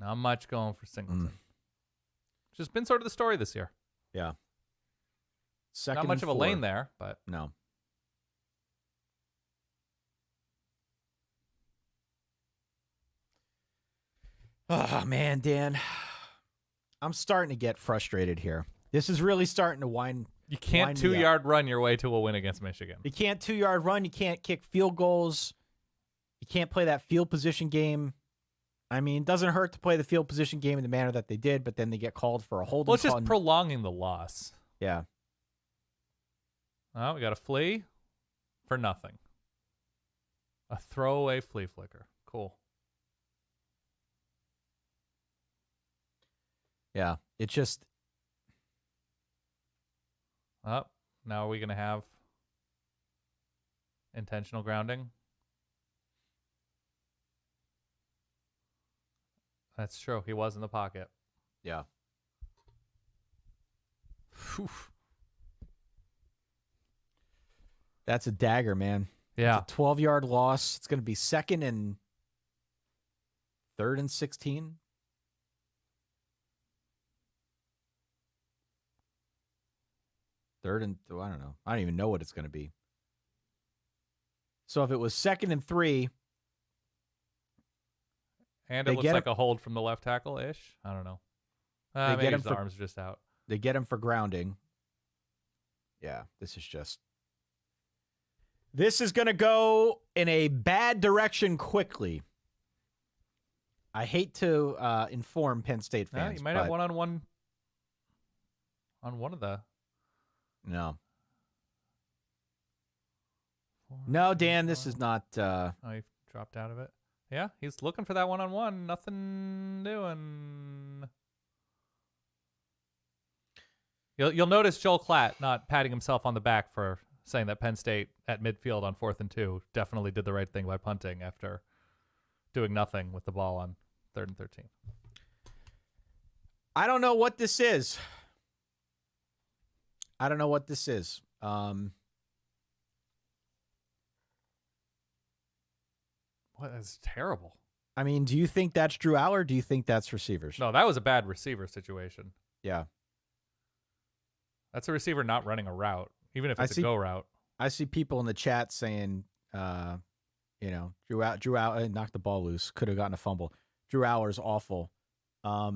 Not much going for Singleton. Just been sort of the story this year. Yeah. Second Not much and of a 4. lane there, but No. Oh, man, Dan. I'm starting to get frustrated here. This is really starting to wind. you can't wind me up. 2-yard run your way to a win against Michigan. You can't 2-yard run. You can't kick field goals. You can't play that field position game. I mean, it doesn't hurt to play the field position game in the manner that they did, but then they get called for a holding Well, it's call. just prolonging the loss. Yeah. Oh, we got a flea for nothing. A throwaway flea flicker. Cool. Yeah. It just. Oh, now are we going to have intentional grounding? That's true. He was in the pocket. Yeah. Whew. That's a dagger, man. Yeah. It's a 12-yard loss. It's going to be 2nd and 3rd and 16. Third and I don't know. I don't even know what it's going to be. So if it was 2nd and 3, And They it looks get like a hold from the left tackle-ish. I don't know. Maybe get him his for- arms are just out. they get him for grounding. Yeah, this is going to go in a bad direction quickly. I hate to inform Penn State fans. You might have one-on-one on one of the... No, Dan, this is not. Oh, he dropped out of it. Yeah, he's looking for that one-on-one. Nothing doing. You'll notice Joel Klatt not patting himself on the back for saying that Penn State at midfield on 4th and 2 definitely did the right thing by punting after doing nothing with the ball on 3rd and 13. I don't know what this is. What is terrible? I mean, do you think that's Drew Aller? Or do you think that's receivers? No, that was a bad receiver situation. Yeah. That's a receiver not running a route, even if it's a go route. I see people in the chat saying, Drew Aller knocked the ball loose, could have gotten a fumble. Drew Aller's awful. I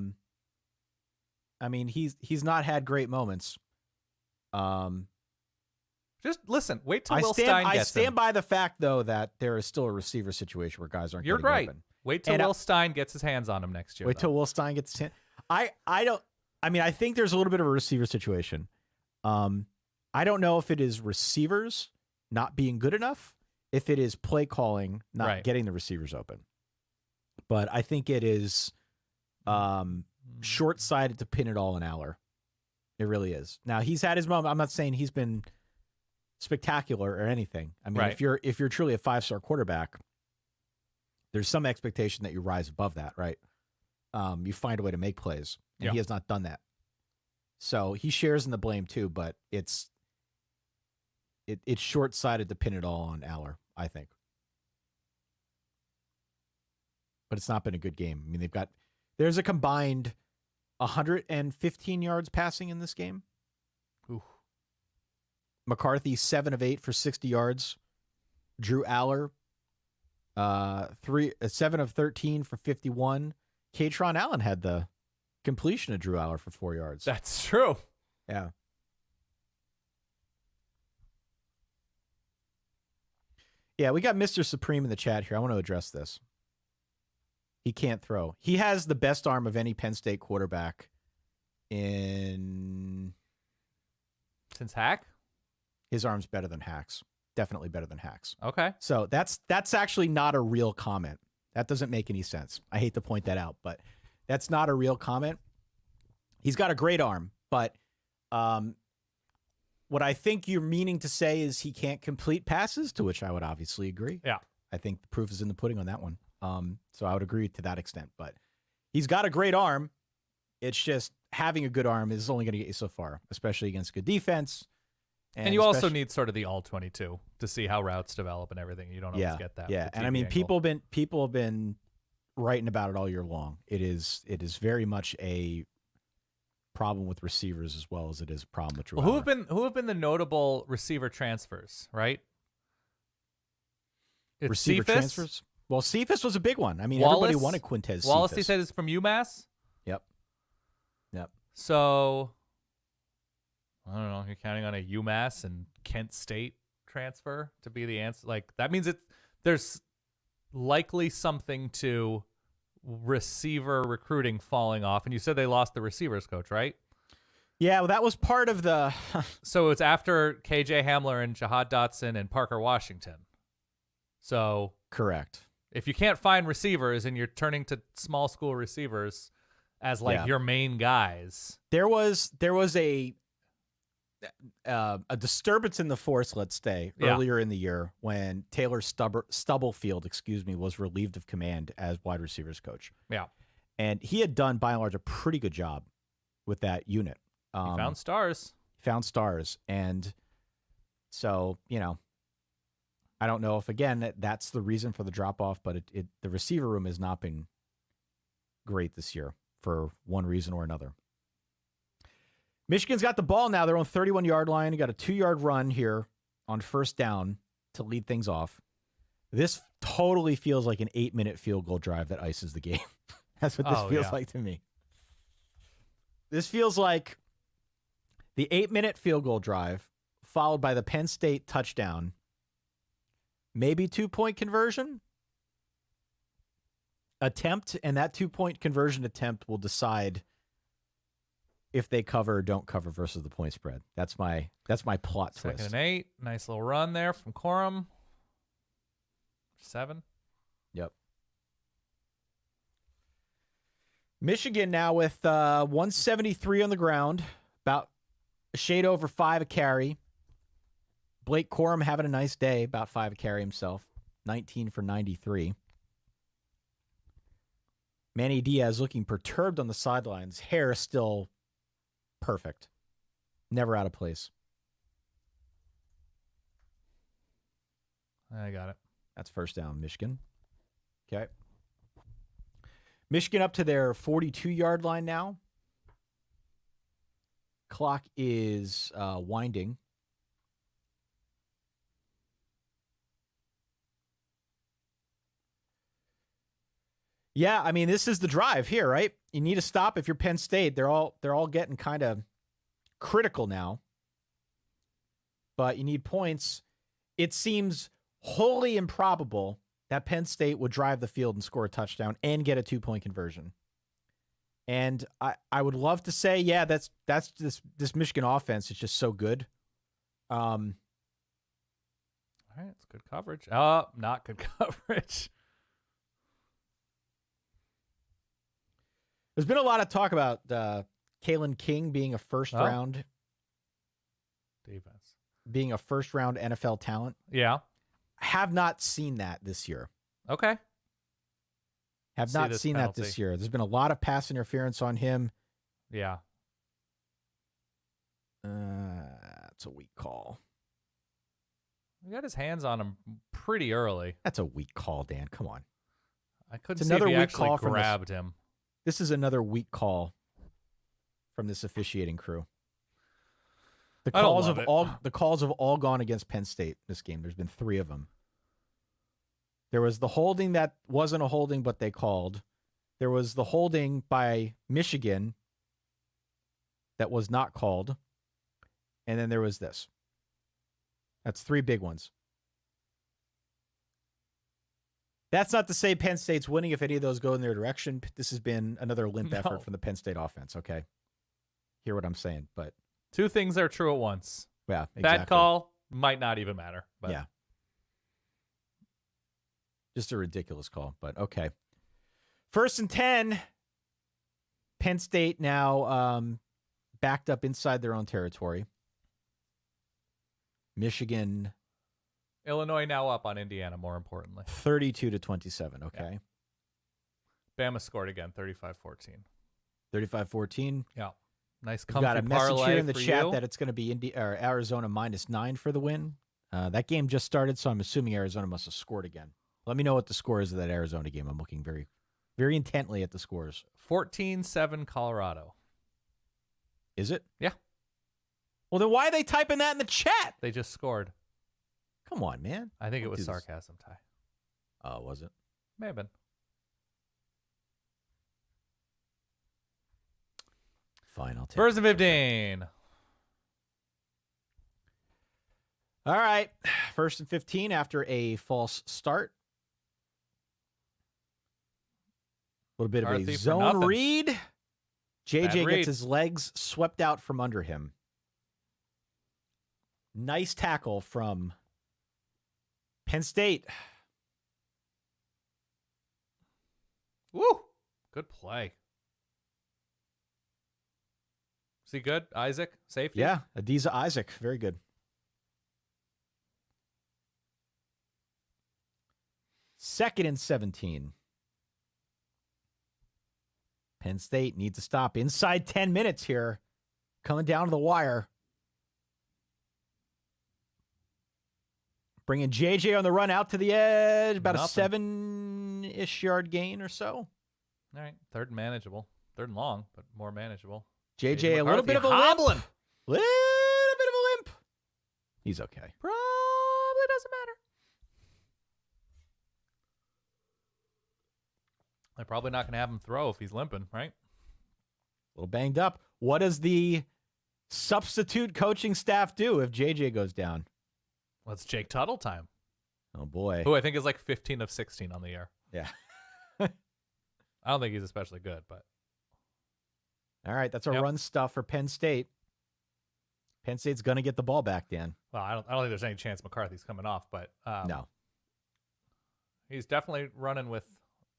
mean, he's not had great moments. Just listen. Wait till Will Stein gets I stand him. by the fact, though, that there is still a receiver situation where guys aren't. You're getting right. open. Wait till Will Stein gets his hands on him next year. Wait till Will Stein gets his hand. I think there's a little bit of a receiver situation. I don't know if it is receivers not being good enough, if it is play calling not getting the receivers open. But I think it is short-sighted to pin it all on Aller. It really is. Now, he's had his moment. I'm not saying he's been spectacular or anything. I mean, if you're truly a 5-star quarterback, there's some expectation that you rise above that, right? you find a way to make plays, and Yeah. he has not done that. So he shares in the blame too, but it's short-sighted to pin it all on Aller, I think. But it's not been a good game. I mean, there's a combined 115 yards passing in this game. Ooh. McCarthy 7 of 8 for 60 yards. Drew Aller 7 of 13 for 51. Katron Allen had the completion of Drew Aller for 4 yards. That's true. Yeah. Yeah, we got Mr. Supreme in the chat here. I want to address this. He can't throw. He has the best arm of any Penn State quarterback in... Since Hack? His arm's better than Hack's. Definitely better than Hack's. Okay. So that's actually not a real comment. That doesn't make any sense. I hate to point that out, but that's not a real comment. He's got a great arm, but what I think you're meaning to say is he can't complete passes, to which I would obviously agree. Yeah. I think the proof is in the pudding on that one. So I would agree to that extent, but he's got a great arm. It's just having a good arm is only going to get you so far, especially against good defense. And you also need sort of the all-22 to see how routes develop and everything. You don't always get that. Yeah, and I mean, people have been writing about it all year long. It is very much a problem with receivers as well as it is a problem with Drew Aller. Who have been the notable receiver transfers, right? It's receiver Cephas. transfers? Well, Cephas was a big one. I mean, Wallace, everybody wanted Quintez Wallace, Cephas. he said, is from UMass. Yep. So, I don't know. You're counting on a UMass and Kent State transfer to be the answer. Like, that means there's likely something to receiver recruiting falling off. And you said they lost the receivers coach, right? Yeah, well, that was part of the... So it's after KJ Hamler and Jahad Dotson and Parker Washington. So... Correct. If you can't find receivers and you're turning to small school receivers as your main guys, there was a disturbance in the force, let's say, earlier in the year when Taylor Stubblefield, was relieved of command as wide receivers coach. Yeah, and he had done by and large a pretty good job with that unit. He found stars, and so I don't know if, again, that's the reason for the drop-off, but the receiver room has not been great this year for one reason or another. Michigan's got the ball now. They're on 31-yard line. You got a 2-yard run here on first down to lead things off. This totally feels like an 8-minute field goal drive that ices the game. That's what this feels like to me. This feels like the 8-minute field goal drive followed by the Penn State touchdown. Maybe 2-point conversion attempt, and that 2-point conversion attempt will decide if they cover or don't cover versus the point spread. That's my plot twist. 2nd and 8. Nice little run there from Corum. 7. Yep. Michigan now with 173 on the ground, about a shade over 5 a carry. Blake Corum having a nice day, about 5 a carry himself, 19 for 93. Manny Diaz looking perturbed on the sidelines. Hair still perfect. Never out of place. I got it. That's first down, Michigan. Okay. Michigan up to their 42-yard line now. Clock is winding. Yeah, I mean, this is the drive here, right? You need to stop if you're Penn State. They're all getting kind of critical now. But you need points. It seems wholly improbable that Penn State would drive the field and score a touchdown and get a 2-point conversion. And I would love to say, yeah, that's this Michigan offense is just so good. All right, it's good coverage. Oh, not good coverage. There's been a lot of talk about Kalen King being a first-round defense, being a first-round NFL talent. Yeah. Have not seen that this year. Okay. Have See not this seen that penalty. this year. There's been a lot of pass interference on him. Yeah. That's a weak call. He got his hands on him pretty early. That's a weak call, Dan. Come on. I couldn't It's see if another he weak actually call from grabbed him. This is another weak call from this officiating crew. The I don't calls love have it. all gone against Penn State this game. There's been 3 of them. There was the holding that wasn't a holding, but they called. There was the holding by Michigan that was not called. And then there was this. That's 3 big ones. That's not to say Penn State's winning if any of those go in their direction. This has been another limp effort from the Penn State offense, okay? Hear what I'm saying, but 2 things are true at once. yeah, exactly. Bad call might not even matter. But Yeah. Just a ridiculous call, but okay. 1st and 10. Penn State now backed up inside their own territory. Michigan Illinois now up on Indiana, more importantly. 32-27, okay. Yeah. Bama scored again, 35-14. 35-14. Yeah. Nice We've comfy got a message parlay here in the for chat you. that it's going to be Arizona -9 for the win. That game just started, so I'm assuming Arizona must have scored again. Let me know what the score is of that Arizona game. I'm looking very, very intently at the scores. 14-7 Colorado. Is it? Yeah. Well, then why are they typing that in the chat? They just scored. Come on, man. I think it Don't was do this. sarcasm, Ty. Oh, was it? May have been. Fine, I'll take First it. and 15. All right. 1st and 15 after a false start. A little bit of Carthy a for zone nothing. read. Bad JJ read. gets his legs swept out from under him. Nice tackle from Penn State. Woo! Good play. Is he good? Isaac? Safety? Yeah, Adiza Isaac. Very good. Second and 17. Penn State needs to stop inside 10 minutes here. Coming down to the wire. Bringing JJ on the run out to the edge. About Nothing. a 7-ish yard gain or so. All right. 3rd and manageable. 3rd and long, but more manageable. JJ, a little McCarthy bit of a hobbling. limp. Little bit of a limp. He's okay. Probably doesn't matter. They're probably not going to have him throw if he's limping, right? A little banged up. What does the substitute coaching staff do if JJ goes down? Well, it's Jake Tuttle time, Oh, boy. who I think is like 15 of 16 on the year. Yeah. I don't think he's especially good, but All right, that's a Yep. run stuff for Penn State. Penn State's going to get the ball back, Dan. well, I don't think there's any chance McCarthy's coming off, but No. he's definitely running with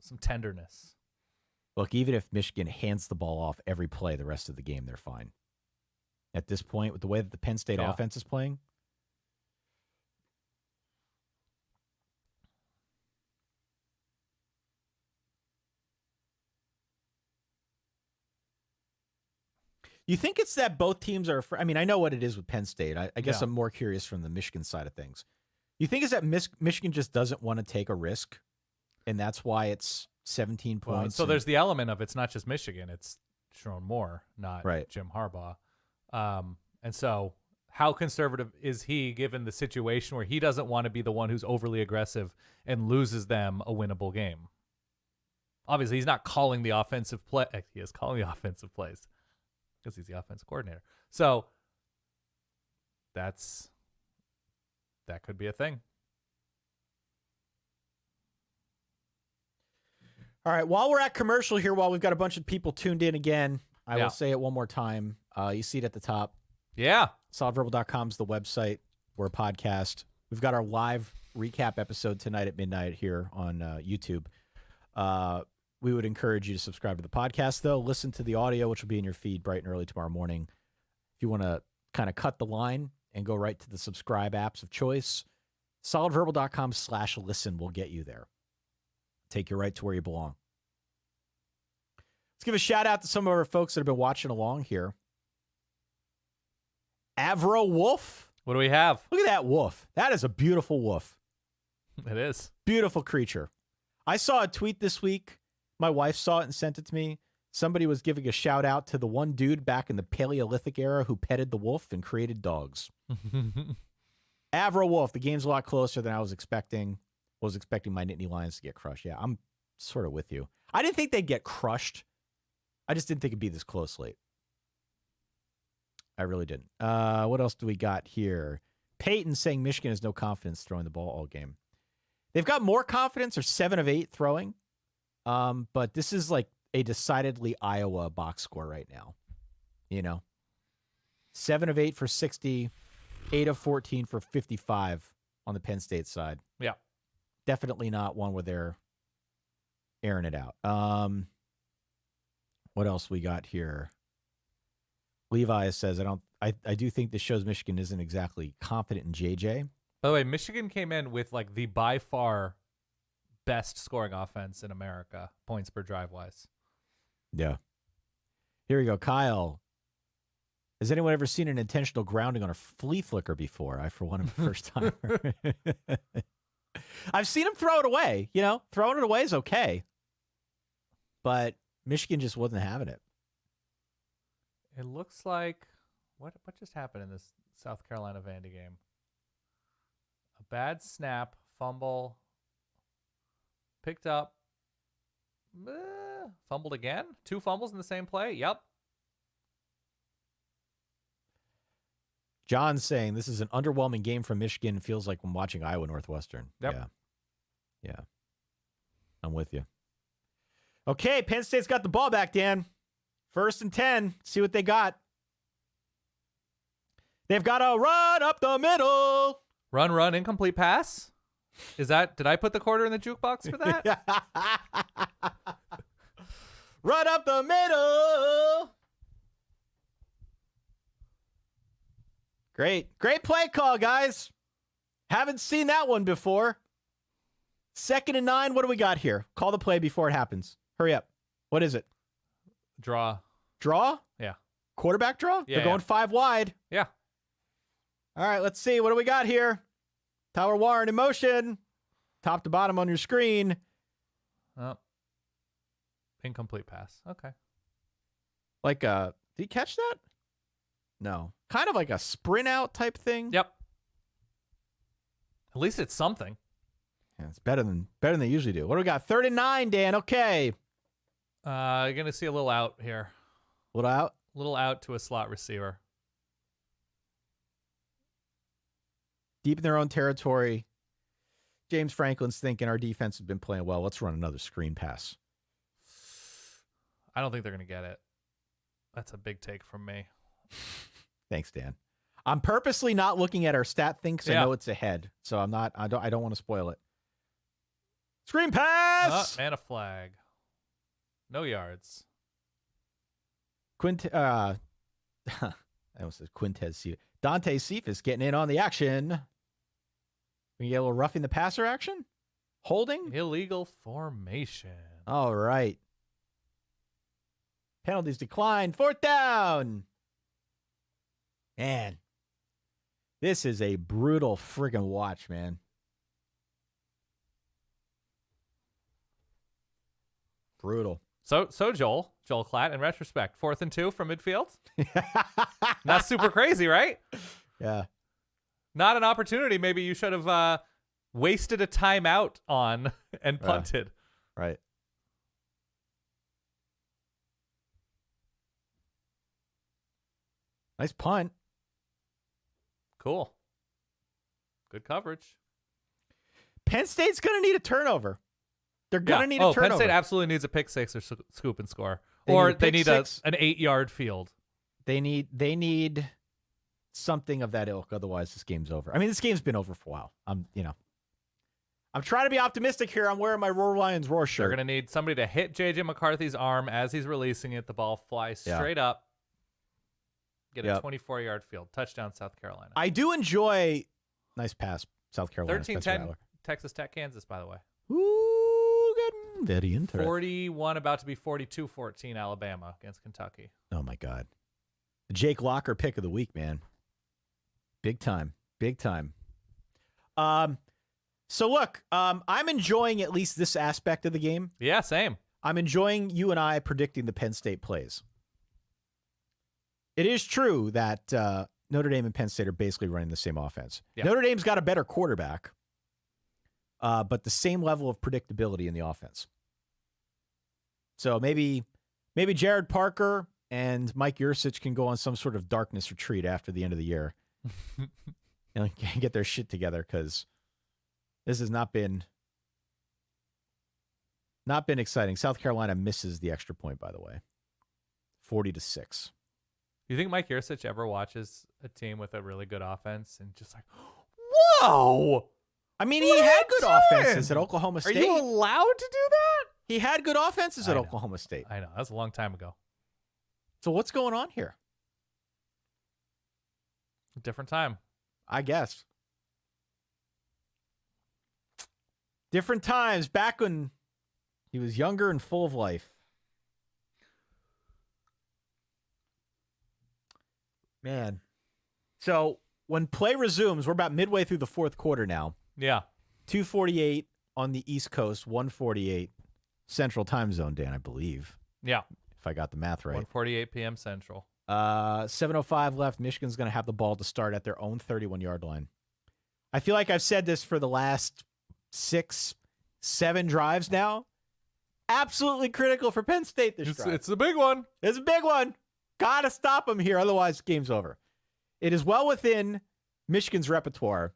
some tenderness. Look, even if Michigan hands the ball off every play the rest of the game, they're fine. At this point, with the way that the Penn State Yeah. offense is playing, you think it's that both teams are I mean, I know what it is with Penn State. I guess Yeah. I'm more curious from the Michigan side of things. You think it's that Michigan just doesn't want to take a risk, and that's why it's 17 Well, points? so there's the element of it's not just Michigan, it's Sharon Moore, not Right. Jim Harbaugh. And so how conservative is he given the situation where he doesn't want to be the one who's overly aggressive and loses them a winnable game? Obviously, he's not calling the offensive play. He is calling the offensive plays because he's the offensive coordinator. So that could be a thing. All right, while we're at commercial here, while we've got a bunch of people tuned in again, I Yeah. will say it one more time. You see it at the top. Yeah. Solidverbal.com is the website. We're a podcast. We've got our live recap episode tonight at midnight here on YouTube. We would encourage you to subscribe to the podcast, though. Listen to the audio, which will be in your feed bright and early tomorrow morning. If you want to kind of cut the line and go right to the subscribe apps of choice, solidverbal.com/listen will get you there. Take you right to where you belong. Let's give a shout out to some of our folks that have been watching along here. Avro Wolf. What do we have? Look at that wolf. That is a beautiful wolf. It is. Beautiful creature. I saw a tweet this week. My wife saw it and sent it to me. Somebody was giving a shout out to the one dude back in the Paleolithic era who petted the wolf and created dogs. Avro Wolf. The game's a lot closer than I was expecting. Was expecting my Nittany Lions to get crushed. Yeah, I'm sort of with you. I didn't think they'd get crushed. I just didn't think it'd be this close late. I really didn't. What else do we got here? Peyton saying Michigan has no confidence throwing the ball all game. They've got more confidence. They're 7 of 8 throwing. But this is like a decidedly Iowa box score right now. 7 of 8 for 60, 8 of 14 for 55 on the Penn State side. Yeah. Definitely not one where they're airing it out. What else we got here? Levi says, I do think this shows Michigan isn't exactly confident in JJ. By the way, Michigan came in with like the by far best scoring offense in America, points per drive wise. Yeah. Here we go. Kyle. Has anyone ever seen an intentional grounding on a flea flicker before? I, for one, am the first time. I've seen him throw it away. Throwing it away is okay. But Michigan just wasn't having it. It looks like what just happened in this South Carolina Vandy game? A bad snap, fumble, picked up, fumbled again. 2 fumbles in the same play. Yep. John's saying this is an underwhelming game from Michigan. Feels like when watching Iowa Northwestern. Yep. Yeah. I'm with you. Okay, Penn State's got the ball back, Dan. 1st and 10. See what they got. They've got to run up the middle. Run, incomplete pass. Did I put the quarter in the jukebox for that? Run up the middle. Great play call, guys. Haven't seen that one before. 2nd and 9. What do we got here? Call the play before it happens. Hurry up. What is it? Draw? Yeah. Quarterback draw? Yeah. They're going 5 wide. Yeah. All right, let's see. What do we got here? Tyler Warren in motion. Top to bottom on your screen. Oh. Incomplete pass. Okay. Did he catch that? No. Kind of like a sprint out type thing. Yep. At least it's something. Yeah, it's better than they usually do. What do we got? 3rd and 9, Dan. Okay. You're going to see a little out here. What out? A little out to a slot receiver. Deep in their own territory. James Franklin's thinking our defense has been playing well. Let's run another screen pass. I don't think they're going to get it. That's a big take from me. Thanks, Dan. I'm purposely not looking at our stat thing because I know it's ahead. So I don't want to spoil it. Screen pass! And a flag. No yards. I almost said Quintez Cephas. Dante Cephas getting in on the action. We get a little roughing the passer action? Holding? Illegal formation. All right. Penalties declined. 4th down. Man. This is a brutal friggin' watch, man. Brutal. So Joel Klatt, in retrospect, 4th and 2 from midfield. Not super crazy, right? Yeah. Not an opportunity maybe you should have wasted a timeout on and punted. Right. Nice punt. Cool. Good coverage. Penn State's going to need a turnover. They're going to need a turnover. Penn State absolutely needs a pick 6 or scoop and score. They need an 8-yard field. They need something of that ilk. Otherwise, this game's over. I mean, this game's been over for a while. I'm trying to be optimistic here. I'm wearing my Roar Lions Roar shirt. They're going to need somebody to hit J.J. McCarthy's arm as he's releasing it. The ball flies straight up. Get a 24-yard field. Touchdown, South Carolina. I do enjoy nice pass, South Carolina. 13-10, Texas Tech, Kansas, by the way. Ooh, good. Very interesting. 41, about to be 42-14 Alabama against Kentucky. Oh, my God. The Jake Locker pick of the week, man. Big time. Big time. So, look, I'm enjoying at least this aspect of the game. Yeah, same. I'm enjoying you and I predicting the Penn State plays. It is true that Notre Dame and Penn State are basically running the same offense. Yeah. Notre Dame's got a better quarterback, but the same level of predictability in the offense. So maybe Jared Parker and Mike Yurcich can go on some sort of darkness retreat after the end of the year and get their shit together, because this has not been exciting. South Carolina misses the extra point, by the way. 40-6. You think Mike Yurcich ever watches a team with a really good offense and just like, whoa? I mean, he had good offenses at Oklahoma State. Are you allowed to do that? He had good offenses at Oklahoma State. I know. That was a long time ago. So what's going on here? A different time. I guess. Different times, back when he was younger and full of life. Man. So when play resumes, we're about midway through the fourth quarter now. Yeah. 2:48 on the East Coast, 1:48 Central Time Zone, Dan, I believe. Yeah. If I got the math right. 1:48 p.m. Central. 7:05 left. Michigan's going to have the ball to start at their own 31-yard line. I feel like I've said this for the last 6-7 drives now. Absolutely critical for Penn State this drive. It's a big one. It's a big one. Got to stop them here. Otherwise, game's over. It is well within Michigan's repertoire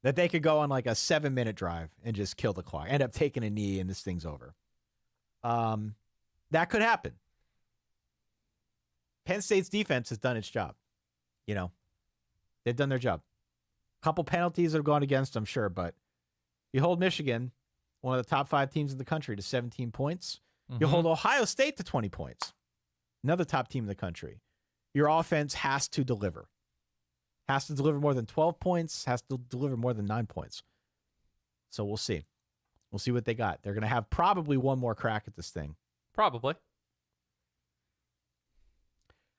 that they could go on like a 7-minute drive and just kill the clock, end up taking a knee, and this thing's over. That could happen. Penn State's defense has done its job. You know, they've done their job. A couple penalties that have gone against them, sure, but you hold Michigan, one of the top 5 teams in the country, to 17 points. Mm-hmm. You hold Ohio State to 20 points. Another top team in the country. Your offense has to deliver. Has to deliver more than 12 points. Has to deliver more than 9 points. So we'll see. We'll see what they got. They're going to have probably one more crack at this thing. Probably.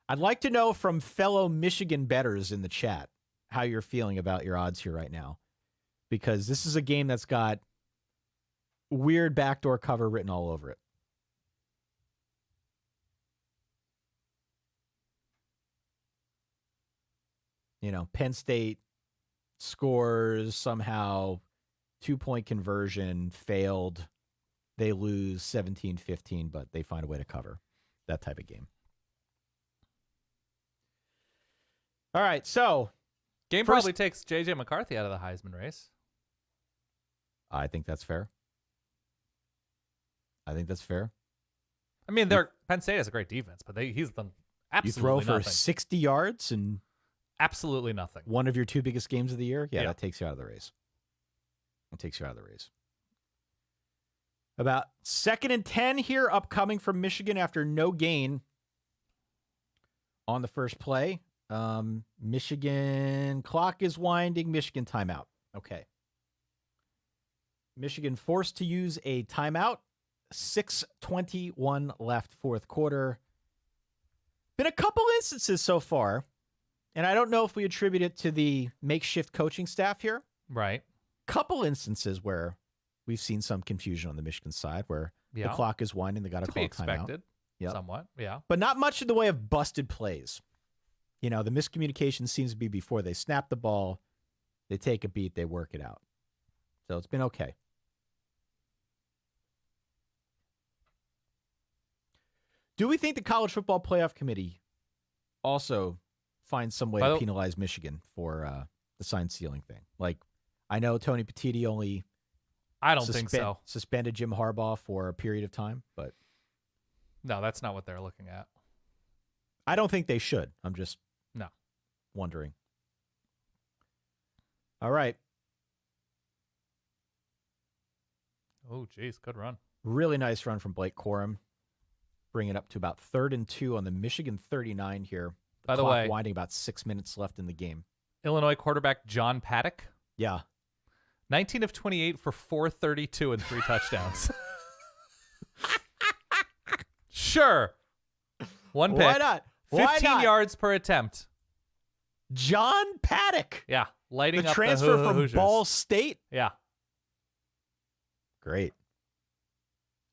I'd like to know from fellow Michigan bettors in the chat how you're feeling about your odds here right now. Because this is a game that's got weird backdoor cover written all over it. You know, Penn State scores somehow, 2-point conversion failed. They lose 17-15, but they find a way to cover. That type of game. All right, so. Game probably takes J.J. McCarthy out of the Heisman race. I think that's fair. I mean, Penn State has a great defense, but he's done absolutely nothing. You throw for nothing. 60 yards and absolutely nothing. One of your 2 biggest games of the year? Yeah, yeah. That takes you out of the race. About 2nd and 10 here, upcoming from Michigan after no gain on the first play. Michigan clock is winding. Michigan timeout. Okay. Michigan forced to use a timeout. 6:21 left, fourth quarter. Been a couple instances so far, and I don't know if we attribute it to the makeshift coaching staff here. Right. Couple instances where we've seen some confusion on the Michigan side where the clock is winding. They got to call a timeout. Expected. Yep. Somewhat. Yeah. But not much in the way of busted plays. You know, the miscommunication seems to be before they snap the ball, they take a beat, they work it out. So it's been okay. Do we think the College Football Playoff Committee also finds some way to penalize Michigan for the sign stealing thing? Like, I know Tony Petitti only think so. Suspended Jim Harbaugh for a period of time, but no, that's not what they're looking at. I don't think they should. I'm just wondering. All right. Oh, geez, good run. Really nice run from Blake Corum. Bring it up to about 3rd and 2 on the Michigan 39 here. By the way, winding, about 6 minutes left in the game. Illinois quarterback John Paddock. Yeah. 19 of 28 for 432 and 3 touchdowns. Sure. One pick. Why not? 15 yards per attempt. John Paddock. Yeah. Lighting The up transfer the from Hoosiers. Ball State. Yeah. Great.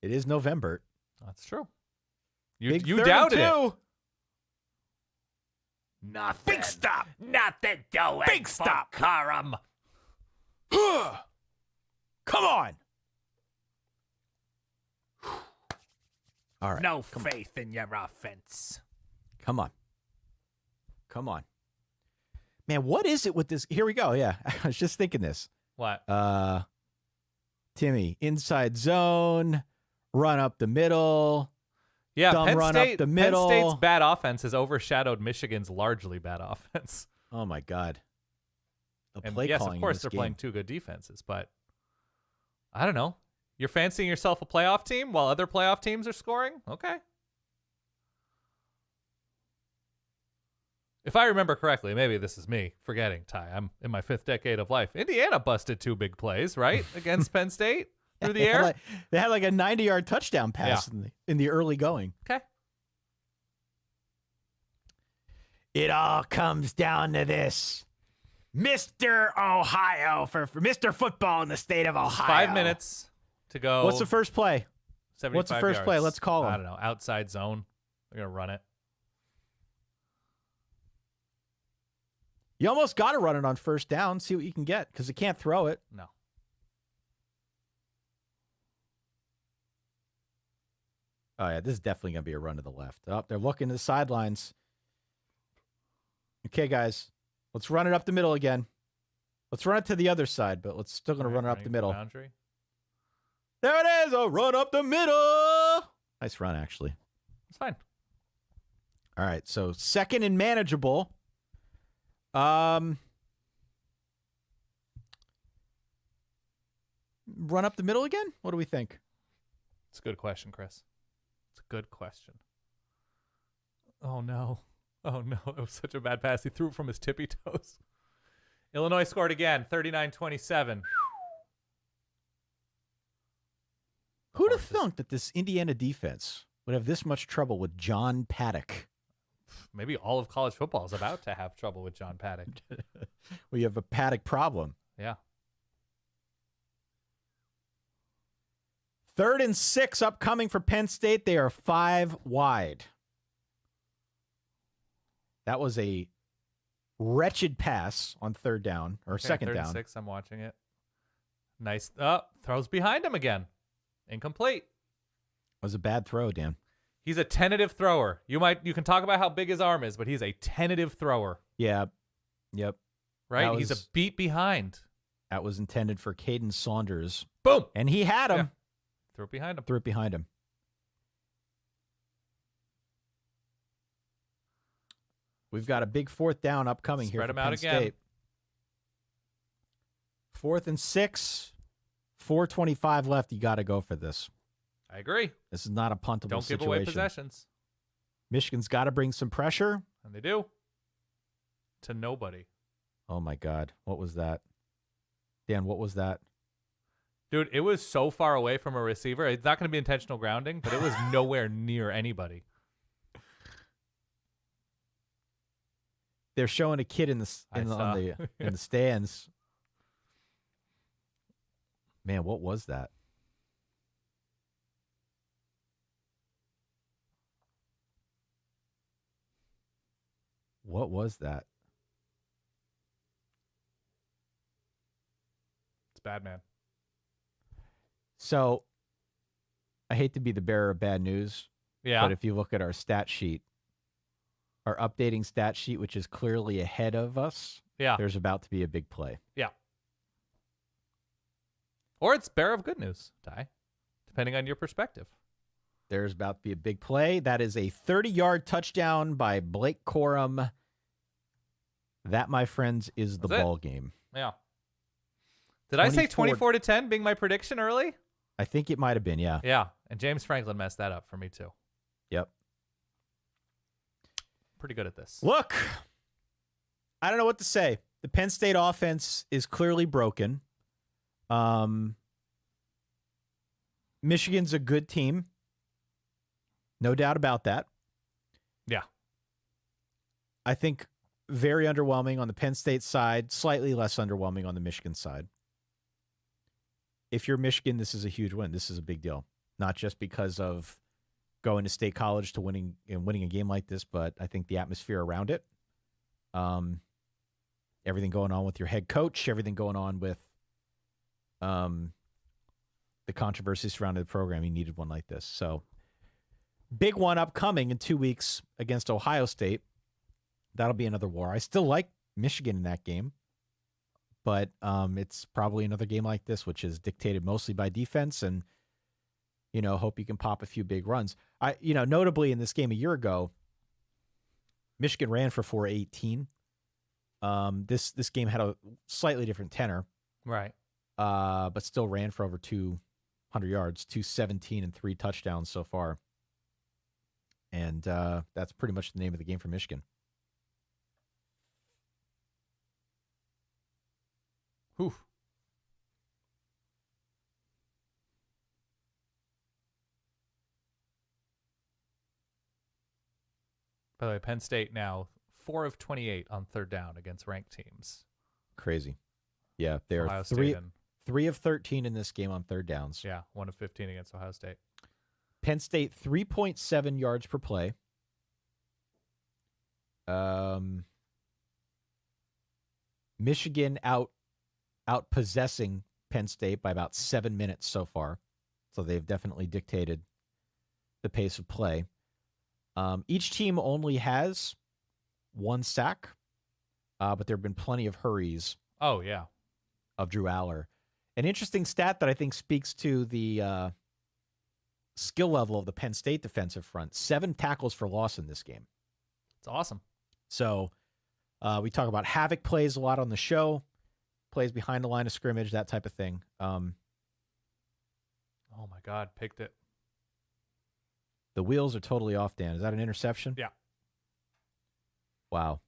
It is November. That's true. Big You 32. doubted it. Nothing. Big stop. Nothing doing. Big stop. Karam. Come on. All right. No faith in your offense. Come on. Come on. Man, what is it with this? Here we go. Yeah. I was just thinking this. What? Timmy, inside zone, run up the middle. Yeah, dumb Penn run State, up the middle. Penn State's bad offense has overshadowed Michigan's largely bad offense. Oh my God. The And play yes, calling of in course this they're game. playing two good defenses, but I don't know. You're fancying yourself a playoff team while other playoff teams are scoring? Okay. If I remember correctly, maybe this is me forgetting, Ty. I'm in my 5th decade of life. Indiana busted 2 big plays, right, against Penn State through the air. They had like a 90-yard touchdown pass in the early going. Okay. It all comes down to this. Mr. Ohio for Mr. Football in the state of Ohio. 5 minutes to go. What's the first play? 75 What's the first yards. play? Let's call him. I don't know. Outside zone. They're going to run it. You almost got to run it on first down, see what you can get, because you can't throw it. No. Oh, yeah, this is definitely going to be a run to the left. Oh, they're looking to the sidelines. Okay, guys, let's run it up the middle again. Let's run it to the other side, but let's still going to run it up the middle. Boundary. There it is, a run up the middle. Nice run, actually. It's fine. All right, so second and manageable. Run up the middle again? What do we think? It's a good question, Chris. It's a good question. Oh, no. Oh, no. It was such a bad pass. He threw it from his tippy toes. Illinois scored again, 39-27. Who'd have thunk that this Indiana defense would have this much trouble with John Paddock? Maybe all of college football is about to have trouble with John Paddock. We have a Paddock problem. Yeah. 3rd and 6 upcoming for Penn State. They are 5 wide. That was a wretched pass on 3rd down or Okay, second 3rd down. and 6, I'm watching it. Nice. Throws behind him again. Incomplete. It was a bad throw, Dan. He's a tentative thrower. You can talk about how big his arm is, but he's a tentative thrower. Yeah. Yep. Right? He's a beat behind. That was intended for Caden Saunders. Boom. And he had him. Yeah. Threw it behind him. Threw it behind him. We've got a big 4th down upcoming here Spread for him out Penn again. State. 4th and 6. 4:25 left. You got to go for this. I agree. This is not a puntable Don't situation. give away possessions. Michigan's got to bring some pressure. And they do. To nobody. Oh, my God. What was that? Dan, what was that? Dude, it was so far away from a receiver. It's not going to be intentional grounding, but it was nowhere near anybody. They're showing a kid in the stands. Man, what was that? What was that? It's bad, man. So, I hate to be the bearer of bad news, Yeah. but if you look at our stat sheet, our updating stat sheet, which is clearly ahead of us, Yeah. there's about to be a big play. Yeah. Or it's bearer of good news, Ty, depending on your perspective. There's about to be a big play. That is a 30-yard touchdown by Blake Corum. That, my friends, is the ball game. Yeah. Did I say 24-10 being my prediction early? I think it might have been, yeah. Yeah. And James Franklin messed that up for me, too. Yep. Pretty good at this. Look, I don't know what to say. The Penn State offense is clearly broken. Michigan's a good team. No doubt about that. Yeah. I think very underwhelming on the Penn State side, slightly less underwhelming on the Michigan side. If you're Michigan, this is a huge win. This is a big deal. Not just because of going to State College to winning a game like this, but I think the atmosphere around it. Everything going on with your head coach, everything going on with the controversy surrounding the program. You needed one like this. So big one upcoming in 2 weeks against Ohio State. That'll be another war. I still like Michigan in that game, but it's probably another game like this, which is dictated mostly by defense, and hope you can pop a few big runs. Notably in this game a year ago, Michigan ran for 418. This game had a slightly different tenor, Right. but still ran for over 200 yards, 217 and 3 touchdowns so far, and that's pretty much the name of the game for Michigan. Whew. By the way, Penn State now 4 of 28 on third down against ranked teams. Crazy. Yeah, they are Ohio three State and, 3 of 13 in this game on third downs. yeah, 1 of 15 against Ohio State. Penn State 3.7 yards per play. Michigan out possessing Penn State by about 7 minutes so far. So they've definitely dictated the pace of play. Each team only has 1 sack, but there have been plenty of hurries. Oh, yeah. Of Drew Aller. An interesting stat that I think speaks to the skill level of the Penn State defensive front. 7 tackles for loss in this game. It's awesome. So we talk about havoc plays a lot on the show, plays behind the line of scrimmage, that type of thing. Oh, my God. Picked it. The wheels are totally off, Dan. Is that an interception? Yeah. Wow.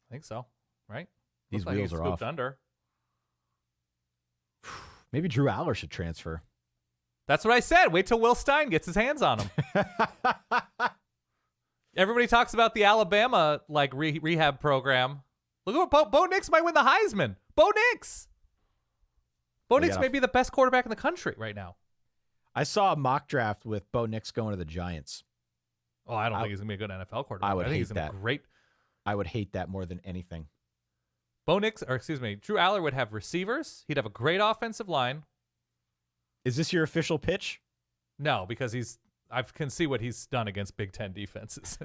I think so. Right? These Looks like wheels he are scooped off. under. Maybe Drew Aller should transfer. That's what I said. Wait till Will Stein gets his hands on him. Everybody talks about the Alabama rehab program. Look at Bo Nix might win the Heisman. Bo Nix. Bo Nix may be the best quarterback in the country right now. I saw a mock draft with Bo Nix going to the Giants. Oh, I don't think he's going to be a good NFL quarterback. I would think hate he's gonna that. be great. I would hate that more than anything. Drew Aller would have receivers. He'd have a great offensive line. Is this your official pitch? No, because I can see what he's done against Big Ten defenses.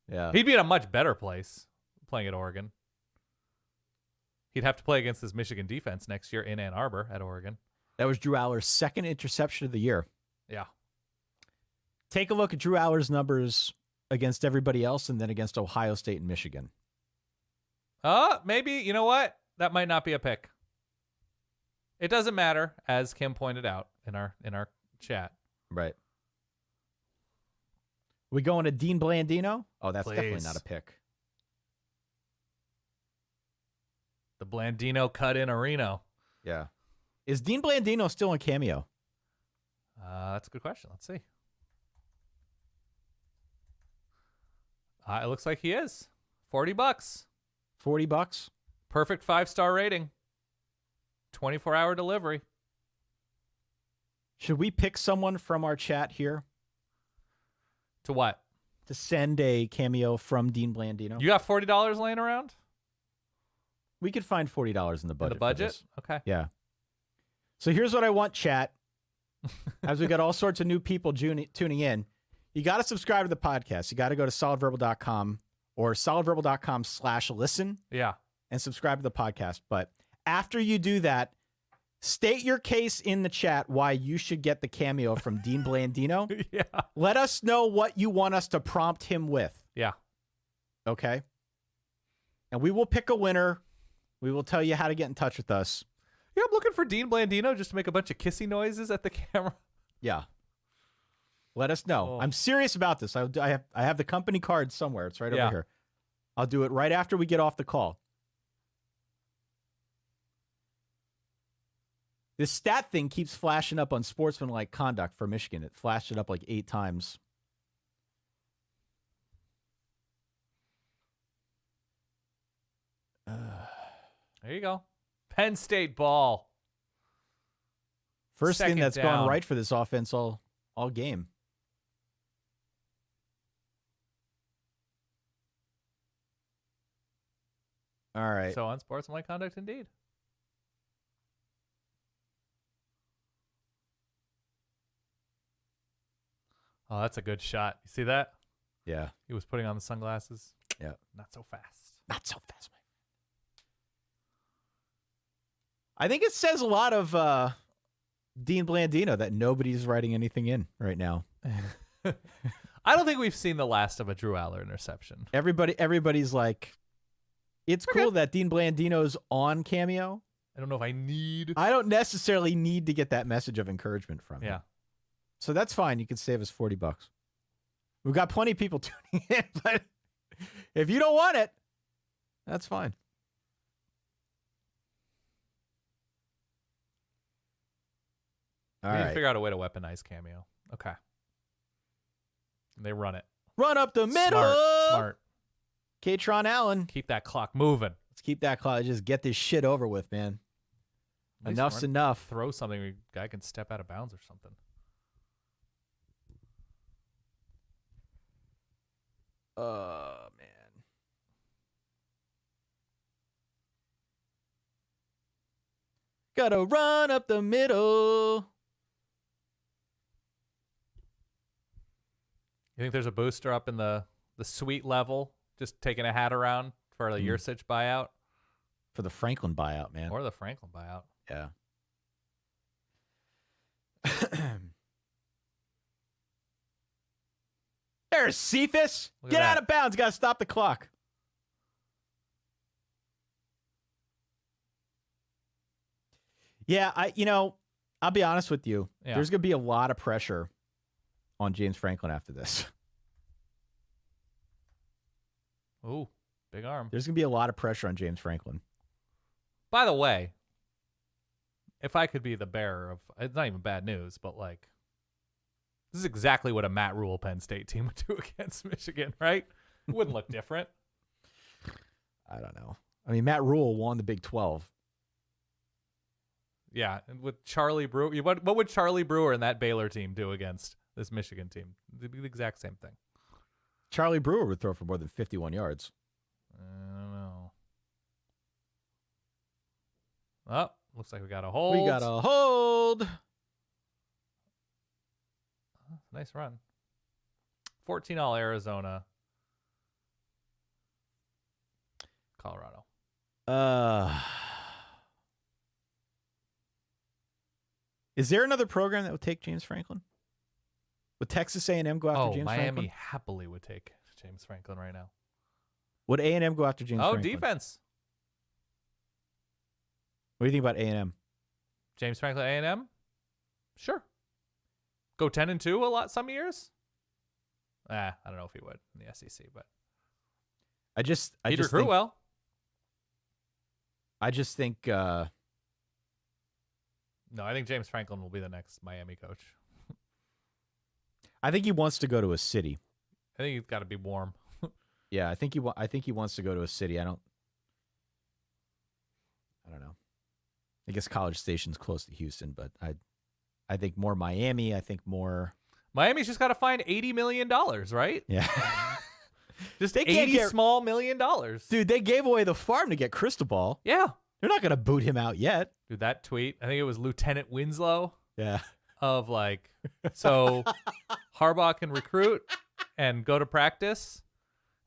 Yeah. He'd be in a much better place playing at Oregon. He'd have to play against this Michigan defense next year in Ann Arbor at Oregon. That was Drew Aller's 2nd interception of the year. Yeah. Take a look at Drew Aller's numbers against everybody else and then against Ohio State and Michigan. Maybe, you know what? That might not be a pick. It doesn't matter, as Kim pointed out in our chat. Right. We going to Dean Blandino? Oh, that's Please. definitely not a pick. The Blandino cut in a Reno. Yeah. Is Dean Blandino still in Cameo? That's a good question. Let's see. It looks like he is. $40. $40? Perfect 5-star rating. 24-hour delivery. Should we pick someone from our chat here To what? to send a cameo from Dean Blandino? You got $40 laying around? We could find $40 in the budget. In the budget? For this. Okay. Yeah. So here's what I want, chat. As we got all sorts of new people tuning in, you got to subscribe to the podcast. You got to go to solidverbal.com or solidverbal.com/listen Yeah. and subscribe to the podcast. But after you do that, state your case in the chat why you should get the cameo from Dean Blandino. Yeah. Let us know what you want us to prompt him with. Yeah. Okay? And we will pick a winner. We will tell you how to get in touch with us. Yeah, I'm looking for Dean Blandino just to make a bunch of kissy noises at the camera. Yeah. Let us know. Oh. I'm serious about this. I have the company card somewhere. It's right Yeah. over here. I'll do it right after we get off the call. This stat thing keeps flashing up on sportsmanlike conduct for Michigan. It flashed it up like 8 times. There you go. Penn State ball. First thing Second that's down. gone right for this offense all game. All right. So unsportsmanlike conduct indeed. Oh, that's a good shot. You see that? Yeah. He was putting on the sunglasses. Yeah. Not so fast. Not so fast, man. I think it says a lot of Dean Blandino that nobody's writing anything in right now. I don't think we've seen the last of a Drew Aller interception. Everybody's like, it's We're cool good. that Dean Blandino's on Cameo. I don't know if I need. I don't necessarily need to get that message of encouragement from him. Yeah. So that's fine. You can save us $40. We've got plenty of people tuning in, but if you don't want it, that's fine. All We need to right. figure out a way to weaponize Cameo. Okay. And they run it. Run up the middle. Smart. Katron Allen. Keep that clock moving. Let's keep that clock. Just get this shit over with, man. At least Enough's run- enough. Throw something where a guy can step out of bounds or something. Man. Gotta run up the middle. You think there's a booster up in the suite level, just taking a hat around for the Yursich buyout For the Franklin buyout, man. or the Franklin buyout? Yeah. There's Cephas. Look at Get out that. of bounds. Got to stop the clock. Yeah, I'll be honest with you. Yeah. There's going to be a lot of pressure on James Franklin after this. Ooh, big arm. There's going to be a lot of pressure on James Franklin. By the way, if I could be the bearer of, it's not even bad news, but like, this is exactly what a Matt Rule Penn State team would do against Michigan, right? It wouldn't look different. I don't know. I mean, Matt Rule won the Big 12. Yeah, and with Charlie Brewer, what would Charlie Brewer and that Baylor team do against this Michigan team? It'd be the exact same thing. Charlie Brewer would throw for more than 51 yards. I don't know. Oh, looks like we got a hold. We got a hold. Nice run. 14-all Arizona. Colorado. Is there another program that would take James Franklin? Would Texas A&M go after James Miami Franklin? happily would take James Franklin right now. Would A&M go after James Franklin? Defense. What do you think about A&M? James Franklin A&M? Sure. Go 10-2 some years? I don't know if he would in the SEC, but I just recruit think, well. I just think No, I think James Franklin will be the next Miami coach. I think he wants to go to a city. I think he's got to be warm. Yeah, I think he wants to go to a city. I don't know. I guess College Station's close to Houston, but I think more Miami. I think more. Miami's just got to find $80 million, right? Yeah. Just They can't $80 get- small million. Dude, they gave away the farm to get Cristobal. Yeah. They're not going to boot him out yet. Dude, that tweet, I think it was Lieutenant Winslow Yeah. of like, so Harbaugh can recruit and go to practice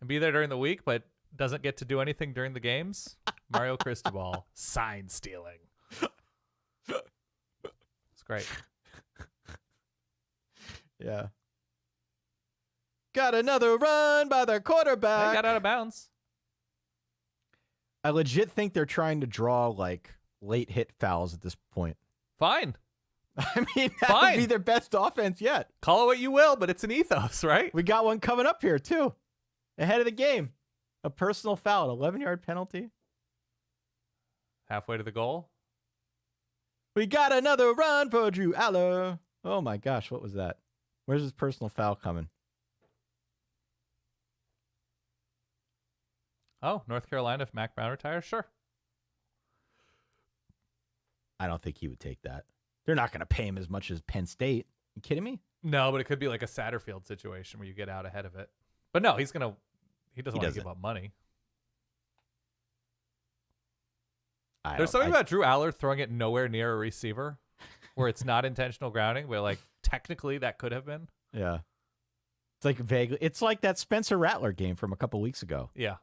and be there during the week, but doesn't get to do anything during the games. Mario Cristobal, sign stealing. It's great. Yeah. Got another run by their They quarterback. got out of bounds. I legit think they're trying to draw like late hit fouls at this point. Fine. I mean, that Fine. would be their best offense yet. Call it what you will, but it's an ethos, right? We got one coming up here too. Ahead of the game. A personal foul, an 11-yard penalty. Halfway to the goal. We got another run for Drew Aller. Oh my gosh, what was that? Where's his personal foul coming? Oh, North Carolina, if Mac Brown retires, sure. I don't think he would take that. They're not going to pay him as much as Penn State. You kidding me? No, but it could be like a Satterfield situation where you get out ahead of it. But no, he doesn't want to give up money. There's something about Drew Aller throwing it nowhere near a receiver where it's not intentional grounding, where like technically that could have been. Yeah. It's like vaguely. It's like that Spencer Rattler game from a couple weeks ago. Yeah.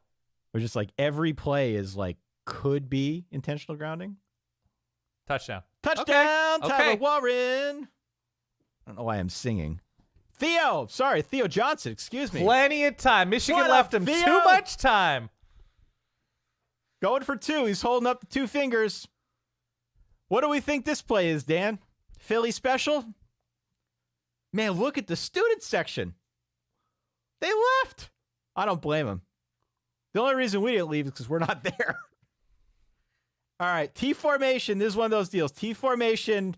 Where just like every play is like could be intentional grounding. Touchdown. Touchdown, Okay. Tyler Warren. I don't know why I'm singing. Theo Johnson, excuse me. Plenty of time. Michigan What left up, him Theo? too much time. Going for two. He's holding up the two fingers. What do we think this play is, Dan? Philly special? Man, look at the student section. They left. I don't blame them. The only reason we didn't leave is because we're not there. All right, T formation. This is one of those deals. T formation.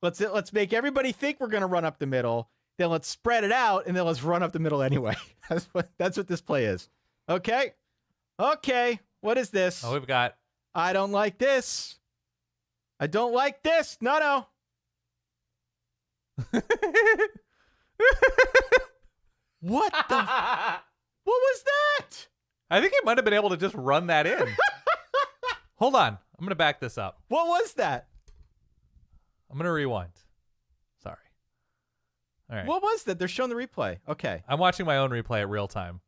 Let's make everybody think we're going to run up the middle. Then let's spread it out, and then let's run up the middle anyway. That's what this play is. Okay. What is this? Oh, we've got. I don't like this. I don't like this. No. What the? What was that? I think he might have been able to just run that in. Hold on. I'm going to back this up. What was that? I'm going to rewind. Sorry. All right. What was that? They're showing the replay. Okay. I'm watching my own replay at real time.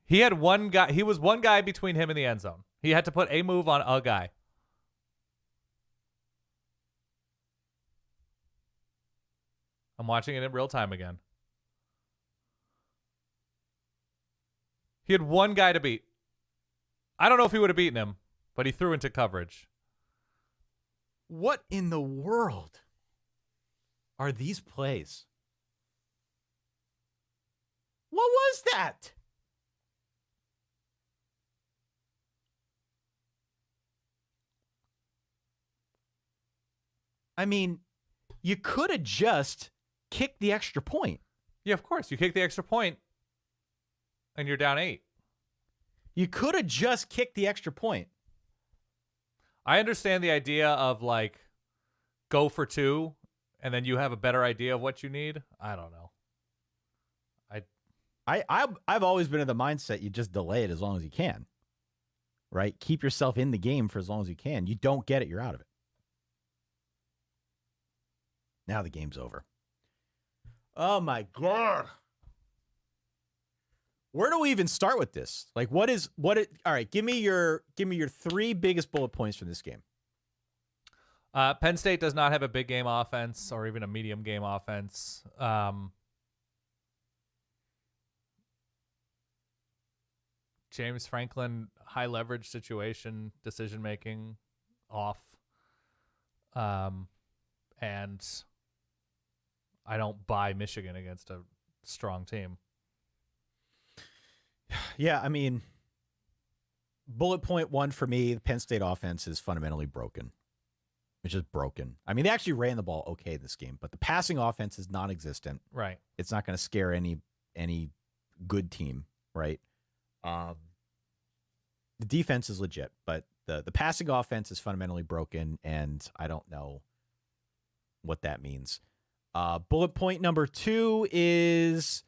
He had one guy. He was one guy between him and the end zone. He had to put a move on a guy. I'm watching it in real time again. He had one guy to beat. I don't know if he would have beaten him, but he threw into coverage. What in the world are these plays? What was that? I mean, you could have just kicked the extra point. Yeah, of course. You kick the extra point, and you're down 8. You could have just kicked the extra point. I understand the idea of like go for 2 and then you have a better idea of what you need. I don't know. I've always been in the mindset you just delay it as long as you can. Right? Keep yourself in the game for as long as you can. You don't get it, you're out of it. Now the game's over. Oh my God. Where do we even start with this? Like all right, give me your 3 biggest bullet points from this game. Penn State does not have a big game offense or even a medium game offense. James Franklin, high leverage situation, decision making off. And I don't buy Michigan against a strong team. Yeah, I mean, bullet point 1 for me, the Penn State offense is fundamentally broken. It's just broken. I mean, they actually ran the ball okay this game, but the passing offense is non-existent. Right. It's not going to scare any good team, right? The defense is legit, but the passing offense is fundamentally broken, and I don't know what that means. Bullet point number 2 is,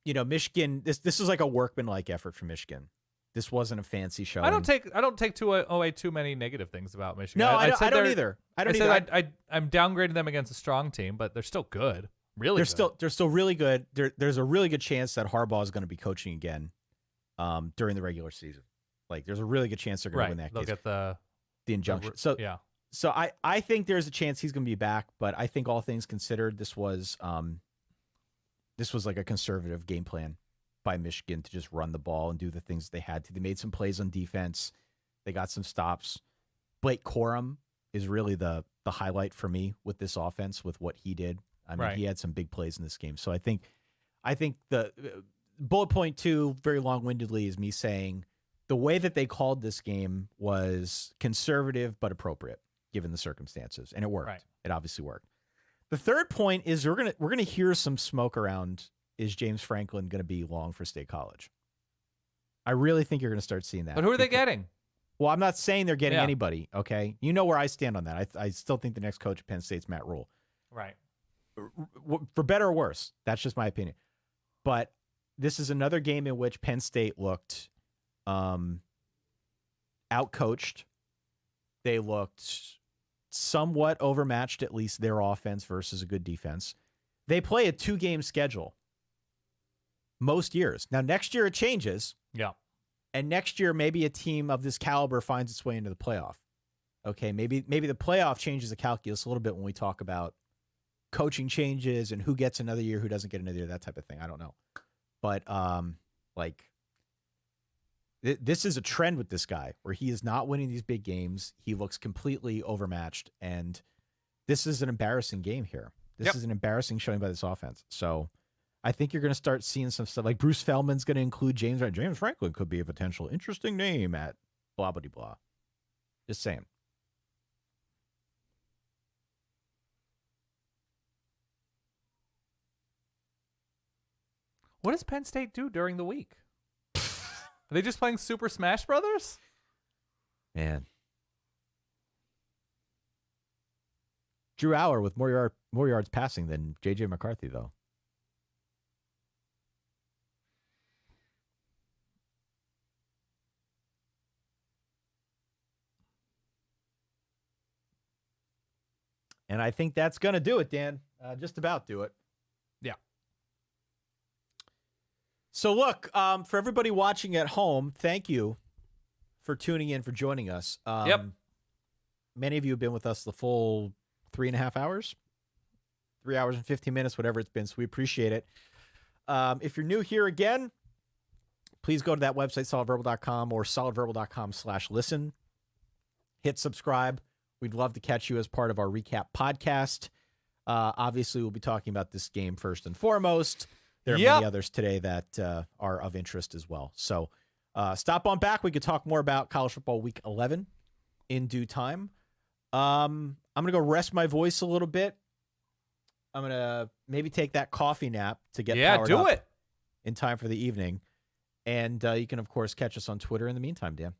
Michigan. This is like a workmanlike effort from Michigan. This wasn't a fancy showing. I don't take away too many negative things about Michigan. No, I don't either. I'm downgrading them against a strong team, but they're still good. Really, they're still really good. There's a really good chance that Harbaugh is going to be coaching again during the regular season. Like, there's a really good chance they're going to win that They'll case. get the injunction. Yeah. So I think there's a chance he's going to be back, but I think all things considered, this was like a conservative game plan by Michigan to just run the ball and do the things they had to. They made some plays on defense. They got some stops. Blake Corum is really the highlight for me with this offense, with what he did. I mean, He had some big plays in this game. So I think the bullet point 2, very long-windedly, is me saying the way that they called this game was conservative but appropriate given the circumstances, and it worked. Right. It obviously worked. The third point is we're gonna hear some smoke around, is James Franklin going to be long for State College? I really think you're going to start seeing that. But who are they getting? Well, I'm not saying they're getting anybody, okay? You know where I stand on that. I still think the next coach at Penn State's Matt Rule. Right. For better or worse. That's just my opinion. But this is another game in which Penn State looked outcoached. They looked somewhat overmatched, at least their offense versus a good defense. They play a 2-game schedule most years. Now, next year it changes. Yeah. And next year, maybe a team of this caliber finds its way into the playoff. Okay, maybe the playoff changes the calculus a little bit when we talk about coaching changes and who gets another year, who doesn't get another year, that type of thing. I don't know. But, this is a trend with this guy where he is not winning these big games. He looks completely overmatched, and this is an embarrassing game here. This is an embarrassing showing by this offense. So I think you're going to start seeing some stuff like Bruce Feldman's going to include James Franklin could be a potential interesting name at blah, blah, blah. Just saying. What does Penn State do during the week? Are they just playing Super Smash Brothers? Man. Drew Aller with more yards passing than J.J. McCarthy, though. And I think that's going to do it, Dan. Just about do it. Yeah. So look, for everybody watching at home, thank you for tuning in, for joining us. Many of you have been with us the full 3.5 hours, 3 hours and 15 minutes, whatever it's been. So we appreciate it. If you're new here again, please go to that website, solidverbal.com or solidverbal.com/listen. Hit subscribe. We'd love to catch you as part of our recap podcast. Obviously, we'll be talking about this game first and foremost. There are many others today that are of interest as well. So stop on back. We could talk more about college football week 11 in due time. I'm going to go rest my voice a little bit. I'm going to maybe take that coffee nap to get powered up it in time for the evening. And you can, of course, catch us on Twitter in the meantime, Dan.